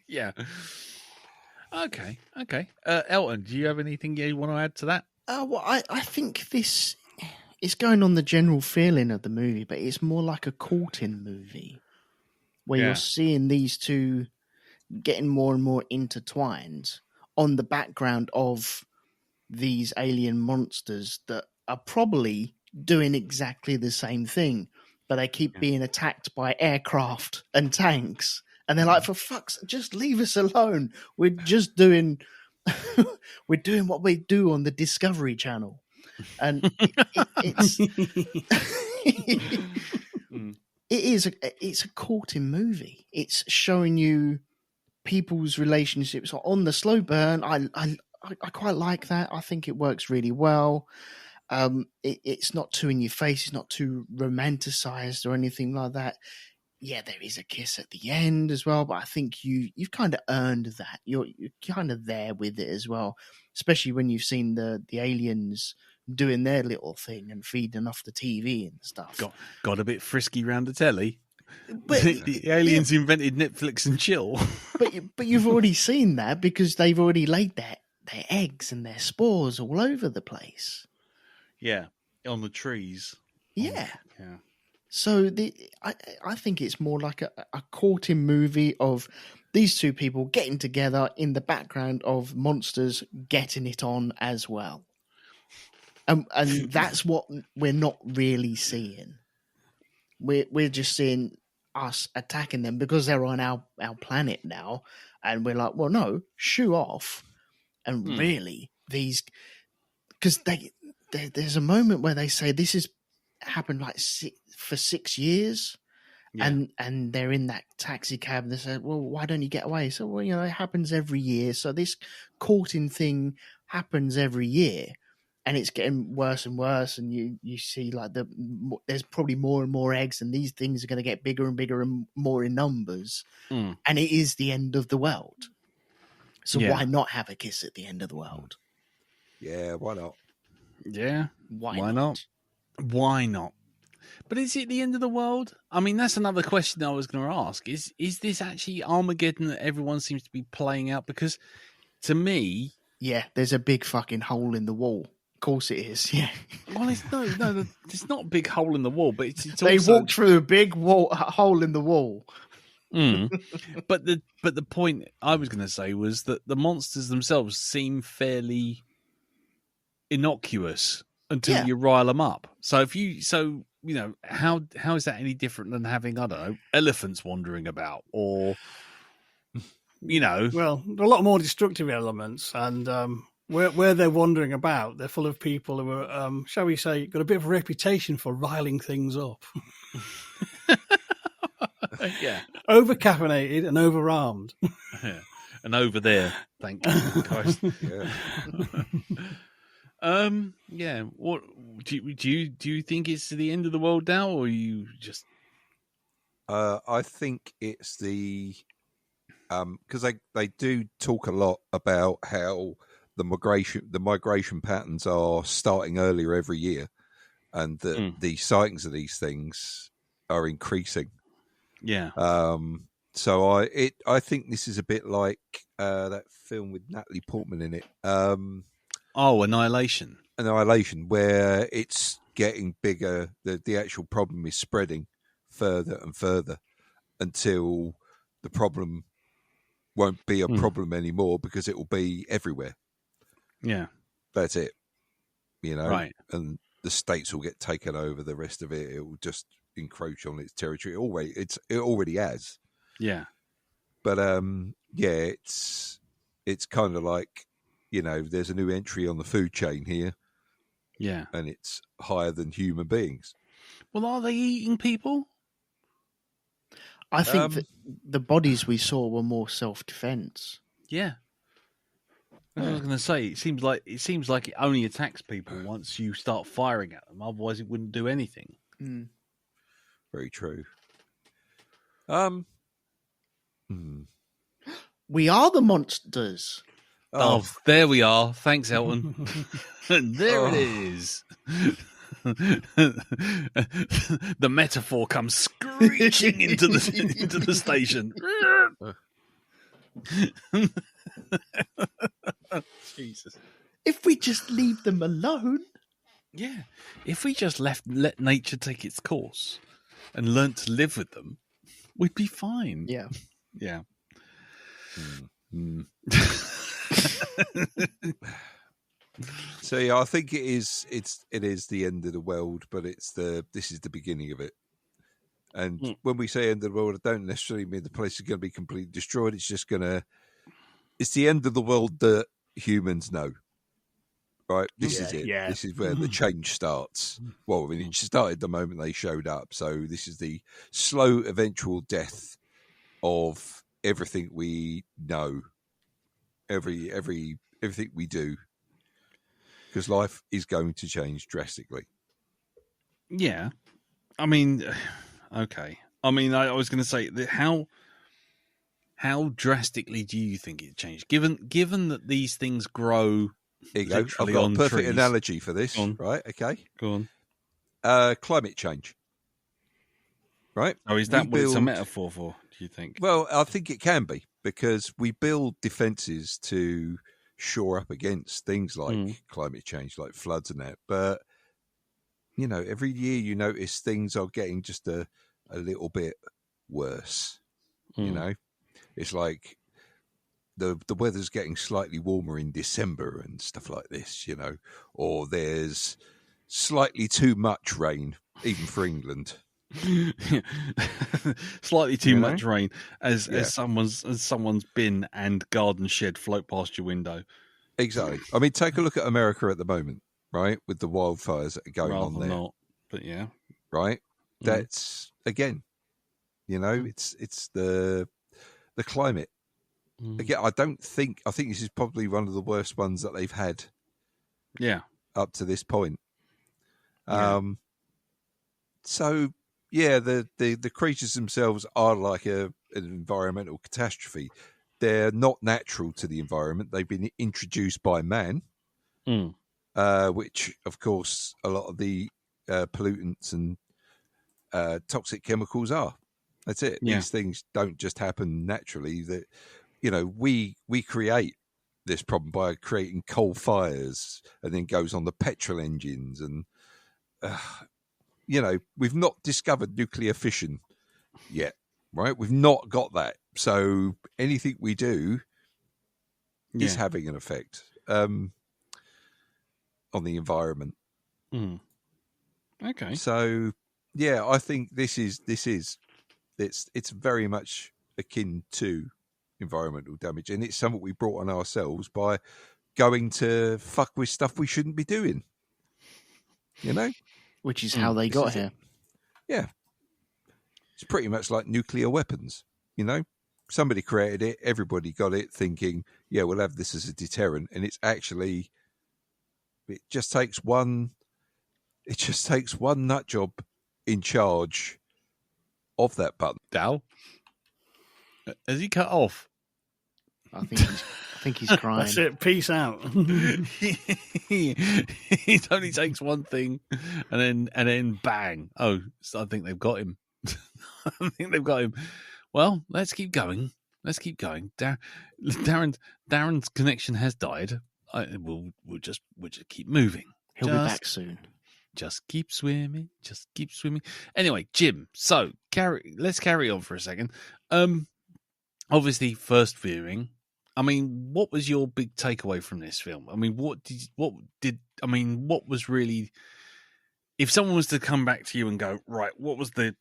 S2: Yeah. Okay. Elton, do you have anything you want to add to that?
S3: Well, I think this is going on the general feeling of the movie, but it's more like a courting movie where you're seeing these two getting more and more intertwined on the background of these alien monsters that are probably doing exactly the same thing, but they keep being attacked by aircraft and tanks. And they're like, for fuck's sake, just leave us alone. We're just doing, we're doing what we do on the Discovery Channel. And it's a courting movie. It's showing you people's relationships on the slow burn. I quite like that. I think it works really well. It's not too in your face. It's not too romanticized or anything like that. Yeah, there is a kiss at the end as well, but I think you've kind of earned that. You're kind of there with it as well, especially when you've seen the aliens doing their little thing and feeding off the TV and stuff.
S2: Got a bit frisky round the telly.
S3: But
S2: the aliens invented Netflix and chill.
S3: But you've already seen that because they've already laid their eggs and their spores all over the place.
S2: Yeah, on the trees.
S3: Yeah.
S2: Yeah.
S3: So I think it's more like a courting movie of these two people getting together in the background of monsters getting it on as well. And that's what we're not really seeing. We're just seeing us attacking them because they're on our planet now. And we're like, well, no, shoo off. And really, these... Because there's a moment where they say this has happened like for 6 years. Yeah. And they're in that taxi cab and they say, well, why don't you get away? So, well, it happens every year. So this courting thing happens every year. And it's getting worse and worse, and you see like there's probably more and more eggs, and these things are going to get bigger and bigger and more in numbers, and it is the end of the world. So why not have a kiss at the end of the world?
S5: Yeah, why not?
S2: Yeah,
S3: why not?
S2: Why not? But is it the end of the world? I mean, that's another question I was going to ask. Is this actually Armageddon that everyone seems to be playing out? Because to me,
S3: there's a big fucking hole in the wall. Of course it is, yeah.
S2: Well, it's not a big hole in the wall, but it's
S3: they
S2: also...
S3: walked through a big hole in the wall.
S2: But the point I was going to say was that the monsters themselves seem fairly innocuous until you rile them up. So how is that any different than having, I don't know, elephants wandering about, or
S4: Well, there are a lot more destructive elements, and where they're wandering about, they're full of people who are, shall we say, got a bit of a reputation for riling things up.
S2: yeah,
S4: Over-caffeinated and over-armed.
S2: yeah. And over there, thank Christ.
S5: Yeah.
S2: What do you think it's the end of the world now, or you just?
S5: I think it's the because they do talk a lot about how the migration patterns are starting earlier every year, and that the sightings of these things are increasing.
S2: Yeah.
S5: So I think this is a bit like that film with Natalie Portman in it.
S2: Annihilation.
S5: Annihilation, where it's getting bigger. The actual problem is spreading further and further until the problem won't be a problem anymore because it will be everywhere.
S2: Yeah.
S5: That's it.
S2: Right.
S5: And the states will get taken over. The rest of it will just encroach on its territory. It already has.
S2: Yeah.
S5: But it's kind of like, there's a new entry on the food chain here.
S2: Yeah.
S5: And it's higher than human beings.
S2: Well, are they eating people?
S3: I think that the bodies we saw were more self-defense.
S2: Yeah. I was going to say, it seems like it only attacks people once you start firing at them. Otherwise, it wouldn't do anything.
S3: Mm.
S5: Very true.
S3: We are the monsters.
S2: Oh, there we are. Thanks, Elton. And there it is. The metaphor comes screeching into the station. Jesus.
S3: If we just leave them alone.
S2: Yeah. If we just let nature take its course and learnt to live with them, we'd be fine.
S3: Yeah.
S2: Yeah.
S5: So yeah, I think it is the end of the world, but this is the beginning of it. And when we say end of the world, I don't necessarily mean the place is going to be completely destroyed. It's just it's the end of the world that humans know. Right? This is it.
S4: Yeah.
S5: This is where the change starts. Well, I mean, it started the moment they showed up. So this is the slow, eventual death of everything we know, everything we do, because life is going to change drastically.
S2: Yeah. I mean, okay. I mean, I was going to say that how drastically do you think it changed? Given that these things grow.
S5: There you go. I've got a perfect analogy for this. Right? Okay.
S2: Go on.
S5: Climate change. Right?
S2: Oh, is that what it's a metaphor for, do you think?
S5: Well, I think it can be, because we build defences to shore up against things like climate change, like floods and that. But, every year you notice things are getting just a little bit worse. It's like the weather's getting slightly warmer in December and stuff like this, or there's slightly too much rain, even for England.
S2: Slightly too much rain as someone's bin and garden shed float past your window.
S5: Exactly. I mean, take a look at America at the moment, right? With the wildfires that are going on there.
S2: Not, but yeah.
S5: Right? That's again, it's the climate. Again, I think this is probably one of the worst ones that they've had.
S2: Yeah.
S5: Up to this point.
S2: Yeah.
S5: So yeah, the creatures themselves are like an environmental catastrophe. They're not natural to the environment. They've been introduced by man, which, of course, a lot of the pollutants and toxic chemicals are. That's it.
S2: Yeah.
S5: These things don't just happen naturally. That we create this problem by creating coal fires, and then goes on the petrol engines, and we've not discovered nuclear fission yet. right? We've not got that. So anything we do is having an effect on the environment.
S2: Mm. Okay.
S5: So yeah, I think it's very much akin to environmental damage, and it's something we brought on ourselves by going to fuck with stuff we shouldn't be doing. You know,
S3: which is how they got here.
S5: Yeah, it's pretty much like nuclear weapons. You know, somebody created it, everybody got it, thinking, yeah, we'll have this as a deterrent, and it's actually it just takes one nut job in charge of that button.
S2: Dal, has he cut off?
S3: I think he's crying.
S4: That's it. Peace out.
S2: It only takes one thing, and then bang. Oh, so I think they've got him. Well, let's keep going. Darren's connection has died. We'll just keep moving.
S3: He'll be back soon.
S2: Just keep swimming. Anyway, Jim. So let's carry on for a second. Obviously, first viewing. I mean, what was your big takeaway from this film? I mean, what was really, if someone was to come back to you and go, right, what was the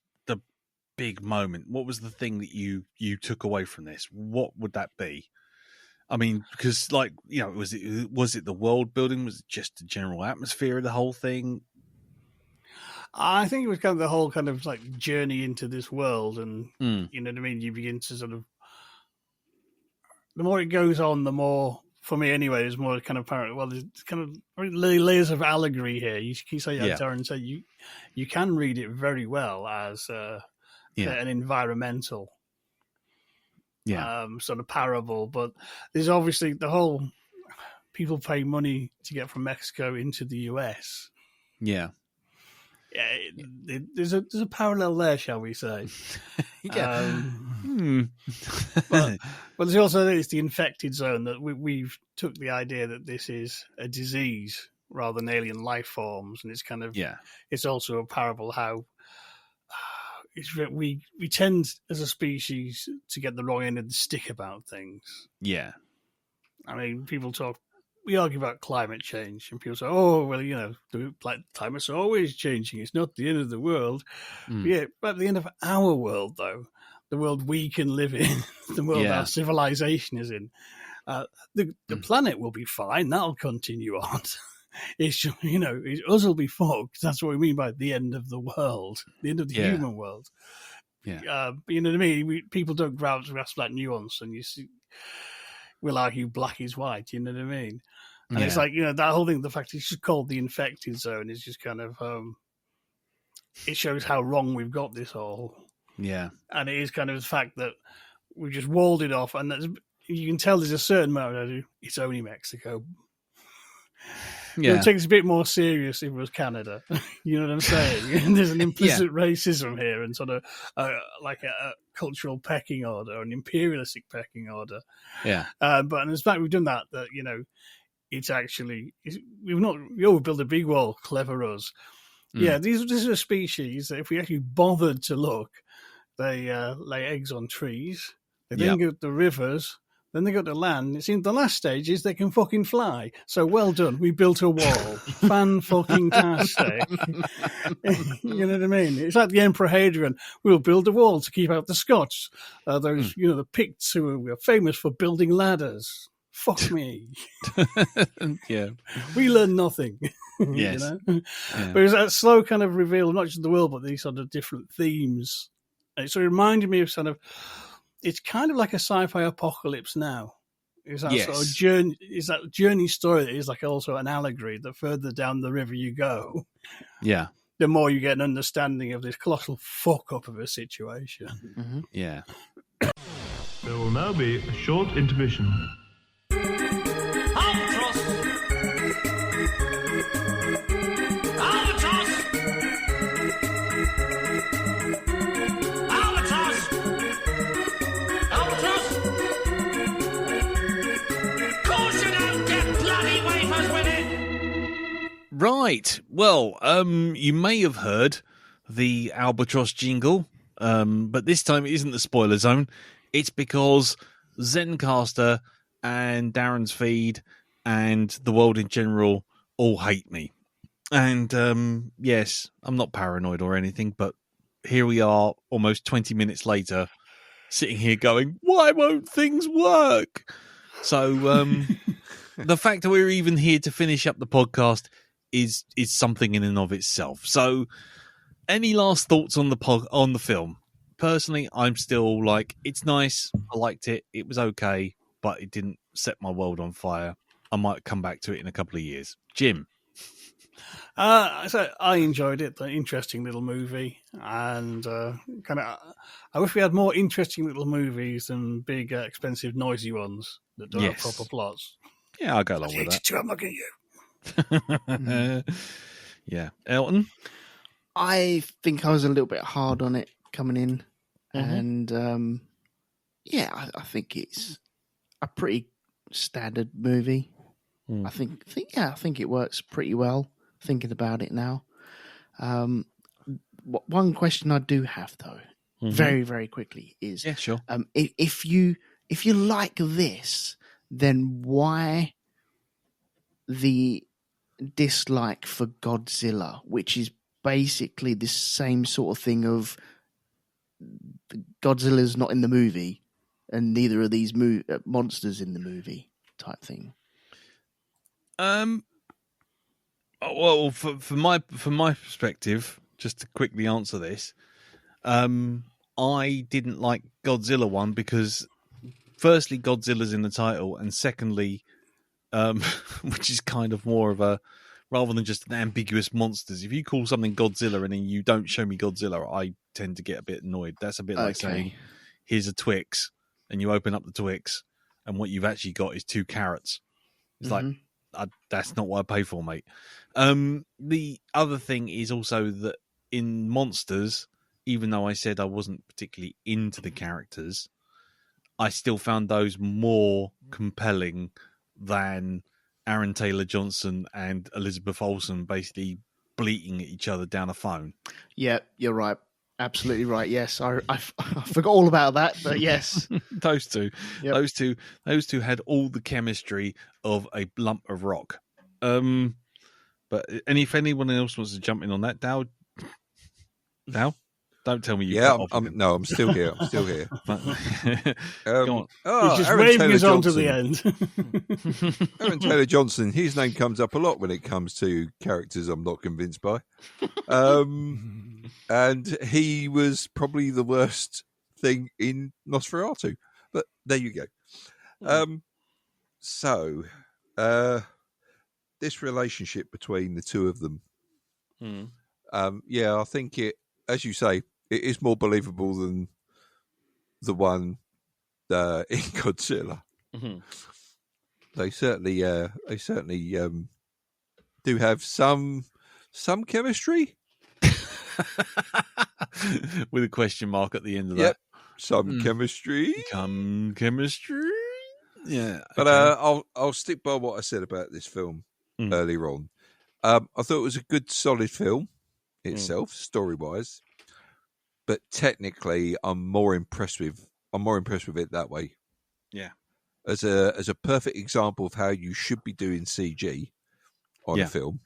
S2: big moment? What was the thing that you took away from this? What would that be? I mean, because was it the world building? Was it just the general atmosphere of the whole thing?
S4: I think it was kind of the whole kind of like journey into this world, and you know what I mean. You begin to sort of, the more it goes on, the more, for me anyway, there's more kind of apparent. Well, there's kind of layers of allegory here. You can say that, Darren. So you can read it very well as an environmental, sort of parable. But there's obviously the whole people pay money to get from Mexico into the US.
S2: Yeah.
S4: Yeah, there's a parallel there, shall we say? But there's also the infected zone that we've took the idea that this is a disease rather than alien life forms, and it's kind of it's also a parable how we tend as a species to get the wrong end of the stick about things.
S2: Yeah, I
S4: mean, we argue about climate change, and people say, "Oh, well, you know, the climate's always changing. It's not the end of the world." But at the end of our world, though, the world we can live in, the world our civilization is in, the planet will be fine. That'll continue on. It's just, us will be fucked. That's what we mean by the end of the world, the end of the human world.
S2: Yeah,
S4: you know what I mean. People don't grasp that nuance, and you see, we'll argue black is white. You know what I mean? And it's like, that whole thing, the fact it's just called the infected zone is just kind of, it shows how wrong we've got this all.
S2: Yeah.
S4: And it is kind of the fact that we just walled it off, and you can tell there's a certain amount of, it's only Mexico.
S2: Yeah.
S4: It takes a bit more serious if it was Canada. You know what I'm saying? There's an implicit racism here, and sort of like a cultural pecking order, an imperialistic pecking order.
S2: Yeah.
S4: But in fact, we've done that. It's actually we built a big wall. Clever us. Yeah, this is a species that if we actually bothered to look, they lay eggs on trees. They then go to the rivers. Then they go to land. It seems the last stage is they can fucking fly. So well done. We built a wall. Fan-fucking-tastic. You know what I mean? It's like the Emperor Hadrian. We'll build a wall to keep out the Scots. The Picts who were famous for building ladders. Fuck me.
S2: Yeah.
S4: We learn nothing.
S2: Yes.
S4: Yeah. But it was that slow kind of reveal of not just the world, but these sort of different themes. And so it reminded me of sort of, it's kind of like a sci-fi apocalypse now. It's that sort of journey. It's that journey story that is like also an allegory. The further down the river you go, the more you get an understanding of this colossal fuck up of a situation.
S2: Mm-hmm. Yeah.
S6: There will now be a short intermission.
S2: Right. Well, you may have heard the Albatross jingle But this time it isn't the spoiler zone. It's because Zencaster and Darren's feed and the world in general all hate me. And yes, I'm not paranoid or anything, but here we are almost 20 minutes later, sitting here going, why won't things work? So the fact that we're even here to finish up the podcast is something in and of itself. So any last thoughts on the film? Personally, I'm still like, it's nice. I liked it. It was okay, but it didn't set my world on fire. I might come back to it in a couple of years. Jim?
S4: So I enjoyed it. The interesting little movie, and I wish we had more interesting little movies than big, expensive, noisy ones that don't have proper plots.
S2: Yeah, I'll go along with that.
S4: I'm looking at you.
S2: Yeah, Elton.
S3: I think I was a little bit hard on it coming in, and I think it's a pretty standard movie. I think it works pretty well. Thinking about it now, one question I do have though, very very quickly, is
S2: sure.
S3: If you like this, then why the dislike for Godzilla, which is basically the same sort of thing of Godzilla's not in the movie, and neither are these monsters in the movie type thing.
S2: Well, from my perspective, just to quickly answer this, I didn't like Godzilla one because, firstly, Godzilla's in the title, and secondly, which is kind of more of a, rather than just an ambiguous monsters. If you call something Godzilla and then you don't show me Godzilla, I tend to get a bit annoyed. That's a bit like saying, "Here's a Twix," and you open up the Twix, and what you've actually got is 2 carrots. It's like, that's not what I pay for, mate. The other thing is also that in Monsters, even though I said I wasn't particularly into the characters, I still found those more compelling than Aaron Taylor-Johnson and Elizabeth Olsen basically bleating at each other down a phone.
S3: Yeah, you're right. Absolutely right. Yes, I forgot all about that, but yes,
S2: those two had all the chemistry of a lump of rock. But if anyone else wants to jump in on that, Dow, don't tell me you.
S5: Yeah, I'm still here. I'm still here.
S2: Go on.
S4: He's just waving his arm to the end.
S5: Aaron Taylor-Johnson, his name comes up a lot when it comes to characters I'm not convinced by. And he was probably the worst thing in Nosferatu. But there you go. So, this relationship between the two of them, I think it, as you say, it is more believable than the one in Godzilla. They certainly do have some chemistry.
S2: With a question mark at the end of that.
S5: Some chemistry.
S2: Some chemistry. Yeah.
S5: But I'll stick by what I said about this film earlier on. I thought it was a good, solid film itself, story-wise. But technically, I'm more impressed with it that way.
S2: Yeah.
S5: As a perfect example of how you should be doing CG on a film.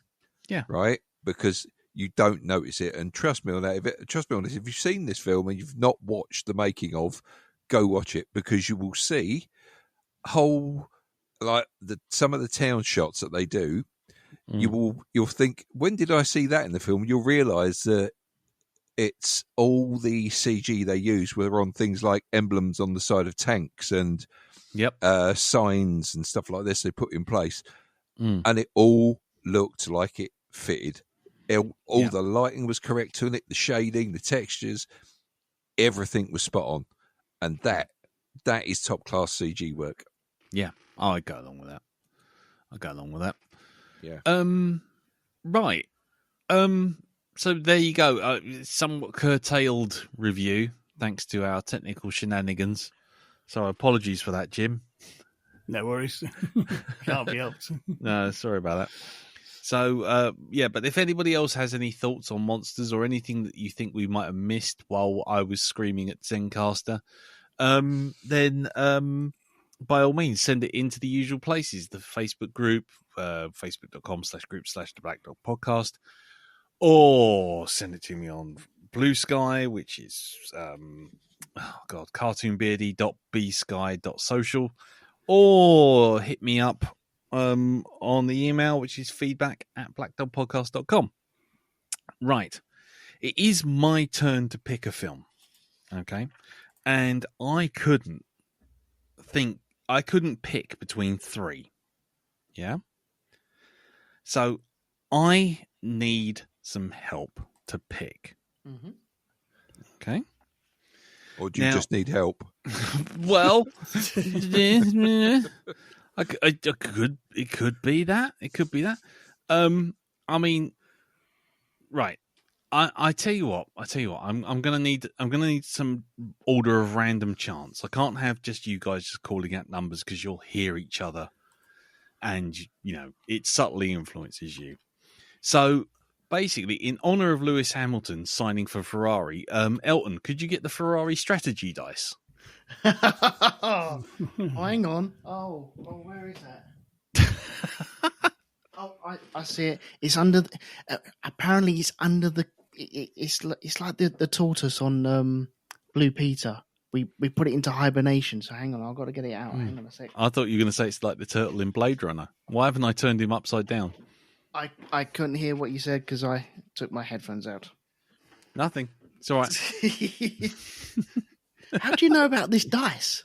S2: Yeah.
S5: Right? Because you don't notice it. And trust me on that. Trust me on this. If you've seen this film and you've not watched the making of, go watch it, because you will see some of the town shots that they do. You'll think, when did I see that in the film? You'll realise that it's all the CG they use were on things like emblems on the side of tanks and signs and stuff like this they put in place. And it all looked like it fitted. All the lighting was correct to it, the shading, the textures, everything was spot on. And that is top-class CG work.
S2: Yeah, I go along with that.
S5: Yeah.
S2: Right. So there you go. Somewhat curtailed review, thanks to our technical shenanigans. So apologies for that, Jim.
S4: No worries. Can't be helped.
S2: No, sorry about that. So, but if anybody else has any thoughts on monsters or anything that you think we might have missed while I was screaming at Zencaster, then by all means, send it into the usual places, the Facebook group, facebook.com/group/the Black Dog Podcast, or send it to me on Blue Sky, which is, cartoonbeardy.bsky.social, or hit me up on the email, which is feedback@blackdogpodcast.com. Right. It is my turn to pick a film. Okay. And I couldn't pick between three. Yeah. So I need some help to pick.
S3: Mm-hmm.
S2: Okay.
S5: Or do you just need help?
S2: Well, it could be that. It could be that. I mean, right. I tell you what. I'm gonna need some order of random chance. I can't have just you guys just calling out numbers because you'll hear each other, and it subtly influences you. So basically, in honor of Lewis Hamilton signing for Ferrari, Elton, could you get the Ferrari strategy dice?
S3: Oh, hang on. Oh, where is that? Oh, I see it. It's under. Apparently, it's under the. It's like the tortoise on Blue Peter. We put it into hibernation. So hang on, I've got to get it out. Hang on a sec.
S2: I thought you were going to say it's like the turtle in Blade Runner. Why haven't I turned him upside down?
S3: I couldn't hear what you said because I took my headphones out.
S2: Nothing. It's all right.
S3: How do you know about this dice?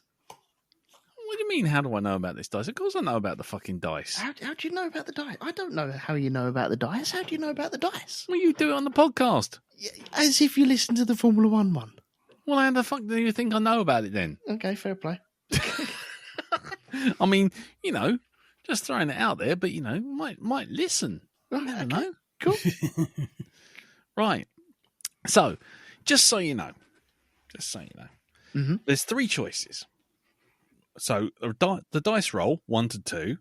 S2: What do you mean, how do I know about this dice? Of course I know about the fucking dice.
S3: How do you know about the dice? I don't know how you know about the dice. How do you know about the dice?
S2: Well, you do it on the podcast.
S3: As if you listen to the Formula 1 one.
S2: Well, how the fuck do you think I know about it then?
S3: Okay, fair play.
S2: I mean, just throwing it out there, but, might listen. You never know.
S3: Cool.
S2: Right. So, just so you know,
S3: mm-hmm.
S2: There's three choices. So the dice roll 1 to 2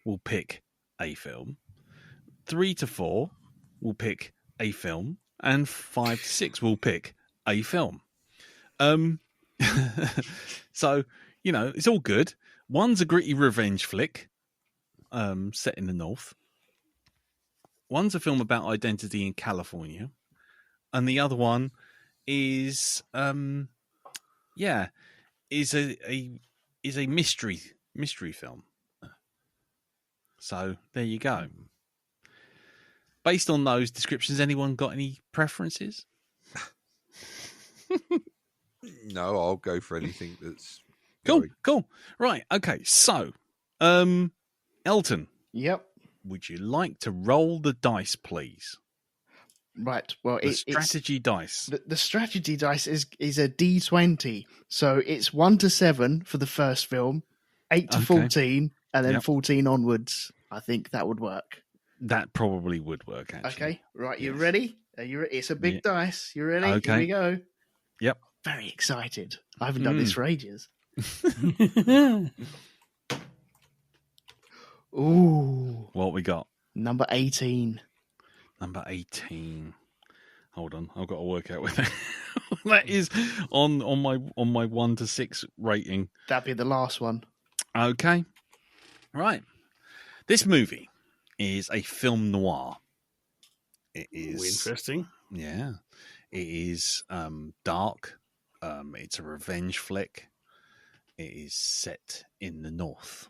S2: will pick a film, 3 to 4 will pick a film, and 5 to 6 will pick a film. So it's all good. One's a gritty revenge flick, set in the North. One's a film about identity in California, and the other one is a mystery film. So there you go. Based on those descriptions, anyone got any preferences?
S5: No, I'll go for anything that's
S2: cool. Right, okay. So, Elton.
S3: Yep.
S2: Would you like to roll the dice, please?
S3: Right. Well,
S2: the strategy dice.
S3: The strategy dice is a D20, so it's 1 to 7 for the first film, 8 to 14, and then 14 onwards. I think that would work.
S2: That probably would work. Actually.
S3: Okay. Right. You ready? Are you? It's a big dice. You ready?
S2: Okay.
S3: Here we go.
S2: Yep.
S3: Very excited. I haven't done this for ages. Ooh.
S2: What we got?
S3: Number 18.
S2: Number 18. Hold on, I've got to work out what that is on my 1 to 6 rating.
S3: That'd be the last one.
S2: Okay. Right. This movie is a film noir. It is
S4: interesting.
S2: Yeah. It is dark. It's a revenge flick. It is set in the North.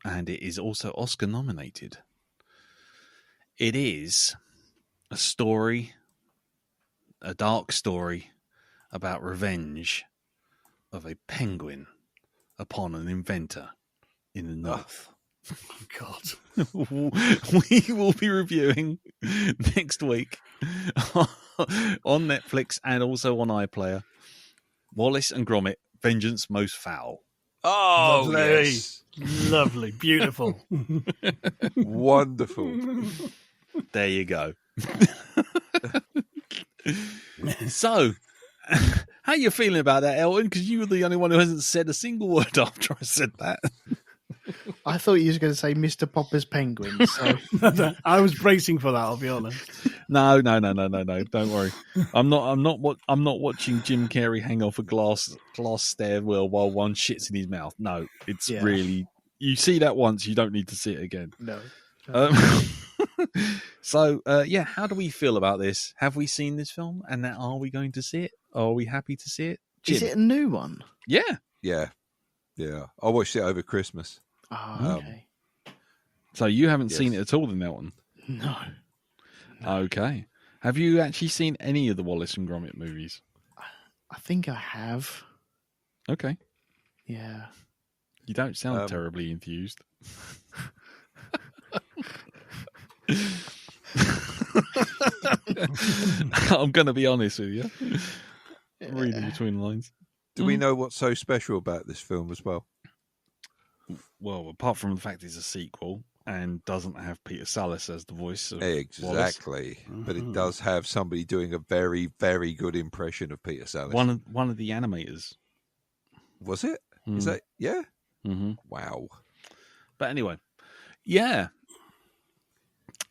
S2: And it is also Oscar nominated. It is a story, a dark story about revenge of a penguin upon an inventor in the North.
S4: Oh, God.
S2: We will be reviewing next week on Netflix and also on iPlayer. Wallace and Gromit, Vengeance Most Foul.
S5: Oh,
S4: lovely.
S5: Yes.
S4: Lovely. Beautiful.
S5: Wonderful.
S2: There you go. So, how you feeling about that, Elton? Because you were the only one who hasn't said a single word after I said that.
S3: I thought you was going to say Mr. Popper's Penguins. So.
S4: I was bracing for that. I'll be honest.
S2: No. Don't worry. I'm not watching Jim Carrey hang off a glass stairwell while one shits in his mouth. No, it's really, you see that once, you don't need to see it again.
S3: No.
S2: So how do we feel about this? Have we seen this film, and are we going to see it? Are we happy to see it? Jim?
S3: Is it a new one?
S2: Yeah.
S5: I watched it over Christmas.
S3: Oh, okay.
S2: So you haven't seen it at all in that one?
S3: No.
S2: Okay. Have you actually seen any of the Wallace and Gromit movies?
S3: I think I have.
S2: Okay.
S3: Yeah.
S2: You don't sound terribly enthused. I'm going to be honest with you. I'm reading between the lines.
S5: Do we know what's so special about this film as well?
S2: Well, apart from the fact it's a sequel and doesn't have Peter Sallis as the voice of
S5: exactly,
S2: Wallace.
S5: But it does have somebody doing a very, very good impression of Peter Sallis.
S2: One of the animators.
S5: Was it? Is that
S2: Mm-hmm.
S5: Wow.
S2: But anyway, yeah.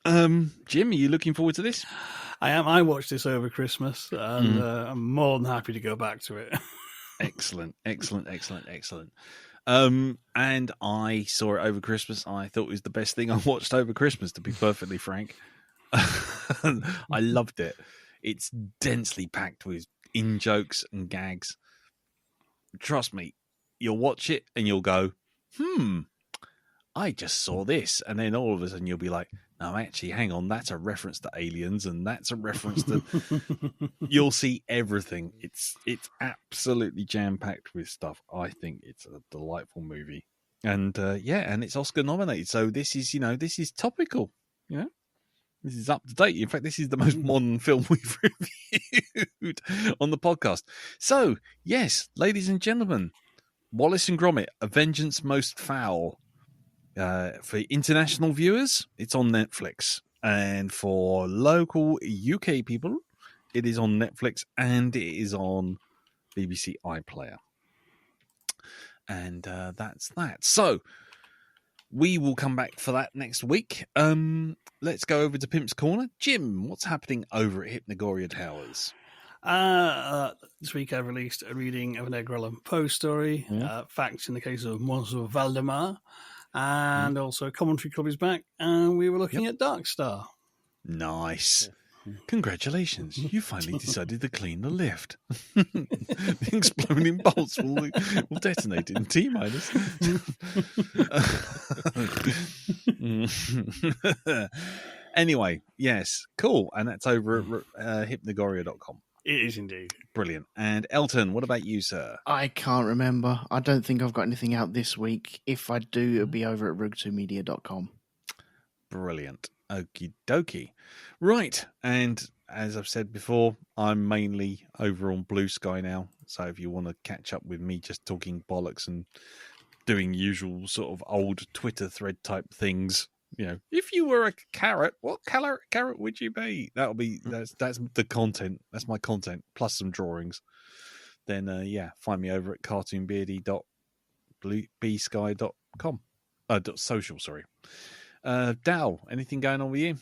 S2: Jim, are you looking forward to this?
S4: I am. I watched this over Christmas, and I'm more than happy to go back to it.
S2: Excellent. And I saw it over Christmas. I thought it was the best thing I watched over Christmas, to be perfectly frank. I loved it. It's densely packed with in-jokes and gags. Trust me, you'll watch it and you'll go, I just saw this. And then all of a sudden you'll be like, no, actually, hang on, that's a reference to Aliens, and that's a reference to... You'll see everything. It's absolutely jam-packed with stuff. I think it's a delightful movie. And, and it's Oscar-nominated, so this is topical, This is up to date. In fact, this is the most modern film we've reviewed on the podcast. So, yes, ladies and gentlemen, Wallace and Gromit, A Vengeance Most Foul. For international viewers, it's on Netflix. And for local UK people, it is on Netflix and it is on BBC iPlayer. And that's that. So, we will come back for that next week. Let's go over to Pimp's Corner. Jim, what's happening over at Hypnagoria Towers?
S4: This week I released a reading of an Edgar Allan Poe story, Facts in the Case of Monsieur Valdemar, and also Commentary Club is back, and we were looking at Dark Star.
S2: Nice. Congratulations, you finally decided to clean the lift. The exploding bolts will detonate in T-minus. Anyway, yes, cool. And that's over at hypnagoria.com.
S4: It is indeed.
S2: Brilliant. And Elton, what about you, sir?
S3: I can't remember. I don't think I've got anything out this week. If I do, it'll be over at rug2media.com.
S2: Brilliant. Okie dokie. Right. And as I've said before, I'm mainly over on Blue Sky now. So if you want to catch up with me just talking bollocks and doing usual sort of old Twitter thread type things, if you were a carrot, what carrot would you be? That's the content. That's my content plus some drawings. Then find me over at cartoonbeardy.bsky.com. .social, sorry. Dal, anything going on with you?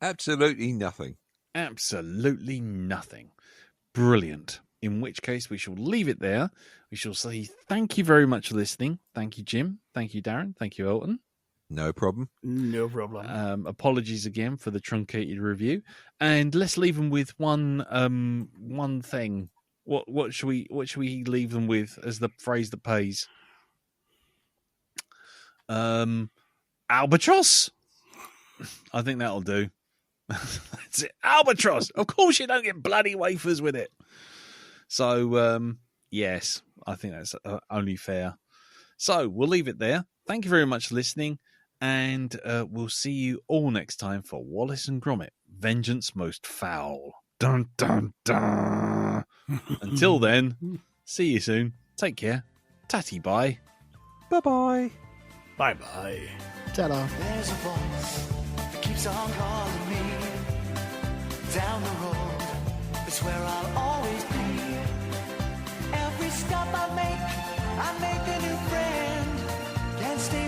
S5: Absolutely nothing.
S2: Absolutely nothing. Brilliant. In which case we shall leave it there. We shall say thank you very much for listening. Thank you, Jim. Thank you, Darren. Thank you, Elton.
S5: No problem.
S4: No problem.
S2: Apologies again for the truncated review, and let's leave them with one thing. What should we leave them with as the phrase that pays? Albatross. I think that'll do. That's it. Albatross. Of course, you don't get bloody wafers with it. So yes, I think that's only fair. So we'll leave it there. Thank you very much for listening. And we'll see you all next time for Wallace and Gromit, Vengeance Most Foul. Dun, dun, dun. Until then, see you soon. Take care. Tatty bye.
S5: Bye-bye.
S4: Bye-bye.
S3: Ta-da.
S8: There's a voice that keeps on calling me down the road. It's where I'll always be. Every stop I make a new friend. Can't stay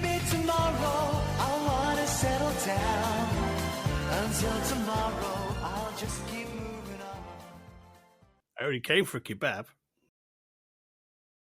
S8: maybe tomorrow I'll want to settle down. Until tomorrow, I'll just keep moving on.
S4: I already came for a kebab.